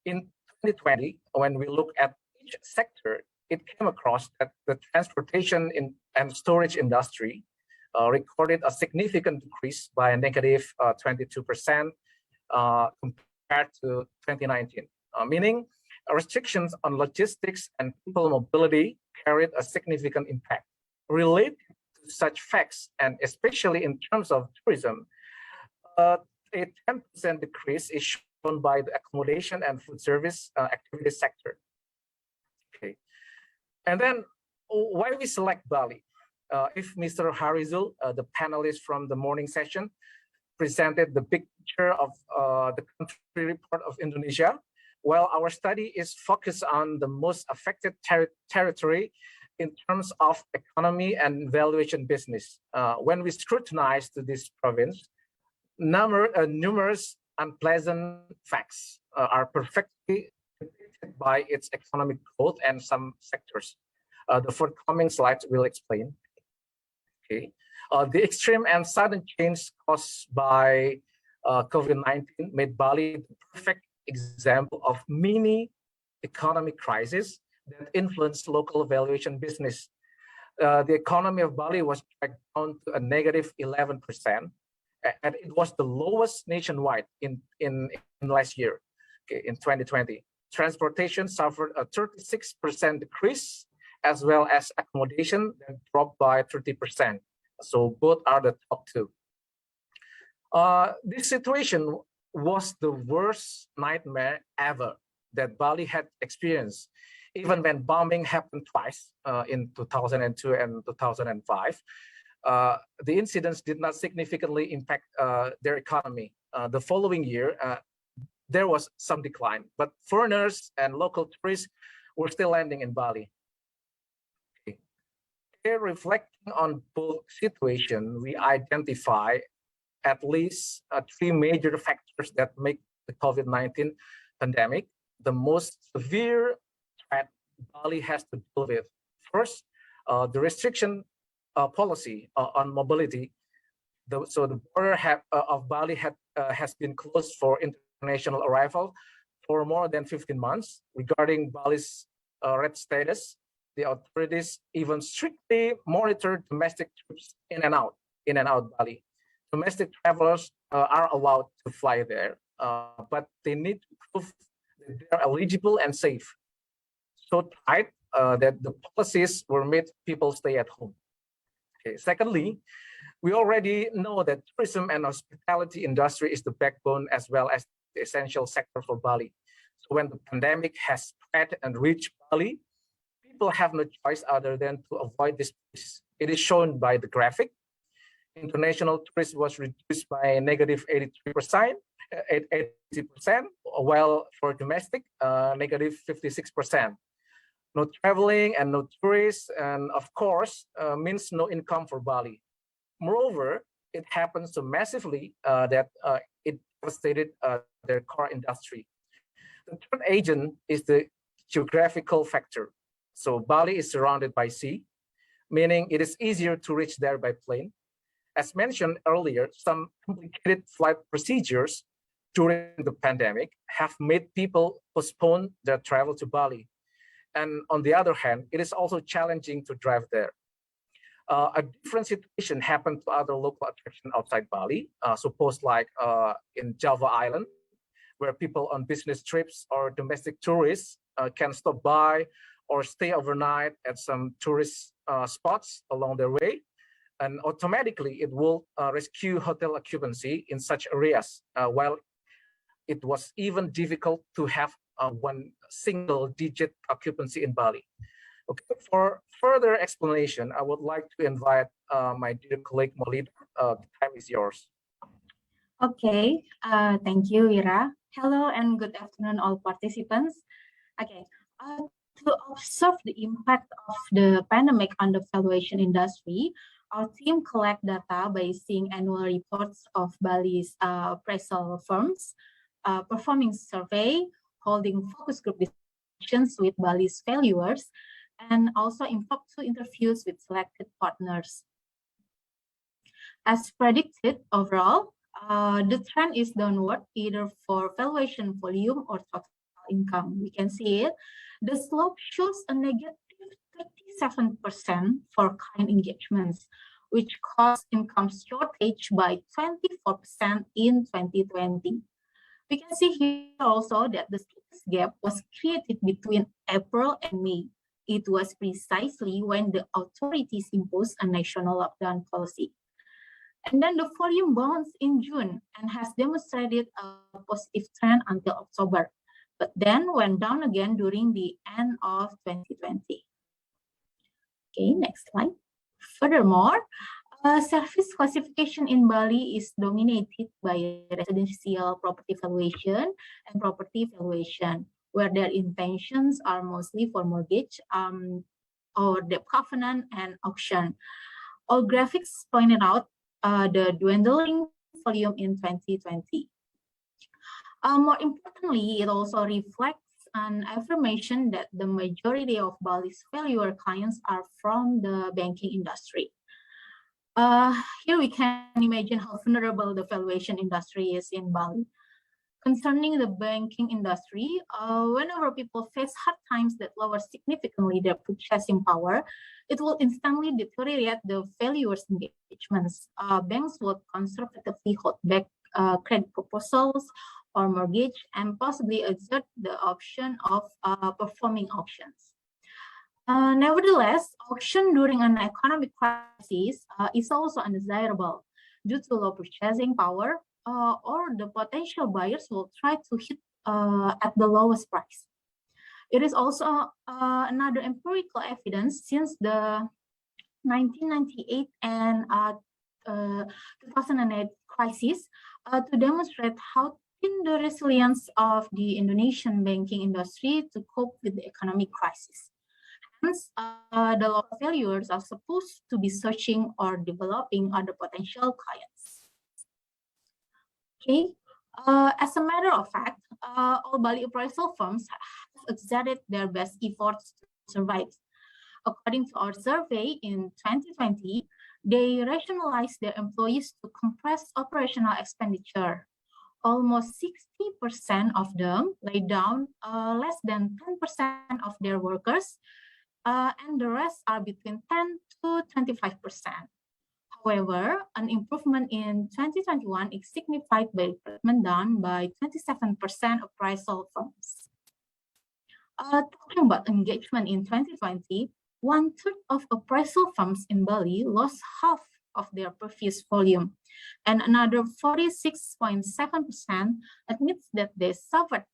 In 2020, when we look at each sector, it came across that the transportation and storage industry recorded a significant decrease by a negative 22% compared to 2019, meaning restrictions on logistics and people mobility carried a significant impact. Related to such facts, and especially in terms of tourism, a 10% decrease is shown by the accommodation and food service activity sector. Okay, and then why we select Bali? If Mr. Harizul, the panelist from the morning session, presented the big picture of the country report of Indonesia, well, our study is focused on the most affected territory in terms of economy and valuation business. When we scrutinize to this province, numerous unpleasant facts are perfectly depicted by its economic growth and some sectors. The forthcoming slides will explain. Okay, the extreme and sudden change caused by COVID-19 made Bali the perfect example of mini economic crisis that influenced local valuation business. The economy of Bali was dragged down to a negative 11%, and it was the lowest nationwide in last year, okay, in 2020. Transportation suffered a 36% decrease, as well as accommodation that dropped by 30%. So both are the top two. This situation was the worst nightmare ever that Bali had experienced. Even when bombing happened twice in 2002 and 2005, the incidents did not significantly impact their economy. The following year, there was some decline, but foreigners and local tourists were still landing in Bali. Okay. Here, reflecting on both situations, we identify at least 3 major factors that make the COVID-19 pandemic the most severe threat Bali has to deal with. First, the restriction policy on mobility. So the border of Bali has been closed for international arrival for more than 15 months. Regarding Bali's red status, the authorities even strictly monitor domestic trips in and out Bali. Domestic travelers are allowed to fly there, but they need to prove that they are eligible and safe. So tight that the policies were made people stay at home. Okay. Secondly, we already know that tourism and hospitality industry is the backbone as well as the essential sector for Bali. So when the pandemic has spread and reached Bali, people have no choice other than to avoid this place. It is shown by the graphic. International tourism was reduced by a negative 80%, while for domestic, negative 56%. No traveling and no tourists, and of course, means no income for Bali. Moreover, it happens so massively that it devastated their core industry. The third agent is the geographical factor. So Bali is surrounded by sea, meaning it is easier to reach there by plane. As mentioned earlier, some complicated flight procedures during the pandemic have made people postpone their travel to Bali. And on the other hand, it is also challenging to drive there. A different situation happened to other local attractions outside Bali, suppose like in Java Island, where people on business trips or domestic tourists can stop by or stay overnight at some tourist spots along their way. And automatically it will rescue hotel occupancy in such areas, while it was even difficult to have one single digit occupancy in Bali. Okay, for further explanation, I would like to invite my dear colleague Molida. The time is yours. Okay, thank you, Ira. Hello and good afternoon, all participants. Okay, to observe the impact of the pandemic on the valuation industry, our team collect data by seeing annual reports of Bali's appraisal firms, performing survey, holding focus group discussions with Bali's valuers, and also impromptu interviews with selected partners. As predicted overall, the trend is downward either for valuation volume or total income. We can see it. The slope shows a negative 37% for client engagements, which caused income shortage by 24% in 2020. We can see here also that the status gap was created between April and May. It was precisely when the authorities imposed a national lockdown policy. And then the volume bounced in June and has demonstrated a positive trend until October, but then went down again during the end of 2020. Okay, next slide. Furthermore, service classification in Bali is dominated by residential property valuation and property valuation, where their intentions are mostly for mortgage or debt covenant and auction. All graphics pointed out the dwindling volume in 2020. More importantly, it also reflects an affirmation that the majority of Bali's valuer clients are from the banking industry. Here we can imagine how vulnerable the valuation industry is in Bali. Concerning the banking industry, whenever people face hard times that lower significantly their purchasing power, it will instantly deteriorate the valuers' engagements. Banks will conservatively hold back credit proposals or mortgage and possibly exert the option of performing auctions. Nevertheless, auction during an economic crisis is also undesirable due to low purchasing power, or the potential buyers will try to hit at the lowest price. It is also another empirical evidence since the 1998 and 2008 crisis to demonstrate how thin the resilience of the Indonesian banking industry to cope with the economic crisis. Hence, the local valuers are supposed to be searching or developing other potential clients. Okay, as a matter of fact, all Bali appraisal firms have exerted their best efforts to survive. According to our survey in 2020, they rationalized their employees to compress operational expenditure. Almost 60% of them laid down less than 10% of their workers, and the rest are between 10 to 25%. However, an improvement in 2021 is signified by recruitment done by 27% appraisal firms. Talking about engagement in 2020, 1/3 of appraisal firms in Bali lost half of their previous volume, and another 46.7% admits that they suffered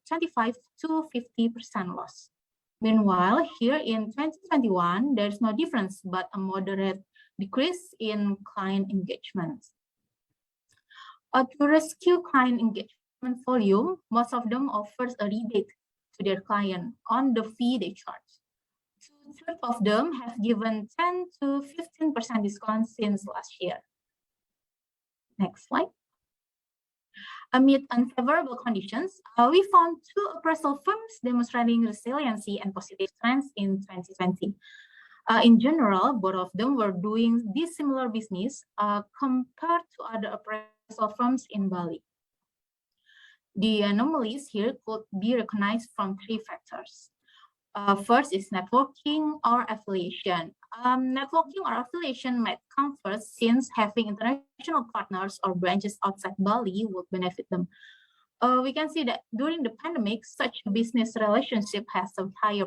25 to 50% loss. Meanwhile, here in 2021, there is no difference but a moderate decrease in client engagement. To rescue client engagement volume, most of them offers a rebate to their client on the fee they charge. 2/3 of them have given 10 to 15% discount since last year. Next slide. Amid unfavorable conditions, we found 2 appraisal firms demonstrating resiliency and positive trends in 2020. In general, both of them were doing dissimilar business compared to other appraisal firms in Bali. The anomalies here could be recognized from 3 factors. First is networking or affiliation. Networking or affiliation might come first, since having international partners or branches outside Bali would benefit them. We can see that during the pandemic, such a business relationship has a higher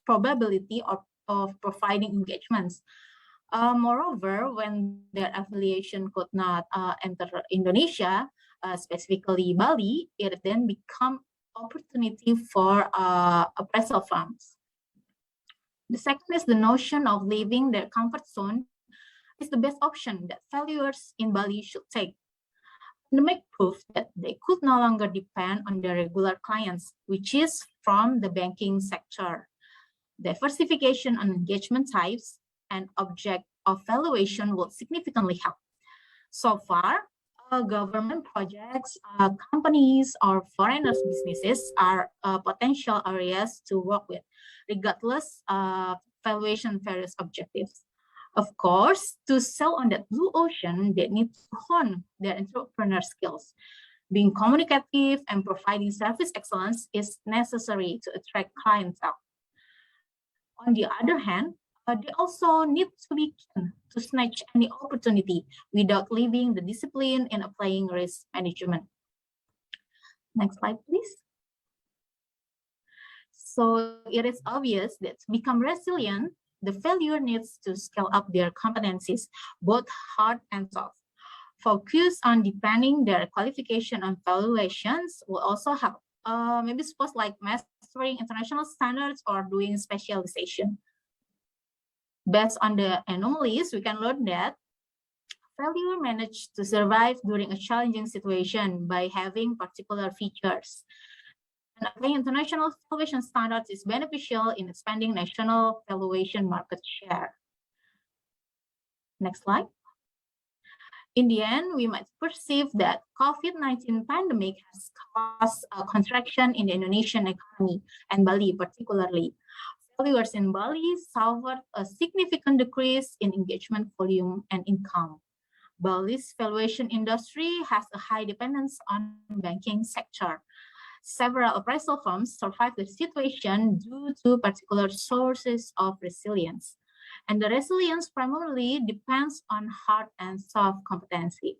probability of providing engagements. Moreover, when their affiliation could not enter Indonesia, specifically Bali, it then become opportunity for appraisal firms. The second is the notion of leaving their comfort zone is the best option that valuers in Bali should take. The make proof that they could no longer depend on their regular clients, which is from the banking sector. Diversification on engagement types and object of valuation will significantly help. So far, government projects, companies, or foreigners' businesses are potential areas to work with, regardless of valuation various objectives. Of course, to sell on that blue ocean, they need to hone their entrepreneur skills. Being communicative and providing service excellence is necessary to attract clientele. On the other hand, they also need to be keen to snatch any opportunity without leaving the discipline in applying risk management. Next slide, please. So it is obvious that to become resilient, the valuer needs to scale up their competencies, both hard and soft. Focus on deepening their qualification on valuations will also help. Maybe suppose like mastering international standards or doing specialization. Based on the anomalies, we can learn that valuer managed to survive during a challenging situation by having particular features. And applying international valuation standards is beneficial in expanding national valuation market share. Next slide. In the end, we might perceive that COVID-19 pandemic has caused a contraction in the Indonesian economy and Bali particularly. Valuers in Bali suffered a significant decrease in engagement volume and income. Bali's valuation industry has a high dependence on banking sector. Several appraisal firms survived the situation due to particular sources of resilience. And the resilience primarily depends on hard and soft competency.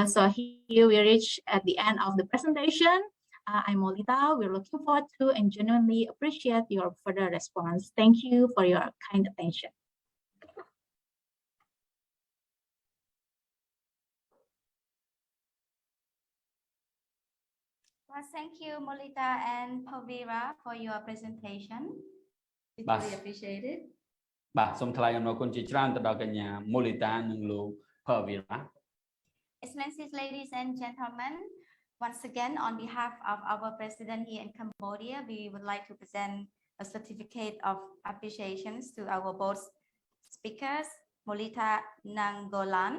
So here we reach at the end of the presentation. I'm Molita. We're looking forward to and genuinely appreciate your further response. Thank you for your kind attention. Well, thank you, Molita and Pavira, for your presentation. We really appreciate it. បាទសូមថ្លែងអំណរគុណជាច្រើនទៅដល់កញ្ញា Molita និងលោក Pavira. Excellencies, ladies and gentlemen, once again, on behalf of our president here in Cambodia, we would like to present a certificate of appreciation to our both speakers, Molita Nanggolan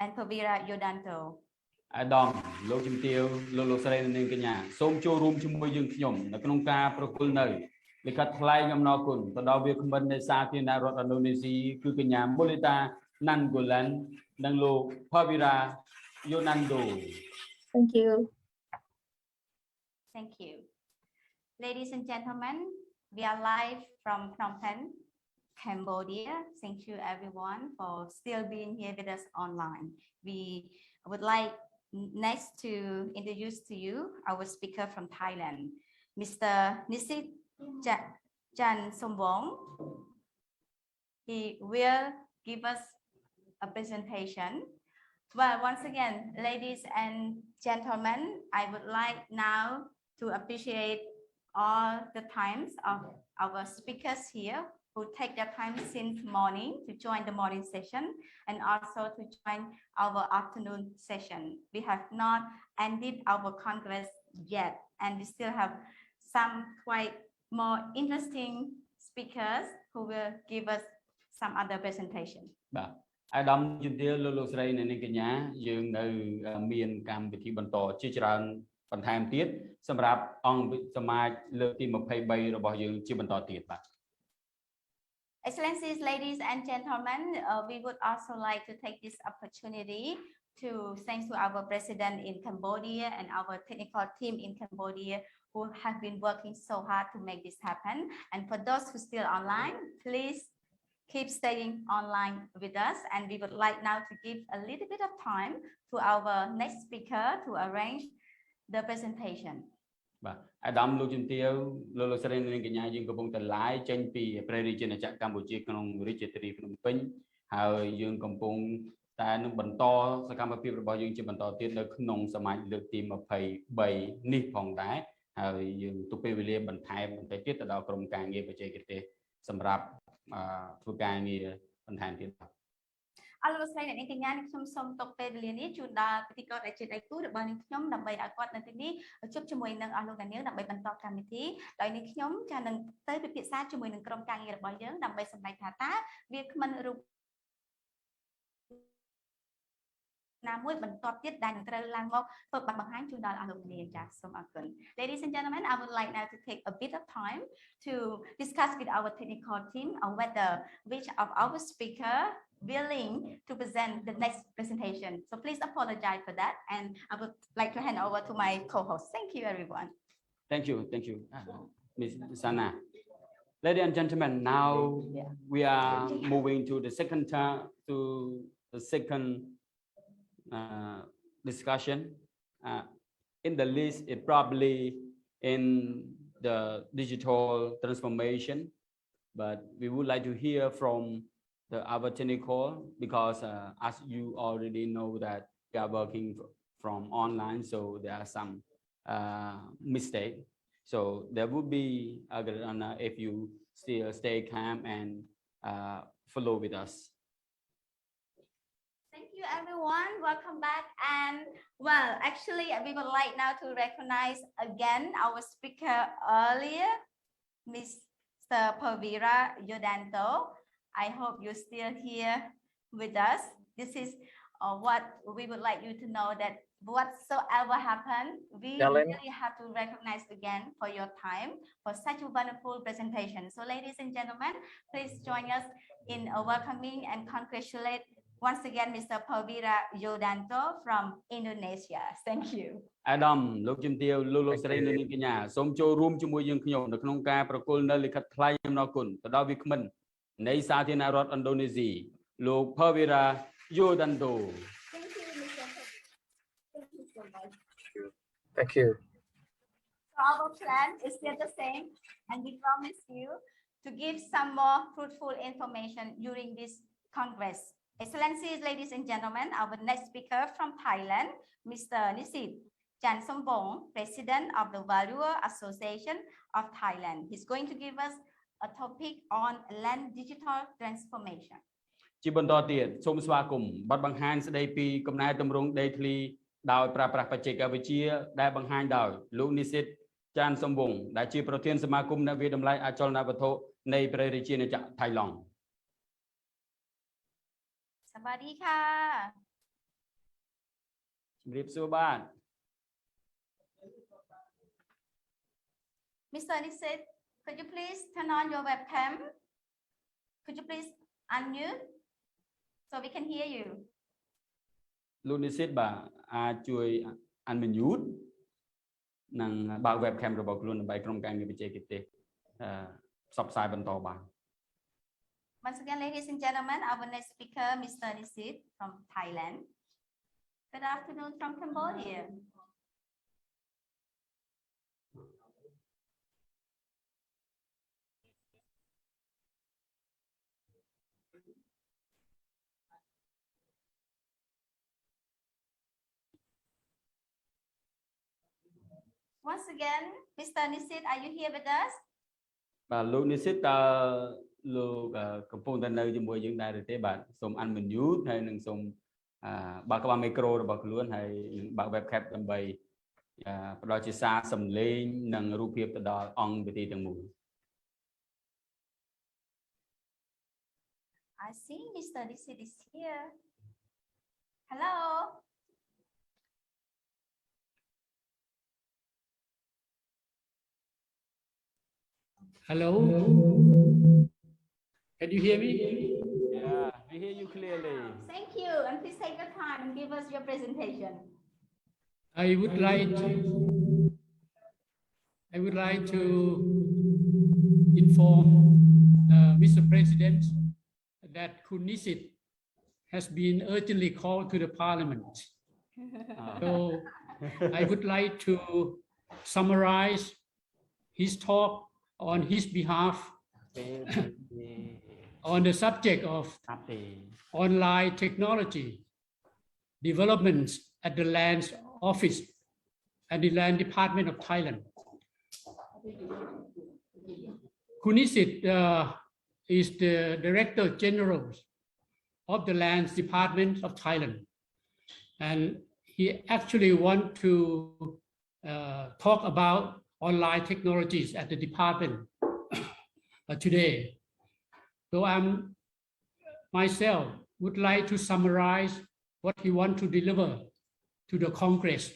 and Pavira Yodanto. អាដាមលោកជំទាវលោកស្រីនិងកញ្ញាសូមចូលរួមជាមួយយើងខ្ញុំនៅក្នុងការប្រគល់នៅលិខិតថ្លែងអំណរគុណទៅដល់វាគ្មិននៃសាធារណរដ្ឋឥណ្ឌូនេស៊ីគឺកញ្ញា Molita Nanggolan និងលោក Pavira Yodanto. Thank you. Thank you. Ladies and gentlemen, we are live from Phnom Penh, Cambodia. Thank you everyone for still being here with us online. We would like next to introduce to you our speaker from Thailand, Mr. Nisit Jan Somwong. He will give us a presentation. Well, once again, ladies and gentlemen, I would like now to appreciate all the times of our speakers here who take their time since morning to join the morning session and also to join our afternoon session. We have not ended our Congress yet, and we still have some quite more interesting speakers who will give us some other presentation. បាទ អាដាមជំទាវលោកស្រីនៅនឹងកញ្ញាយើងនៅមានកម្មវិធីបន្តជាច្រើនបន្ថែមទៀតសម្រាប់អង្គសមាជលើកទី23របស់យើងជាបន្តទៀតបាទ Excellencies, ladies and gentlemen, we would also like to take this opportunity to thank to our president in Cambodia and our technical team in Cambodia who have been working so hard to make this happen. And for those who still online, please keep staying online with us. And we would like now to give a little bit of time to our next speaker to arrange the presentation. បាទអាដាមលោកជំទាវលោកស្រីនាងកញ្ញាយើងកំពុងតែឡាយចេញពីព្រះរាជាណាចក្រកម្ពុជាក្នុងរាជធានីភ្នំពេញហើយយើងកំពុងតែនឹងបន្តសកម្មភាពរបស់យើងជាបន្តទៀតនៅក្នុងសមាជលើកទី23នេះផងដែរហើយយើងទុកពេលវេលាបន្ថែមបន្តិចទៀតទៅដល់ក្រុមការងារបច្ចេកទេសសម្រាប់ធ្វើការងារបន្ថែមទៀតបាទអរលោកស្រីអ្នកនាងកញ្ញាខ្ញុំសូមទុកពេលវេលានេះជូនដល់ពិធីករដែលជាដៃគូរបស់នាងខ្ញុំដើម្បីឲ្យគាត់នៅទីនេះជួបជាមួយនឹងអស់លោកអ្នកនាងដើម្បីបន្តកម្មវិធីដោយនាងខ្ញុំចានឹងទៅពិភាក្សាជាមួយនឹងក្រុមការងាររបស់យើងដើម្បីសម្រេចថាតើវាគ្មិនរូបណាមួយបន្ទាប់ទៀតដែលនឹងត្រូវឡើងមកធ្វើបង្ហាញជូនដល់អស់លោកអ្នកនាងចាសូមអរគុណ Ladies and gentlemen, I would like now to take a bit of time to discuss with our technical team on whether which of our speaker willing to present the next presentation. So please apologize for that, and I would like to hand over to my co-host. Thank you, everyone. Thank you, Ms. Sana. Ladies and gentlemen, now we are moving to the second discussion. In the list, it probably in the digital transformation, but we would like to hear from the our technical because as you already know that we are working from online, so there are some mistake. So there would be a good honor if you still stay calm and follow with us. Thank you, everyone. Welcome back. And well, actually, we would like now to recognize again our speaker earlier, Mr. Pavira Yodanto. I hope you're still here with us. This is what we would like you to know that whatsoever happened, we really have to recognize again for your time for such a wonderful presentation. So ladies and gentlemen, please join us in welcoming and congratulate once again Mr. Pavira Yodanto from Indonesia. Thank you. Adam លោកជំទាវលោកស្រីនាងកញ្ញាសូមចូលរួមជាមួយយើងខ្ញុំនៅក្នុងការប្រគល់នៅលិខិតថ្លែងអំណរគុណទៅដល់វាគ្មិននៃសាធារណរដ្ឋឥណ្ឌូនេស៊ីលោក Pavira Yodanto. Thank you, Mr. Thank you so much. Thank you. So our plan is still the same, and we promise you to give some more fruitful information during this Congress. Excellencies, ladies and gentlemen, our next speaker from Thailand, Mr. Nisit Chansombong, President of the Valuer Association of Thailand. He's going to give us a topic on land digital transformation. ជាបន្តទៀតសូមស្វាគមន៍បទបង្ហាញស្ដីពីកំណែទម្រង់ដីធ្លីដោយប្រើប្រាស់បច្ចេកវិទ្យាដែលបង្ហាញដោយលោកនិសិតចានសំវងដែលជាប្រធានសមាគមអ្នកវិតម្លៃអចលនវត្ថុនៃព្រះរាជាណាចក្រថៃឡង់ สวัสดีค่ะ ជំរាបសួរបាទ Mr. Nisit, could you please turn on your webcam? Could you please unmute so we can hear you? លោកនិសិតបាទអាចជួយ unmute និងបើក webcam របស់ខ្លួនដើម្បីក្រុមការងារបច្ចេកទេសផ្សព្វផ្សាយបន្តបាន Once again, ladies and gentlemen, our next speaker, Mr. Nisit from Thailand. Good afternoon from Cambodia. Once again, Mr. Nisit, are you here with us? បាទលោកនិសិតតើលោកកំពុងតែនៅជាមួយយើងដែរឬទេបាទសូម unmute ហើយនឹងសូមបើកក្បាលមីក្រូរបស់ខ្លួនហើយបើក webcam ដើម្បីផ្ដល់ជាសារសំឡេងនិងរូបភាពទៅដល់អង្គវិធីទាំងមូល I see Mr. Dixit is here. Hello. Hello. Can you hear me? Yeah, we hear you clearly. Thank you, and please take your time and give us your presentation. I would like to inform Mr. President that Kunisit has been urgently called to the Parliament. So I would like to summarize his talk on his behalf on the subject of online technology developments at the Land Office and the Land Department of Thailand. Kunisit is the Director General of the Lands Department of Thailand, and he actually wants to talk about online technologies at the department today. So myself would like to summarize what he wants to deliver to the Congress.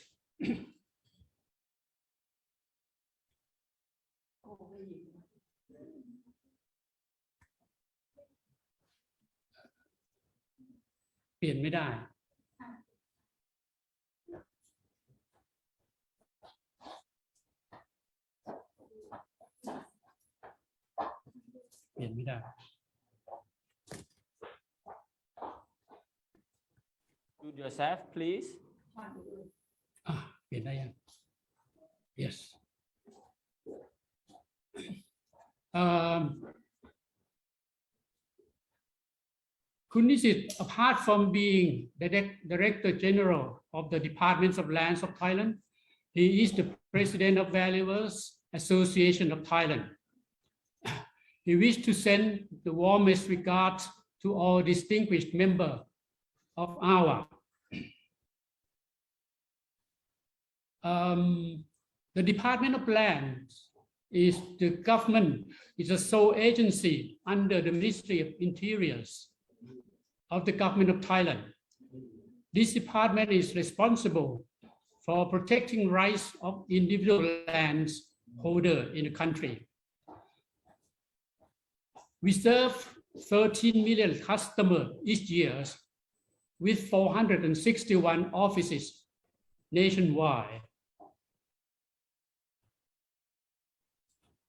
Do yourself, please. Yes. Kunisit, apart from being the Director General of the Departments of Lands of Thailand, he is the President of Valuers Association of Thailand. He wished to send the warmest regards to all distinguished members of AVA. The Department of Lands is the government, is a sole agency under the Ministry of Interiors of the government of Thailand. This department is responsible for protecting rights of individual lands holder in the country. We serve 13 million customers each year with 461 offices nationwide.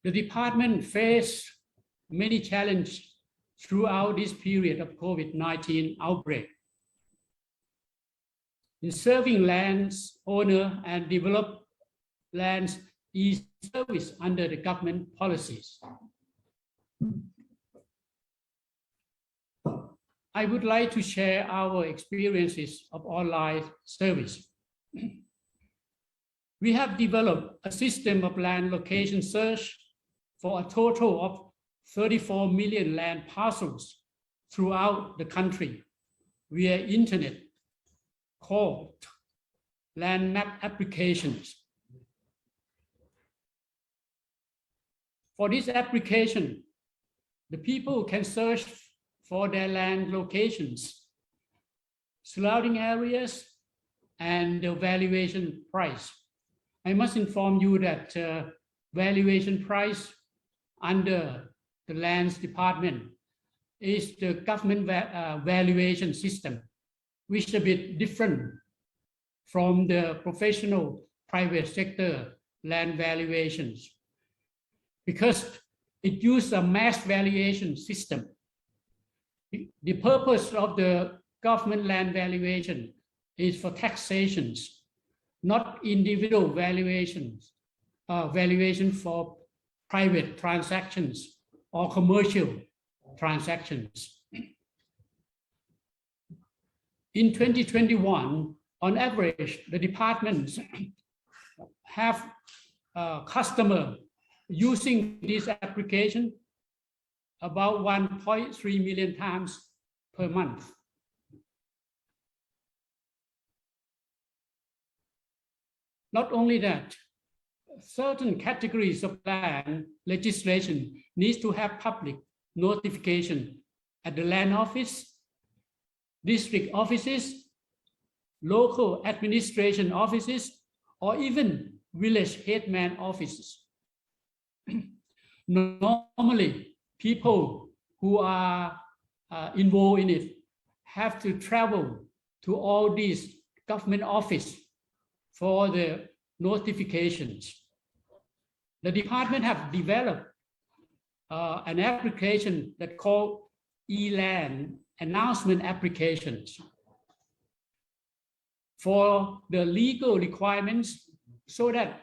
The department faced many challenges throughout this period of COVID-19 outbreak. In serving lands owner and develop lands is service under the government policies. I would like to share our experiences of online service. We have developed a system of land location search for a total of 34 million land parcels throughout the country via internet called land map applications. For this application, the people can search for their land locations, surrounding areas, and the valuation price. I must inform you that valuation price under the lands department is the government valuation system, which is a bit different from the professional private sector land valuations, because it uses a mass valuation system. The purpose of the government land valuation is for taxations, not individual valuations, valuation for private transactions or commercial transactions. In 2021, on average, the departments have customers using this application about 1.3 million times per month. Not only that, certain categories of land legislation needs to have public notification at the land office, district offices, local administration offices, or even village headman offices. Normally, people who are involved in it have to travel to all these government offices for the notifications. The department have developed an application that called e-land announcement applications for the legal requirements so that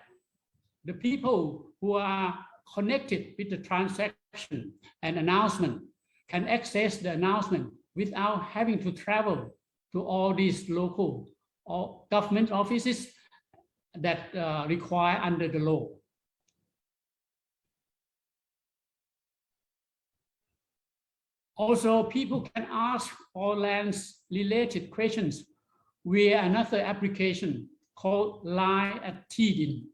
the people who are connected with the transaction and announcement can access the announcement without having to travel to all these local or government offices that require under the law. Also, people can ask all lands related questions via another application called Line at Tidin.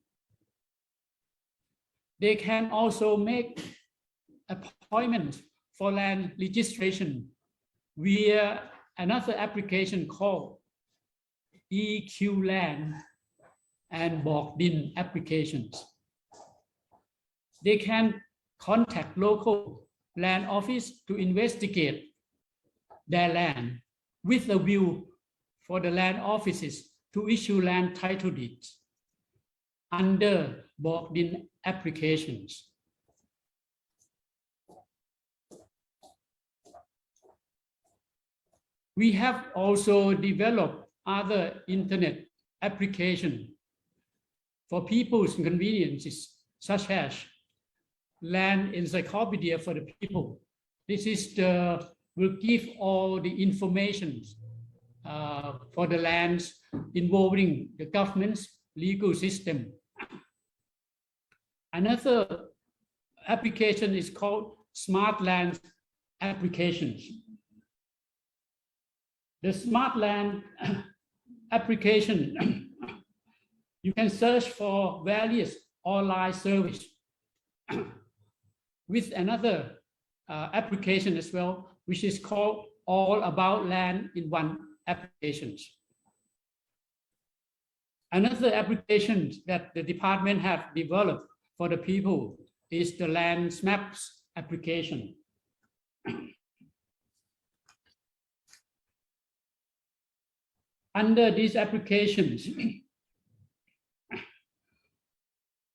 They can also make appointments for land registration via another application called EQ Land and Bogdin applications. They can contact local land office to investigate their land with a view for the land offices to issue land title deeds under Bogdin applications. We have also developed other internet applications for people's conveniences, such as land encyclopedia for the people. This is will give all the information for the lands involving the government's legal system. Another application is called Smartland Applications. The Smartland application, you can search for various online service with another application as well, which is called All About Land in One Applications. Another application that the department have developed for the people is the Land Maps application. Under these applications,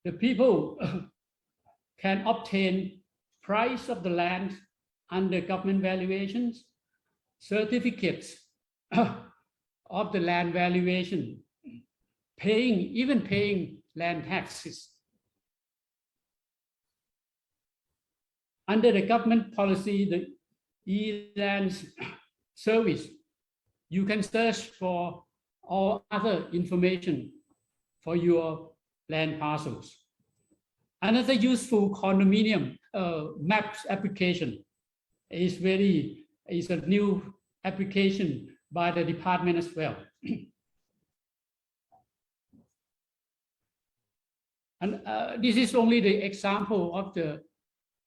the people can obtain price of the land under government valuations, certificates of the land valuation, even paying land taxes. Under the government policy, the e-land service, you can search for all other information for your land parcels. Another useful condominium maps application is a new application by the department as well. And this is only the example of the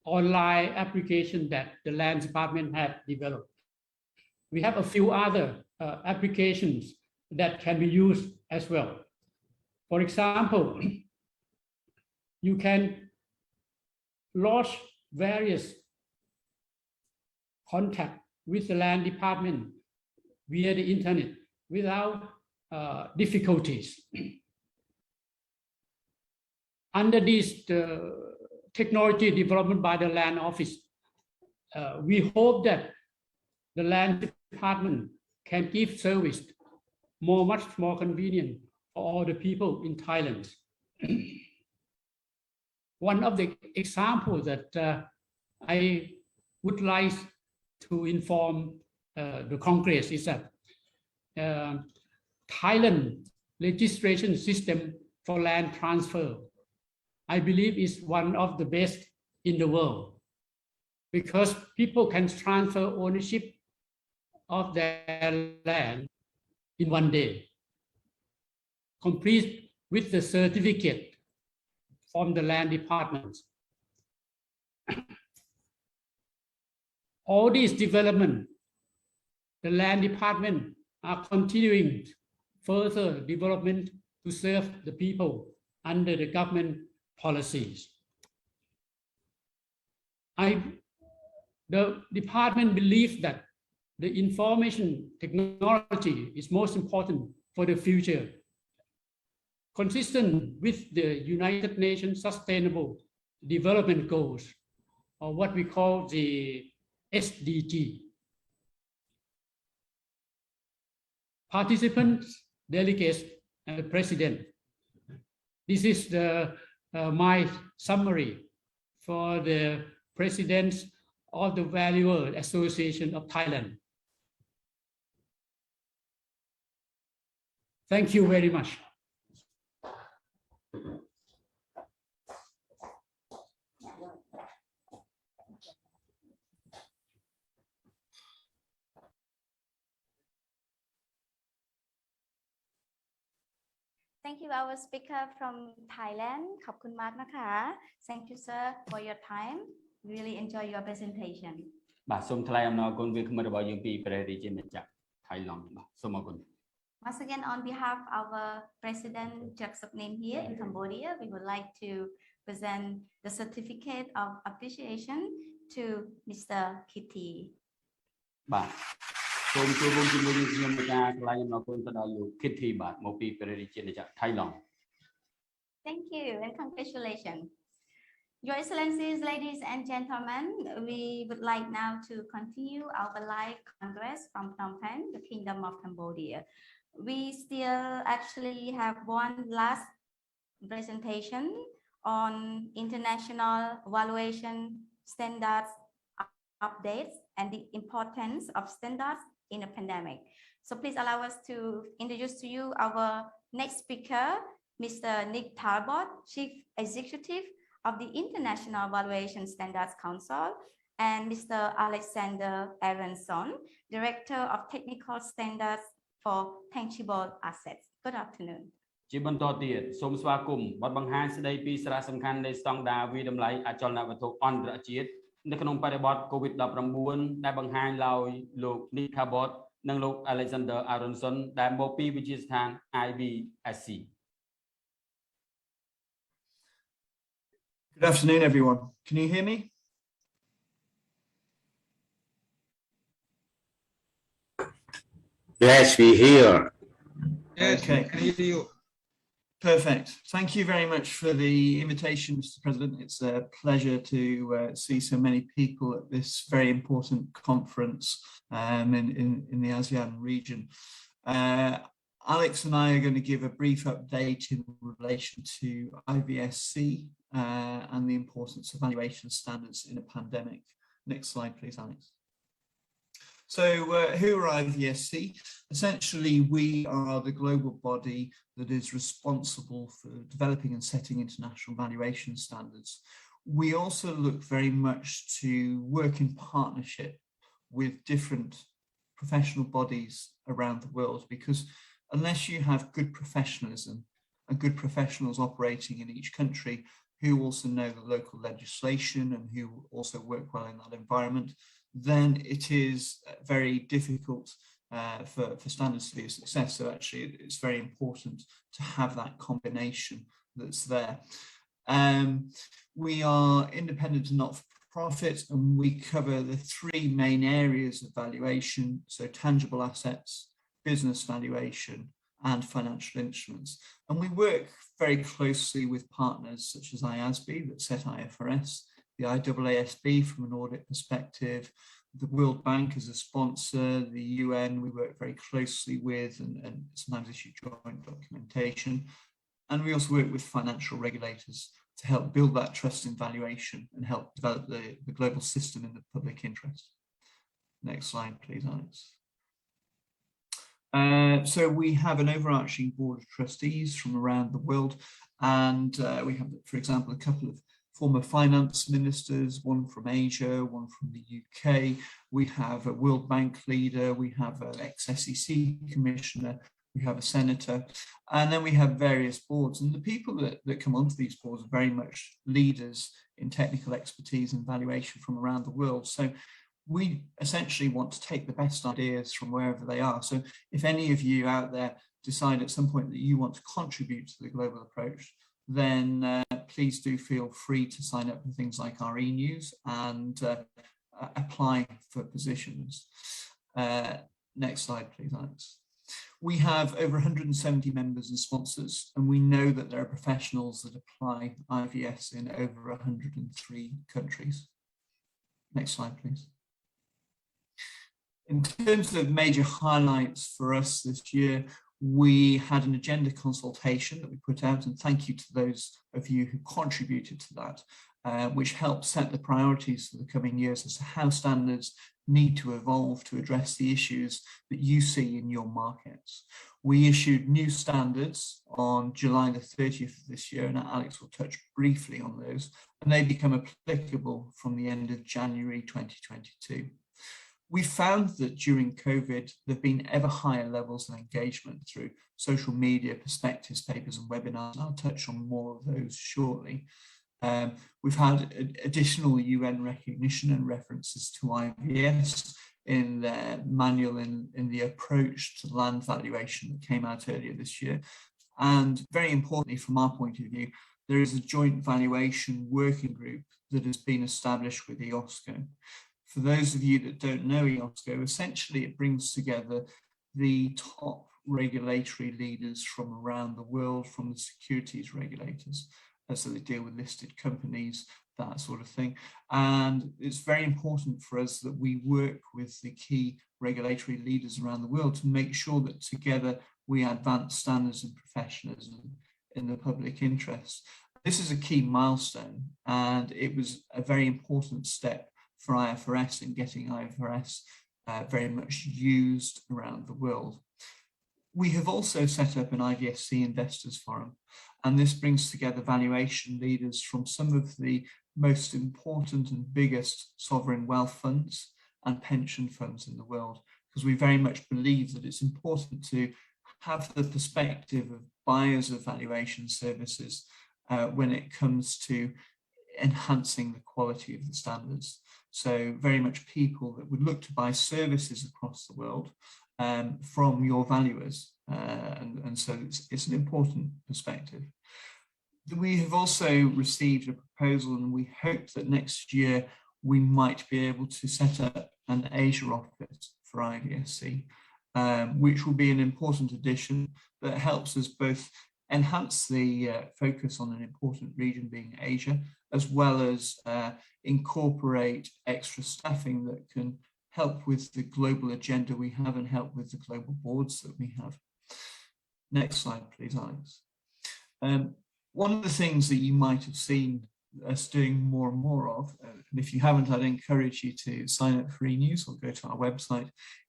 online application that the land department have developed. We have a few other applications that can be used as well. For example, you can lodge various contact with the land department via the internet without difficulties. Under this technology development by the land office, we hope that the land department can give service much more convenient for all the people in Thailand. One of the examples that I would like to inform the Congress is that Thailand registration system for land transfer, I believe, is one of the best in the world, because people can transfer ownership of their land in one day, complete with the certificate from the land department. all these development, the land department are continuing further development to serve the people under the government policies. The department believes that the information technology is most important for the future, consistent with the United Nations Sustainable Development Goals, or what we call the SDG. Participants, delegates, and the president. This is my summary for the presidents of the Valuers Association of Thailand. Thank you very much. Thank you, our speaker from Thailand. ขอบคุณมากนะคะ Thank you, sir, for your time. Really enjoy your presentation. បាទសូមថ្លែងអំណរគុណវាគ្មិនរបស់យើងពីព្រះរាជាណាចក្រថៃឡង់បាទសូមអរគុណ Once again, on behalf of our President Chrek Soknim here in Cambodia, we would like to present the certificate of appreciation to Mr. Kitty. បាទសូមចូលរួមជាមួយនឹងខ្ញុំក្នុងការថ្លែងអំណរគុណទៅដល់លោក Kitty បាទមកពីព្រះរាជាណាចក្រថៃឡង់ Thank you and congratulations. Your Excellencies, ladies and gentlemen, we would like now to continue our live Congress from Phnom Penh, the Kingdom of Cambodia. We still actually have one last presentation on international valuation standards updates and the importance of standards in a pandemic. So please allow us to introduce to you our next speaker, Mr. Nick Talbot, Chief Executive of the International Valuation Standards Council, and Mr. Alexander Aronson, Director of Technical Standards for Tangible Assets. Good afternoon. ជាបន្តទៀតសូមស្វាគមន៍បទបង្ហាញស្ដីពីសារៈសំខាន់នៃស្តង់ដារវិតម្លៃអចលនវត្ថុអន្តរជាតិនៅក្នុងបរិបទ COVID-19 ដែលបង្ហាញដោយលោក Nick Talbot និងលោក Alexander Aronson ដែលមកពីវិទ្យាស្ថាន IVSC. Good afternoon, everyone. Can you hear me? Yes, we hear. Okay. Can you hear you? Perfect. Thank you very much for the invitation, Mr. President. It's a pleasure to see so many people at this very important conference in the ASEAN region. Alex and I are going to give a brief update in relation to IVSC and the importance of valuation standards in a pandemic. Next slide, please, Alex. So who are IVSC? Essentially, we are the global body that is responsible for developing and setting international valuation standards. We also look very much to work in partnership with different professional bodies around the world, because unless you have good professionalism and good professionals operating in each country who also know the local legislation and who also work well in that environment, then it is very difficult for standards to be a success. So actually it's very important to have that combination that's there. We are independent and not-for-profit, and we cover the three main areas of valuation, so tangible assets, business valuation, and financial instruments. And we work very closely with partners such as IASB that set IFRS, the IAASB from an audit perspective, the World Bank as a sponsor, the UN we work very closely with and sometimes issue joint documentation. And we also work with financial regulators to help build that trust in valuation and help develop the global system in the public interest. Next slide, please, Alex. So we have an overarching board of trustees from around the world, and we have, for example, a couple of former finance ministers, one from Asia, one from the UK. We have a World Bank leader, we have an ex-SEC commissioner, we have a senator, and then we have various boards. And the people that come onto these boards are very much leaders in technical expertise and valuation from around the world. So we essentially want to take the best ideas from wherever they are. So if any of you out there decide at some point that you want to contribute to the global approach, then please do feel free to sign up for things like our e-news and apply for positions. Next slide, please, Alex. We have over 170 members and sponsors, and we know that there are professionals that apply IVS in over 103 countries. Next slide, please. In terms of major highlights for us this year, we had an agenda consultation that we put out, and thank you to those of you who contributed to that, which helped set the priorities for the coming years as to how standards need to evolve to address the issues that you see in your markets. We issued new standards on July the 30th of this year, and Alex will touch briefly on those, and they become applicable from the end of January 2022. We found that during COVID, there have been ever higher levels of engagement through social media, perspectives, papers, and webinars. I'll touch on more of those shortly. We've had additional UN recognition and references to IVS in their manual in the approach to land valuation that came out earlier this year. And very importantly, from our point of view, there is a joint valuation working group that has been established with EOSCO. For those of you that don't know EOSCO, essentially it brings together the top regulatory leaders from around the world, from the securities regulators, so they deal with listed companies, that sort of thing. And it's very important for us that we work with the key regulatory leaders around the world to make sure that together we advance standards and professionalism in the public interest. This is a key milestone, and it was a very important step for IFRS in getting IFRS very much used around the world. We have also set up an IVSC Investors Forum, and this brings together valuation leaders from some of the most important and biggest sovereign wealth funds and pension funds in the world, because we very much believe that it's important to have the perspective of buyers of valuation services when it comes to enhancing the quality of the standards. So very much people that would look to buy services across the world from your valuers. And so it's an important perspective. We have also received a proposal, and we hope that next year we might be able to set up an Asia office for IVSC, which will be an important addition that helps us both enhance the focus on an important region being Asia, as well as incorporate extra staffing that can help with the global agenda we have and help with the global boards that we have. Next slide, please, Alex. One of the things that you might have seen us doing more and more of, and if you haven't, I'd encourage you to sign up for e-news or go to our website,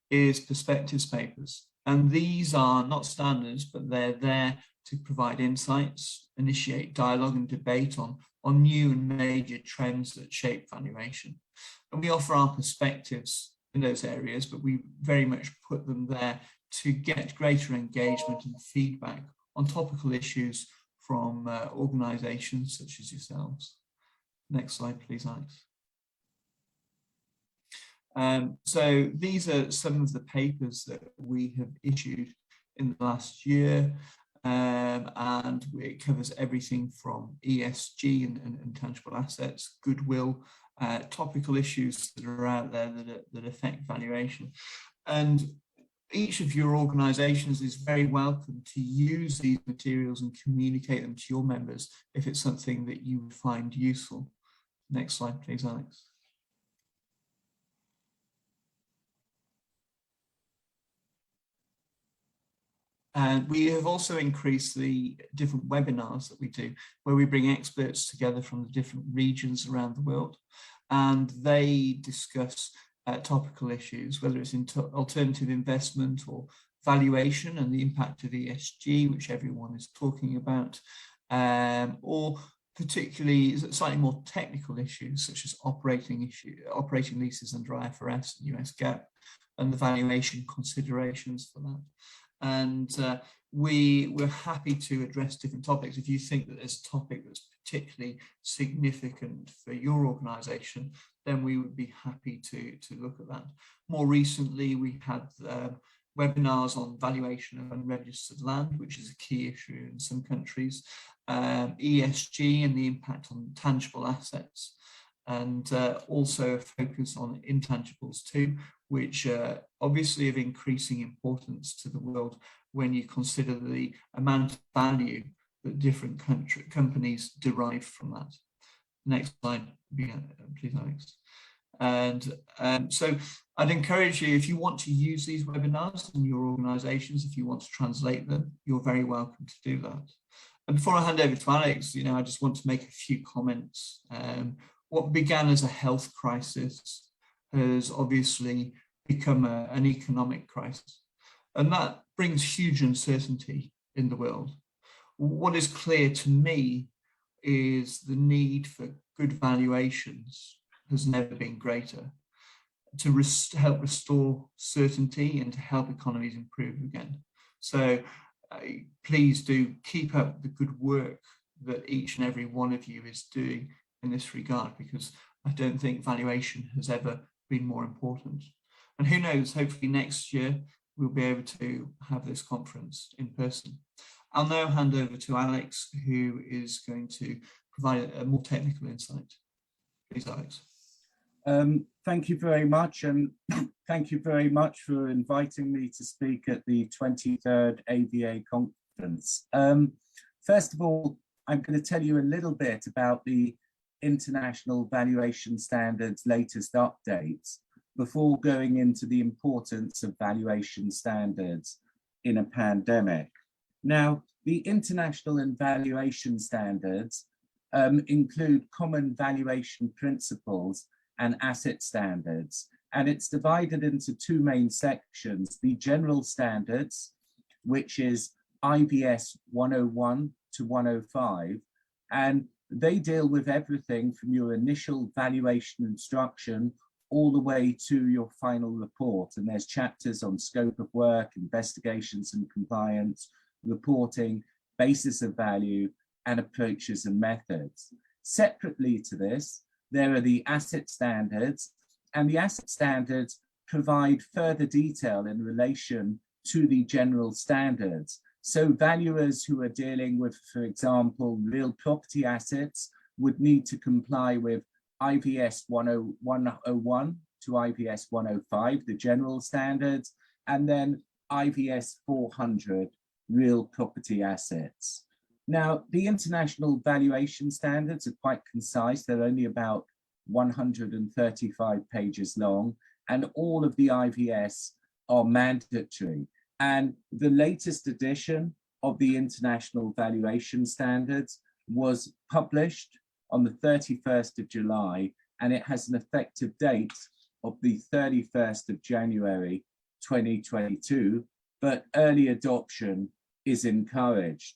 is perspectives papers. And these are not standards, but they're there to provide insights, initiate dialogue and debate on new and major trends that shape valuation. And we offer our perspectives in those areas, but we very much put them there to get greater engagement and feedback on topical issues from organizations such as yourselves. Next slide, please, Alex. So these are some of the papers that we have issued in the last year, and it covers everything from ESG and tangible assets, goodwill, topical issues that are out there that affect valuation. And each of your organizations is very welcome to use these materials and communicate them to your members if it's something that you would find useful. Next slide, please, Alex. And we have also increased the different webinars that we do, where we bring experts together from the different regions around the world, and they discuss topical issues, whether it's in alternative investment or valuation and the impact of ESG, which everyone is talking about, or particularly slightly more technical issues such as operating leases under IFRS and US GAAP and the valuation considerations for that. And we're happy to address different topics. If you think that there's a topic that's particularly significant for your organisation, then we would be happy to look at that. More recently, we had webinars on valuation of unregistered land, which is a key issue in some countries, ESG and the impact on tangible assets, and also a focus on intangibles too, which are obviously of increasing importance to the world when you consider the amount of value that different companies derive from that. Next slide, please, Alex. And so I'd encourage you, if you want to use these webinars in your organizations, if you want to translate them, you're very welcome to do that. And before I hand over to Alex, I just want to make a few comments. What began as a health crisis has obviously become an economic crisis, and that brings huge uncertainty in the world. What is clear to me is the need for good valuations has never been greater to help restore certainty and to help economies improve again. So please do keep up the good work that each and every one of you is doing in this regard, because I don't think valuation has ever been more important. And who knows, hopefully next year we'll be able to have this conference in person. I'll now hand over to Alex, who is going to provide a more technical insight. Please, Alex. Thank you very much, and thank you very much for inviting me to speak at the 23rd AVA Conference. First of all, I'm going to tell you a little bit about the International Valuation Standards latest updates before going into the importance of valuation standards in a pandemic. Now, the International Valuation Standards include common valuation principles and asset standards, and it's divided into two main sections: the general standards, which is IVS 101 to 105, and they deal with everything from your initial valuation instruction all the way to your final report. And there's chapters on scope of work, investigations and compliance, reporting, basis of value, and approaches and methods. Separately to this, there are the asset standards, and the asset standards provide further detail in relation to the general standards. So valuers who are dealing with, for example, real property assets would need to comply with IVS 101 to IVS 105, the general standards, and then IVS 400, real property assets. Now, the international valuation standards are quite concise. They're only about 135 pages long, and all of the IVS are mandatory. And the latest edition of the International Valuation Standards was published on the 31st of July, and it has an effective date of the 31st of January 2022, but early adoption is encouraged.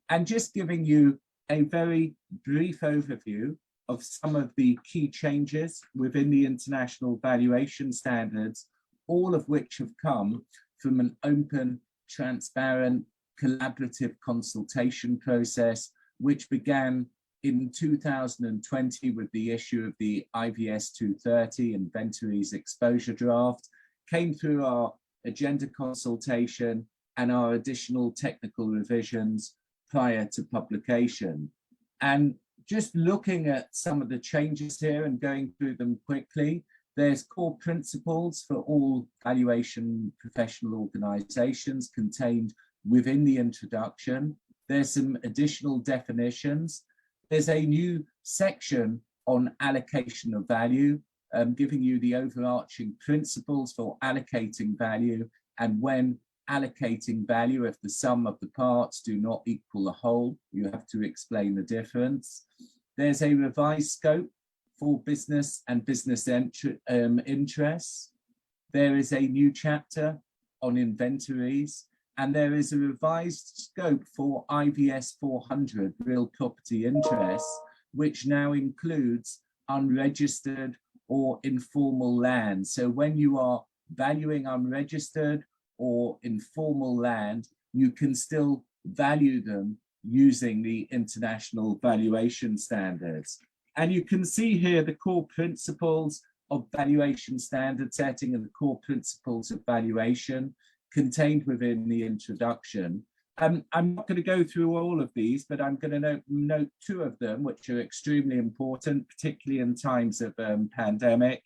And just giving you a very brief overview of some of the key changes within the International Valuation Standards, all of which have come from an open, transparent, collaborative consultation process, which began in 2020 with the issue of the IVS 230 Inventories Exposure Draft, came through our agenda consultation and our additional technical revisions prior to publication. And just looking at some of the changes here and going through them quickly, there's core principles for all valuation professional organizations contained within the introduction. There's some additional definitions. There's a new section on allocation of value, giving you the overarching principles for allocating value, and when allocating value, if the sum of the parts do not equal the whole, you have to explain the difference. There's a revised scope for business and business interests. There is a new chapter on inventories, and there is a revised scope for IVS 400, real property interests, which now includes unregistered or informal land. So when you are valuing unregistered or informal land, you can still value them using the international valuation standards. And you can see here the core principles of valuation standard setting and the core principles of valuation contained within the introduction. I'm not going to go through all of these, but I'm going to note two of them, which are extremely important, particularly in times of pandemic.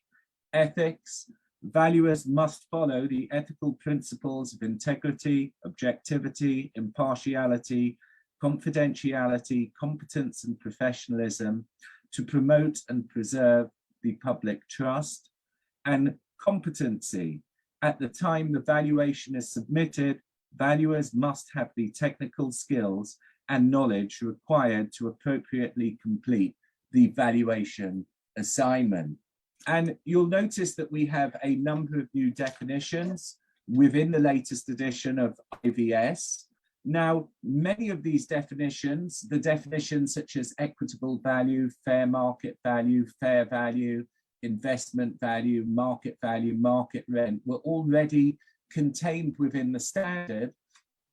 Ethics. Valuers must follow the ethical principles of integrity, objectivity, impartiality, confidentiality, competence, and professionalism to promote and preserve the public trust. And competency. At the time the valuation is submitted, valuers must have the technical skills and knowledge required to appropriately complete the valuation assignment. And you'll notice that we have a number of new definitions within the latest edition of IVS. Now, many of these definitions, the definitions such as equitable value, fair market value, fair value, investment value, market rent, were already contained within the standard.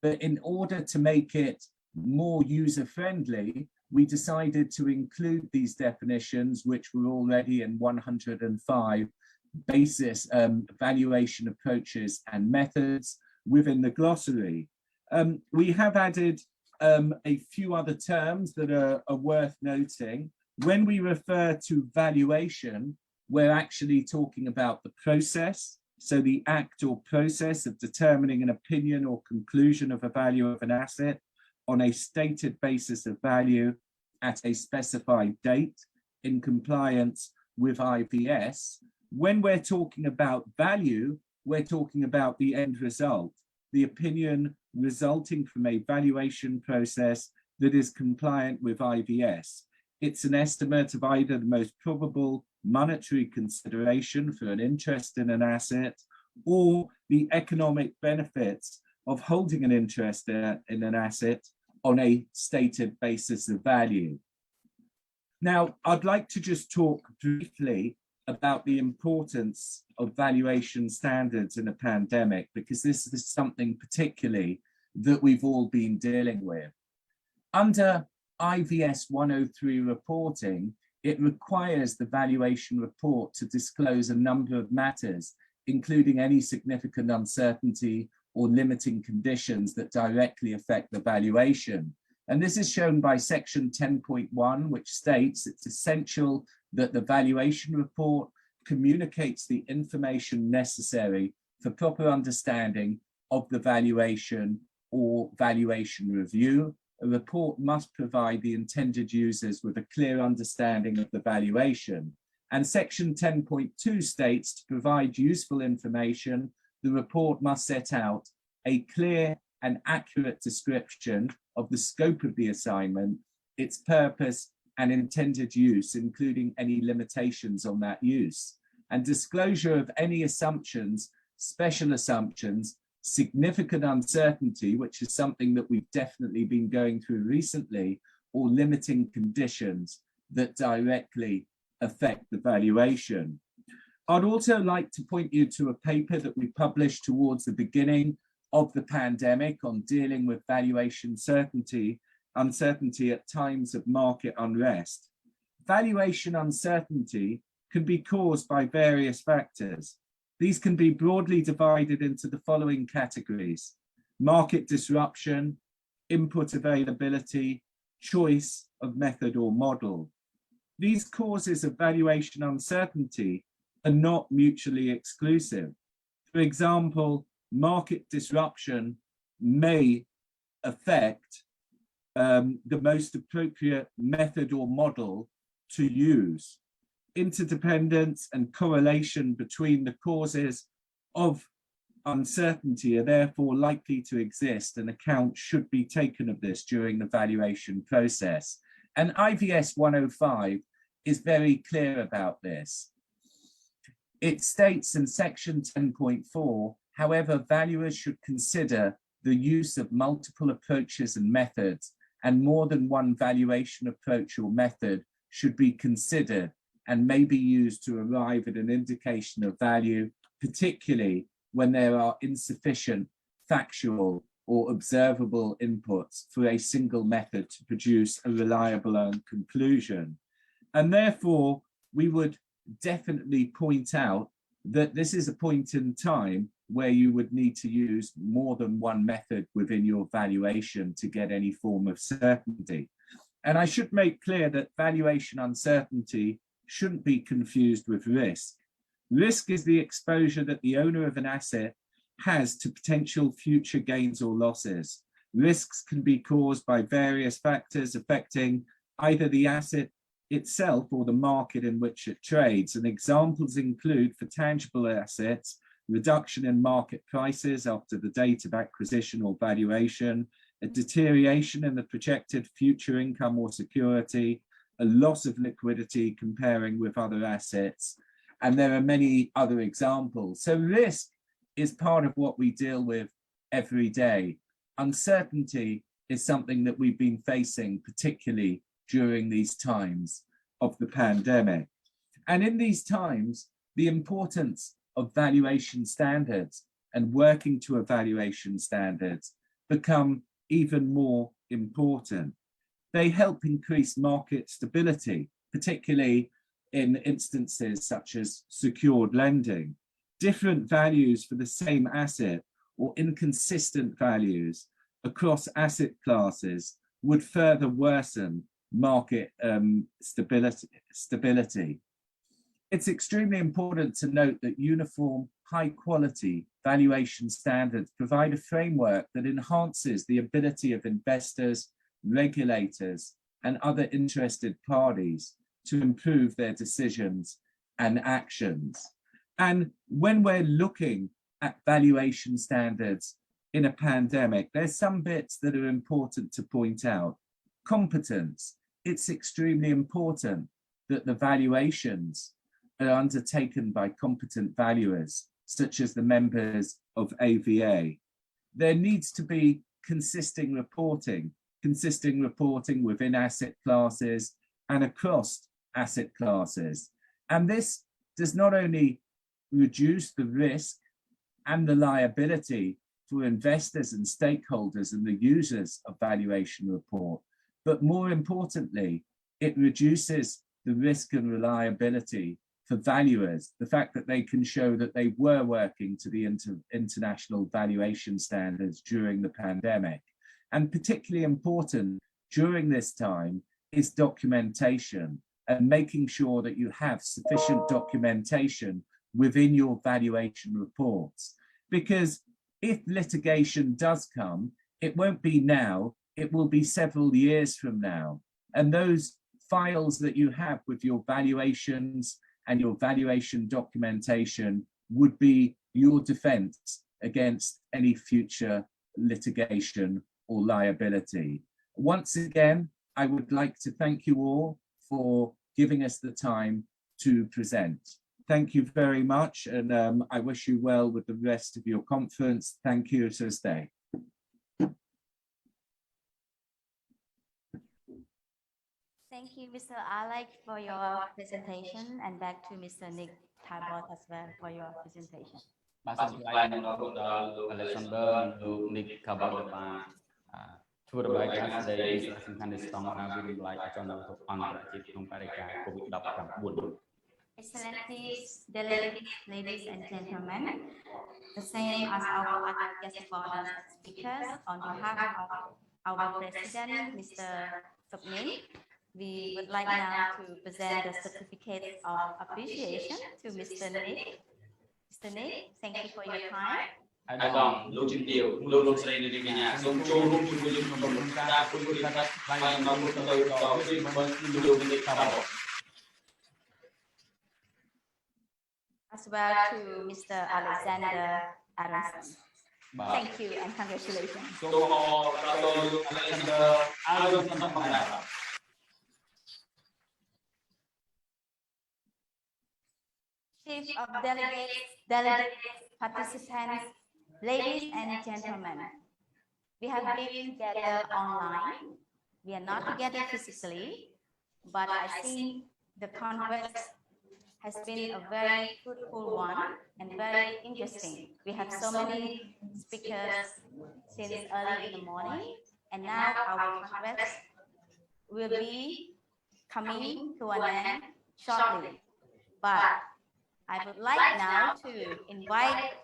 But in order to make it more user-friendly, we decided to include these definitions, which were already in 105 basis valuation approaches and methods within the glossary. We have added a few other terms that are worth noting. When we refer to valuation, we're actually talking about the process. So the act or process of determining an opinion or conclusion of a value of an asset on a stated basis of value at a specified date in compliance with IVS. When we're talking about value, we're talking about the end result, the opinion resulting from a valuation process that is compliant with IVS. It's an estimate of either the most probable monetary consideration for an interest in an asset or the economic benefits of holding an interest in an asset on a stated basis of value. Now, I'd like to just talk briefly about the importance of valuation standards in a pandemic, because this is something particularly that we've all been dealing with. Under IVS 103 reporting, it requires the valuation report to disclose a number of matters, including any significant uncertainty or limiting conditions that directly affect the valuation. And this is shown by section 10.1, which states it's essential that the valuation report communicates the information necessary for proper understanding of the valuation or valuation review. A report must provide the intended users with a clear understanding of the valuation. And section 10.2 states to provide useful information, the report must set out a clear and accurate description of the scope of the assignment, its purpose and intended use, including any limitations on that use, and disclosure of any assumptions, special assumptions, significant uncertainty, which is something that we've definitely been going through recently, or limiting conditions that directly affect the valuation. I'd also like to point you to a paper that we published towards the beginning of the pandemic on dealing with valuation uncertainty at times of market unrest. Valuation uncertainty can be caused by various factors. These can be broadly divided into the following categories: market disruption, input availability, choice of method or model. These causes of valuation uncertainty are not mutually exclusive. For example, market disruption may affect the most appropriate method or model to use. Interdependence and correlation between the causes of uncertainty are therefore likely to exist, and account should be taken of this during the valuation process. And IVS 105 is very clear about this. It states in section 10.4, however, valuers should consider the use of multiple approaches and methods, and more than one valuation approach or method should be considered and may be used to arrive at an indication of value, particularly when there are insufficient factual or observable inputs for a single method to produce a reliable conclusion. And therefore, we would definitely point out that this is a point in time where you would need to use more than one method within your valuation to get any form of certainty. And I should make clear that valuation uncertainty shouldn't be confused with risk. Risk is the exposure that the owner of an asset has to potential future gains or losses. Risks can be caused by various factors affecting either the asset itself or the market in which it trades. And examples include, for tangible assets, reduction in market prices after the date of acquisition or valuation, a deterioration in the projected future income or security, a loss of liquidity comparing with other assets, and there are many other examples. So risk is part of what we deal with every day. Uncertainty is something that we've been facing, particularly during these times of the pandemic. And in these times, the importance of valuation standards and working to evaluation standards become even more important. They help increase market stability, particularly in instances such as secured lending. Different values for the same asset or inconsistent values across asset classes would further worsen market stability. It's extremely important to note that uniform, high-quality valuation standards provide a framework that enhances the ability of investors, regulators, and other interested parties to improve their decisions and actions. And when we're looking at valuation standards in a pandemic, there's some bits that are important to point out. Competence. It's extremely important that the valuations are undertaken by competent valuers, such as the members of AVA. There needs to be consistent reporting within asset classes and across asset classes. And this does not only reduce the risk and the liability for investors and stakeholders and the users of valuation report, but more importantly, it reduces the risk and reliability for valuers, the fact that they can show that they were working to the international valuation standards during the pandemic. And particularly important during this time is documentation and making sure that you have sufficient documentation within your valuation reports. Because if litigation does come, it won't be now, it will be several years from now. And those files that you have with your valuations and your valuation documentation would be your defense against any future litigation or liability. Once again, I would like to thank you all for giving us the time to present. Thank you very much, and I wish you well with the rest of your conference. Thank you, so stay. Thank you, Mr. Alec, for your presentation, and back to Mr. Nick Talbot as well for your presentation. បាទសូមថ្លែងអំណរគុណដល់លោក Alexander និងលោក Nick Talbot ដែលបានធ្វើរបាយការណ៍ស្ដីពីសារៈសំខាន់នៃស្តង់ដារវិតម្លៃអចលនវត្ថុអន្តរជាតិក្នុងបរិយាកាស COVID-19. Excellencies, delegates, ladies and gentlemen, the same as our other guest speakers, on behalf of our President, Mr. Soknim, we would like now to present the certificate of appreciation to Mr. Nick. Mr. Nick, thank you for your time. As well to Mr. Alexander Aronson. Thank you and congratulations. Chief of delegates, participants, ladies and gentlemen, we have been together online. We are not together physically, but I think the Congress has been a very fruitful one and very interesting. We have so many speakers since early in the morning, and now our Congress will be coming to an end shortly. But I would like now to invite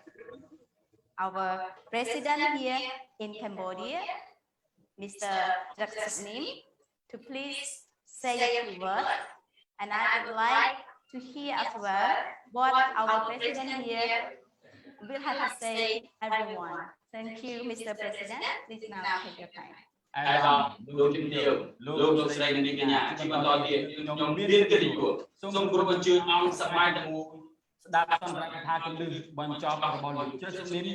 our president here in Cambodia, Mr. Soknim, to please say a few words. And I would like to hear as well what our president here will have to say, everyone. Thank you, Mr. President. Please now take your time. លោកជំរាបលោកលោកស្រីនិងកញ្ញាជាបន្តទៀតខ្ញុំមានកិត្តិយសសូមគោរពអញ្ជើញអង្គសមាជិកទាំងមូលស្ដាប់សម្រាប់ថាគន្លឹះបញ្ចប់របស់លោកជ្រឹកសុខនិម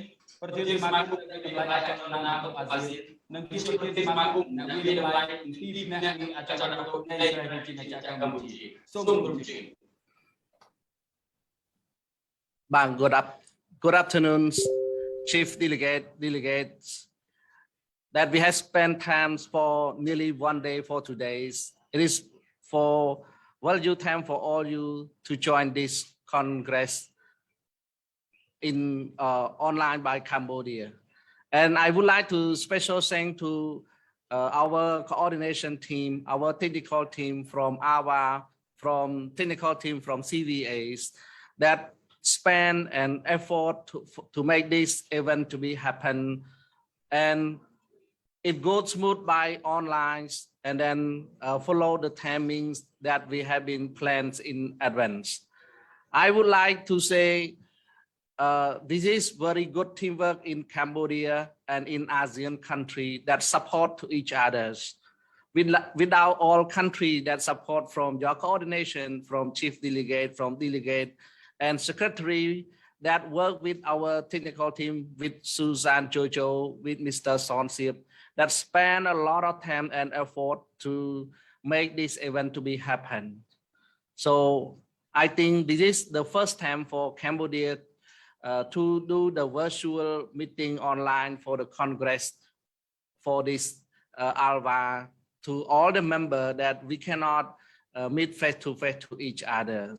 ប្រធានសមាគមតម្លៃអចលនទិបអាស៊ាននិងជាប្រធានសមាគមអ្នកវិទ្យាល័យទីផ្នែកអចលនទិបនៃប្រជាជាតិកម្ពុជាសូមគោរពអញ្ជើញ Good afternoon, Chief Delegates. That we have spent time for nearly 1 day for 2 days. It is for value time for all you to join this Congress in online by Cambodia. And I would like to special thank to our coordination team, our technical team from AVA, from technical team from CVEAs that spend an effort to make this event to be happen. And it goes smooth by online and then follow the timings that we have been planned in advance. I would like to say this is very good teamwork in Cambodia and in ASEAN country that support to each others. Without all country that support from your coordination, from chief delegate, from delegate and secretary that work with our technical team, with Susan Jojo, with Mr. Sonsip, that spend a lot of time and effort to make this event to be happen. So I think this is the first time for Cambodia to do the virtual meeting online for the Congress for this ALVA to all the members that we cannot meet face to each other.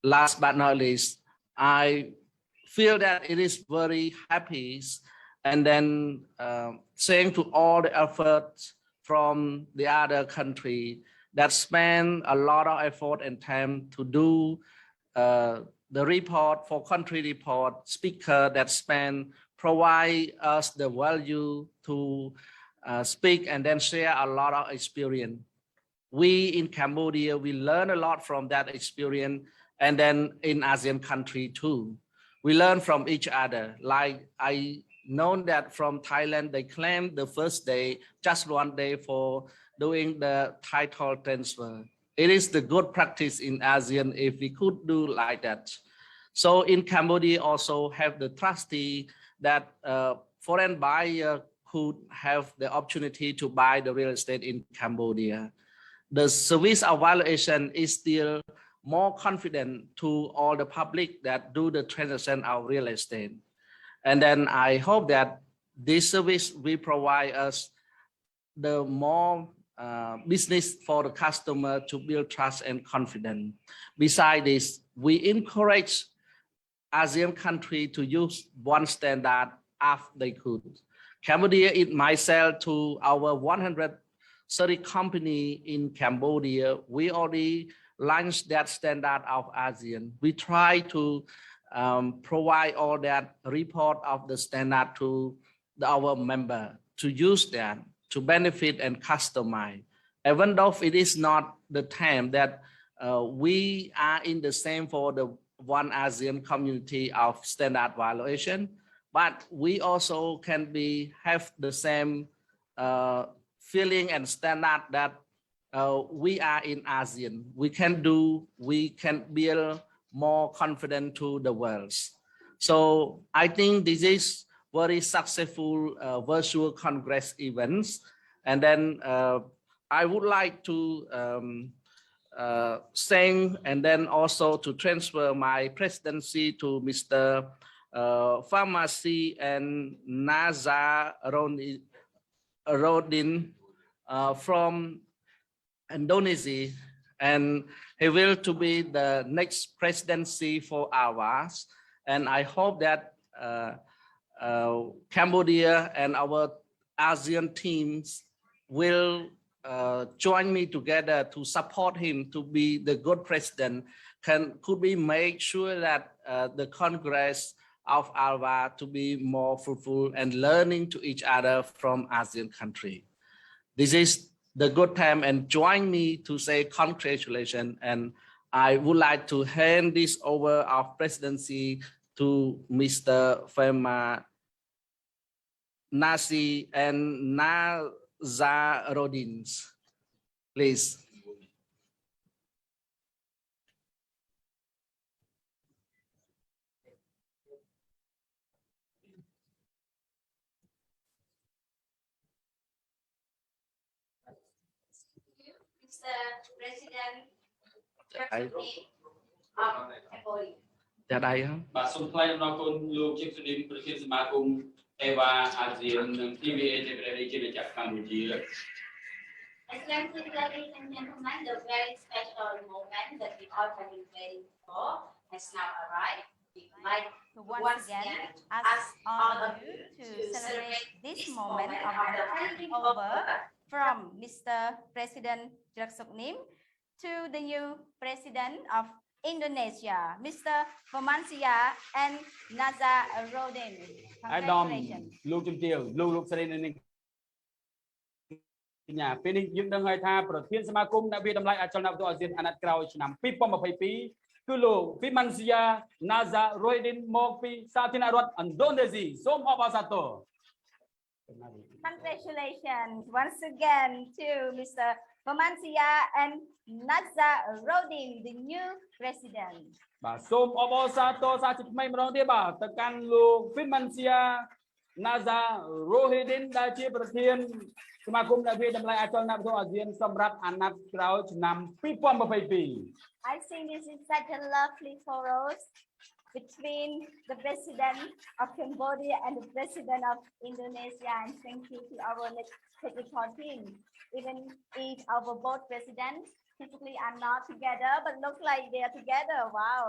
Last but not least, I feel that it is very happy and then saying to all the efforts from the other country that spend a lot of effort and time to do the report for country report, speaker that provide us the value to speak and then share a lot of experience. We in Cambodia, we learn a lot from that experience, and then in ASEAN country too. We learn from each other. Like I know that from Thailand, they claim the first day, just 1 day for doing the title transfer. It is the good practice in ASEAN if we could do like that. So in Cambodia also have the trustee that foreign buyer could have the opportunity to buy the real estate in Cambodia. The service of valuation is still more confident to all the public that do the transaction of real estate. And then I hope that this service will provide us the more business for the customer to build trust and confidence. Besides this, we encourage ASEAN country to use one standard if they could. Cambodia, it might sell to our 130 company in Cambodia. We already launched that standard of ASEAN. We try to provide all that report of the standard to our member to use that to benefit and customize. Even though it is not the time that we are in the same for the one ASEAN community of standard valuation, but we also can have the same feeling and standard that we are in ASEAN. We can build more confident to the world. So I think this is very successful virtual Congress events. And then I would like to thank and then also to transfer my presidency to Mr. Pharmacy and Nazarodin from Indonesia. And He will to be the next presidency for AVAS, and I hope that Cambodia and our ASEAN teams will join me together to support him to be the good president. Could we make sure that the Congress of AVA to be more fruitful and learning to each other from ASEAN country. This is the good time, and join me to say congratulations. And I would like to hand this over our presidency to Mr. Fema Nasi and Nazarodins. Please. Mr. President, That I am. បាទសូមថ្លែងអំណរគុណលោកជាប្រធានប្រធានសមាគម AVA អាស៊ាននិង CVEA ជាប្រទេសជាម្ចាស់កម្ពុជា Excellency, ladies and gentlemen, the very special moment that we all have been waiting for has now arrived. We'd like to once again ask all of you to celebrate this moment of handing over from Mr. President Chrek Soknim to the new President of Indonesia, Mr. Vamansia and Nazarodin. អាដាមលោកជំទាវលោកស្រីនៅនេះកញ្ញាពេលនេះយើងដឹងហើយថាប្រធានសមាគមអ្នកវិតម្លៃអចលនវត្ថុអាស៊ានអាណត្តិក្រោយឆ្នាំ 2022 គឺលោក Vamansia Nazarodin មកពីសាធារណរដ្ឋឥណ្ឌូនេស៊ីសូមអបអរសាទរ Congratulations once again to Mr. Vamansia and Nazarodin, the new president. បាទសូមអបអរសាទរសាជាថ្មីម្ដងទៀតបាទទៅកាន់លោក Vamansia Nazarodin ដែលជាប្រធានសមាគមអ្នកវិតម្លៃអចលនវត្ថុអាស៊ានសម្រាប់អាណត្តិក្រោយឆ្នាំ 2022 I think this is such a lovely photos between the president of Cambodia and the president of Indonesia, and thank you to our technical team. Even if our both presidents physically are not together, but look like they are together. Wow,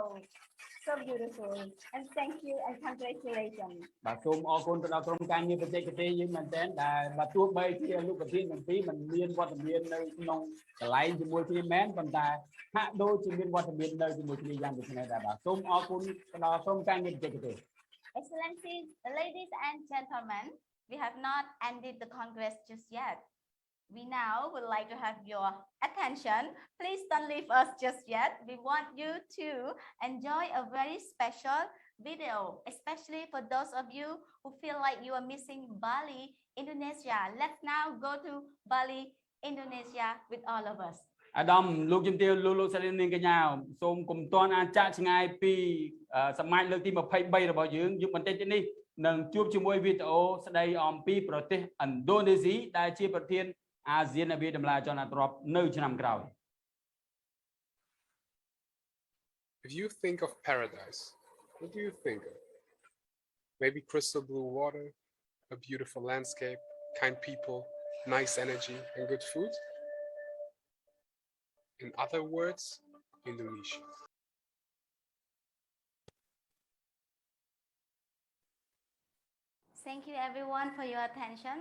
so beautiful. And thank you and congratulations. បាទសូមអរគុណទៅដល់ក្រុមការងារបច្ចេកទេសយើងមែនទែនដែលបាទទោះបីជាលោកប្រធានទាំងពីរមិនមានវត្តមាននៅក្នុងកន្លែងជាមួយគ្នាមែនប៉ុន្តែហាក់ដូចជាមានវត្តមាននៅជាមួយគ្នាយ៉ាងដូចនេះដែរបាទសូមអរគុណទៅដល់ក្រុមការងារបច្ចេកទេស Excellencies, ladies and gentlemen, we have not ended the Congress just yet. We now would like to have your attention. Please don't leave us just yet. We want you to enjoy a very special video, especially for those of you who feel like you are missing Bali, Indonesia. Let's now go to Bali, Indonesia with all of us. អាដាមលោកជំទាវលោកស្រីនាងកញ្ញាសូមកុំទាន់អាចចាក់ឆ្ងាយពីសមាជលើកទី 23 របស់យើងយុគបន្តិចទៀតនេះនឹងជួបជាមួយវីដេអូស្ដីអំពីប្រទេសឥណ្ឌូនេស៊ីដែលជាប្រធានអាស៊ានអ្នកវិតម្លៃអចលនទ្រព្យនៅឆ្នាំក្រោយ If you think of paradise, what do you think of? Maybe crystal blue water, a beautiful landscape, kind people, nice energy, and good food? In other words, Indonesia. Thank you everyone for your attention.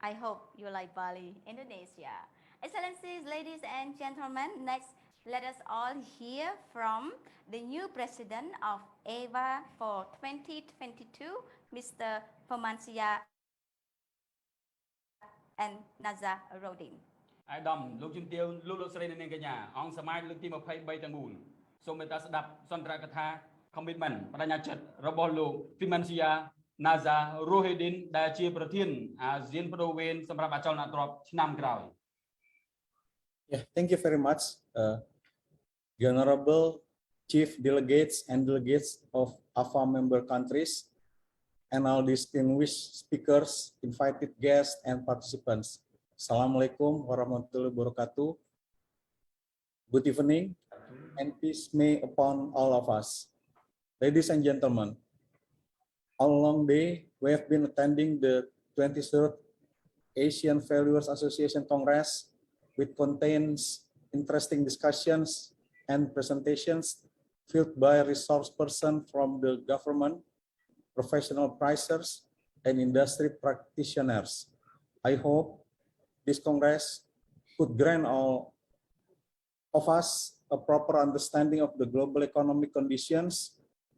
I hope you like Bali, Indonesia. Excellencies, ladies and gentlemen, next let us all hear from the new president of AVA for 2022, Mr. Vamansia and Nazarodin. អាដាមលោកជំទាវលោកស្រីនាងកញ្ញាអង្គសមាជលើកទី 23 ទាំងមូលសូមមេត្តាស្ដាប់សន្ទរកថា commitment បដិញ្ញាចិត្តរបស់លោក Vamansia Nazarodin ដែលជាប្រធានអាស៊ានបដូវវេនសម្រាប់អចលនទ្រព្យឆ្នាំក្រោយ Yeah, thank you very much, the honorable chief delegates and delegates of AVA member countries, and all distinguished speakers, invited guests, and participants. Assalamualaikum warahmatullahi wabarakatuh. Good evening, and peace may upon all of us. Ladies and gentlemen, all along day, we have been attending the 23rd Asian Valuers Association Congress, which contains interesting discussions and presentations filled by resource persons from the government, professional pricers, and industry practitioners. I hope this Congress could grant all of us a proper understanding of the global economic conditions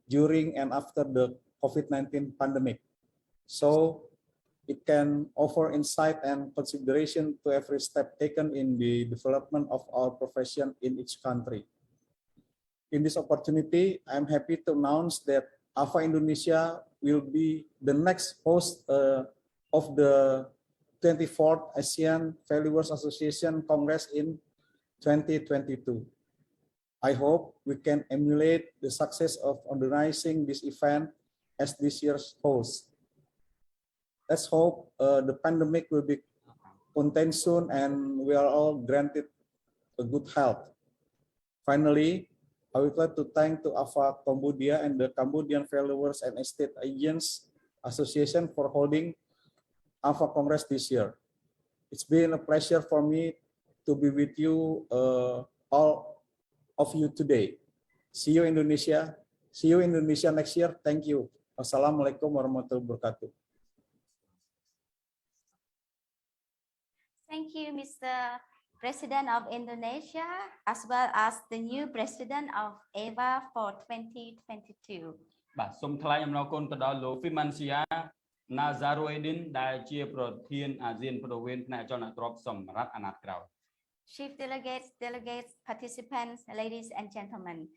during and after the COVID-19 pandemic, so it can offer insight and consideration to every step taken in the development of our profession in each country. In this opportunity, I'm happy to announce that AVA Indonesia will be the next host of the 24th ASEAN Valuers Association Congress in 2022. I hope we can emulate the success of organizing this event as this year's host. Let's hope the pandemic will be contained soon and we are all granted a good health. Finally, I would like to thank to AVA Cambodia and the Cambodian Valuers and Estate Agents Association for holding AVA Congress this year. It's been a pleasure for me to be with you, all of you today. See you Indonesia. See you Indonesia next year. Thank you. Wassalamualaikum warahmatullahi wabarakatuh. Thank you, Mr. President of Indonesia, as well as the new President of AVA for 2022. បាទសូមថ្លែងអំណរគុណទៅដល់លោក Financia Nazaruddin ដែលជាប្រធានអាស៊ានប្រវេនផ្នែកអចលនទ្រព្យសម្រាប់អាណត្តិក្រោយ Chief delegates, participants, ladies and gentlemen.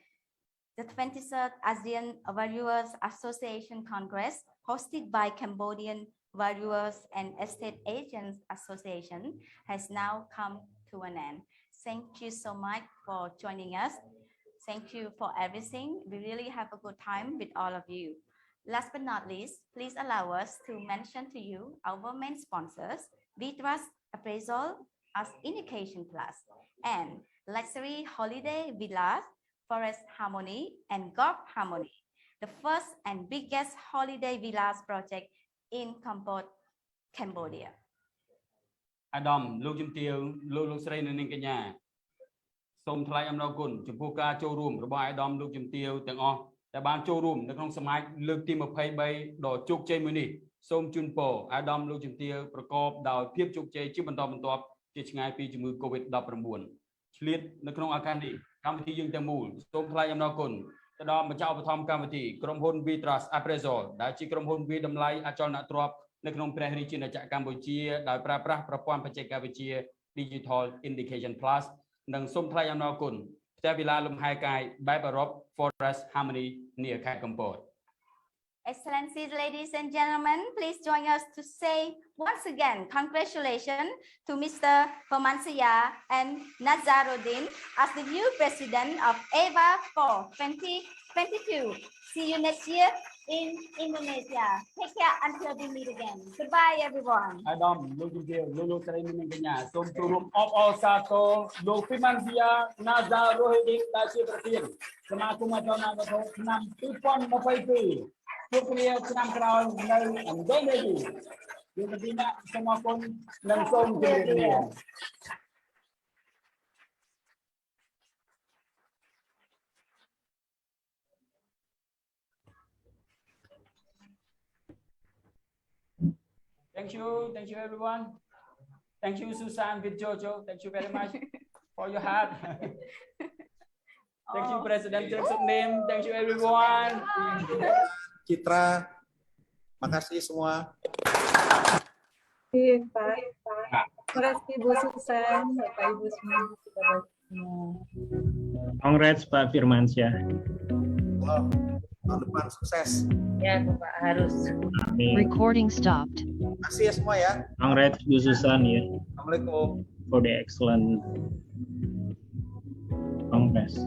The 23rd ASEAN Valuers Association Congress, hosted by Cambodian Valuers and Estate Agents Association, has now come to an end. Thank you so much for joining us. Thank you for everything. We really have a good time with all of you. Last but not least, please allow us to mention to you our main sponsors, VTrust Appraisal as Indication Plus, and Luxury Holiday Villas, Forest Harmony, and Golf Harmony, the first and biggest holiday villas project in Cambodia. អាដាមលោកជំទាវលោកស្រីនៅនាងកញ្ញាសូមថ្លែងអំណរគុណចំពោះការចូលរួមរបស់អាដាមលោកជំទាវទាំងអស់ដែលបានចូលរួមនៅក្នុងសមាជលើកទី23ដ៏ជោគជ័យមួយនេះសូមជូនពរអាដាមលោកជំទាវប្រកបដោយភាពជោគជ័យជាបន្តបន្ទាប់ជាឆ្ងាយពីជំងឺ COVID-19 ឆ្លៀតនៅក្នុងឱកាសនេះកម្មវិធីយើងទាំងមូលសូមថ្លែងអំណរគុណទៅដល់ម្ចាស់ឧបត្ថម្ភកម្មវិធីក្រុមហ៊ុន VTrust Appraisal ដែលជាក្រុមហ៊ុនវិតម្លៃអចលនទ្រព្យនៅក្នុងព្រះរាជាណាចក្រកម្ពុជាដោយប្រើប្រាស់ប្រព័ន្ធបច្ចេកវិទ្យា Digital Indication Plus និងសូមថ្លែងអំណរគុណផ្ទះវិឡាលំហែកាយបែបអឺរ៉ុប Forest Harmony នាខេត្តកំពត Excellencies, ladies and gentlemen, please join us to say once again congratulations to Mr. Financia and Nazaruddin as the new president of AVA for 2022. See you next year in Indonesia. Take care until we meet again. Goodbye, everyone. អាដាមលោកជំទាវលោកស្រីនាងកញ្ញាសូមចូលរួមអបអរសាទរលោក Financia Nazaruddin ដែលជាប្រធានសមាគមអចលនវត្ថុឆ្នាំ 2022 ជួបគ្នាឆ្នាំក្រោយនៅឥណ្ឌូនេស៊ីយើងពីអ្នកសូមអរគុណនិងសូមជម្រាបលា Thank you everyone. Thank you Susan with Jojo. Thank you very much for your heart. Thank you President Soknim. Thank you everyone. Citra, makasih semua. Pak. Terima kasih Bu Susan, Bapak Ibu semua. Congrats Pak Firmansyah. Wow, tahun depan sukses. Ya Bapak harus. Amin. Recording stopped. Makasih ya semua ya. Congrats Bu Susan ya. Assalamualaikum. For the excellent Congress.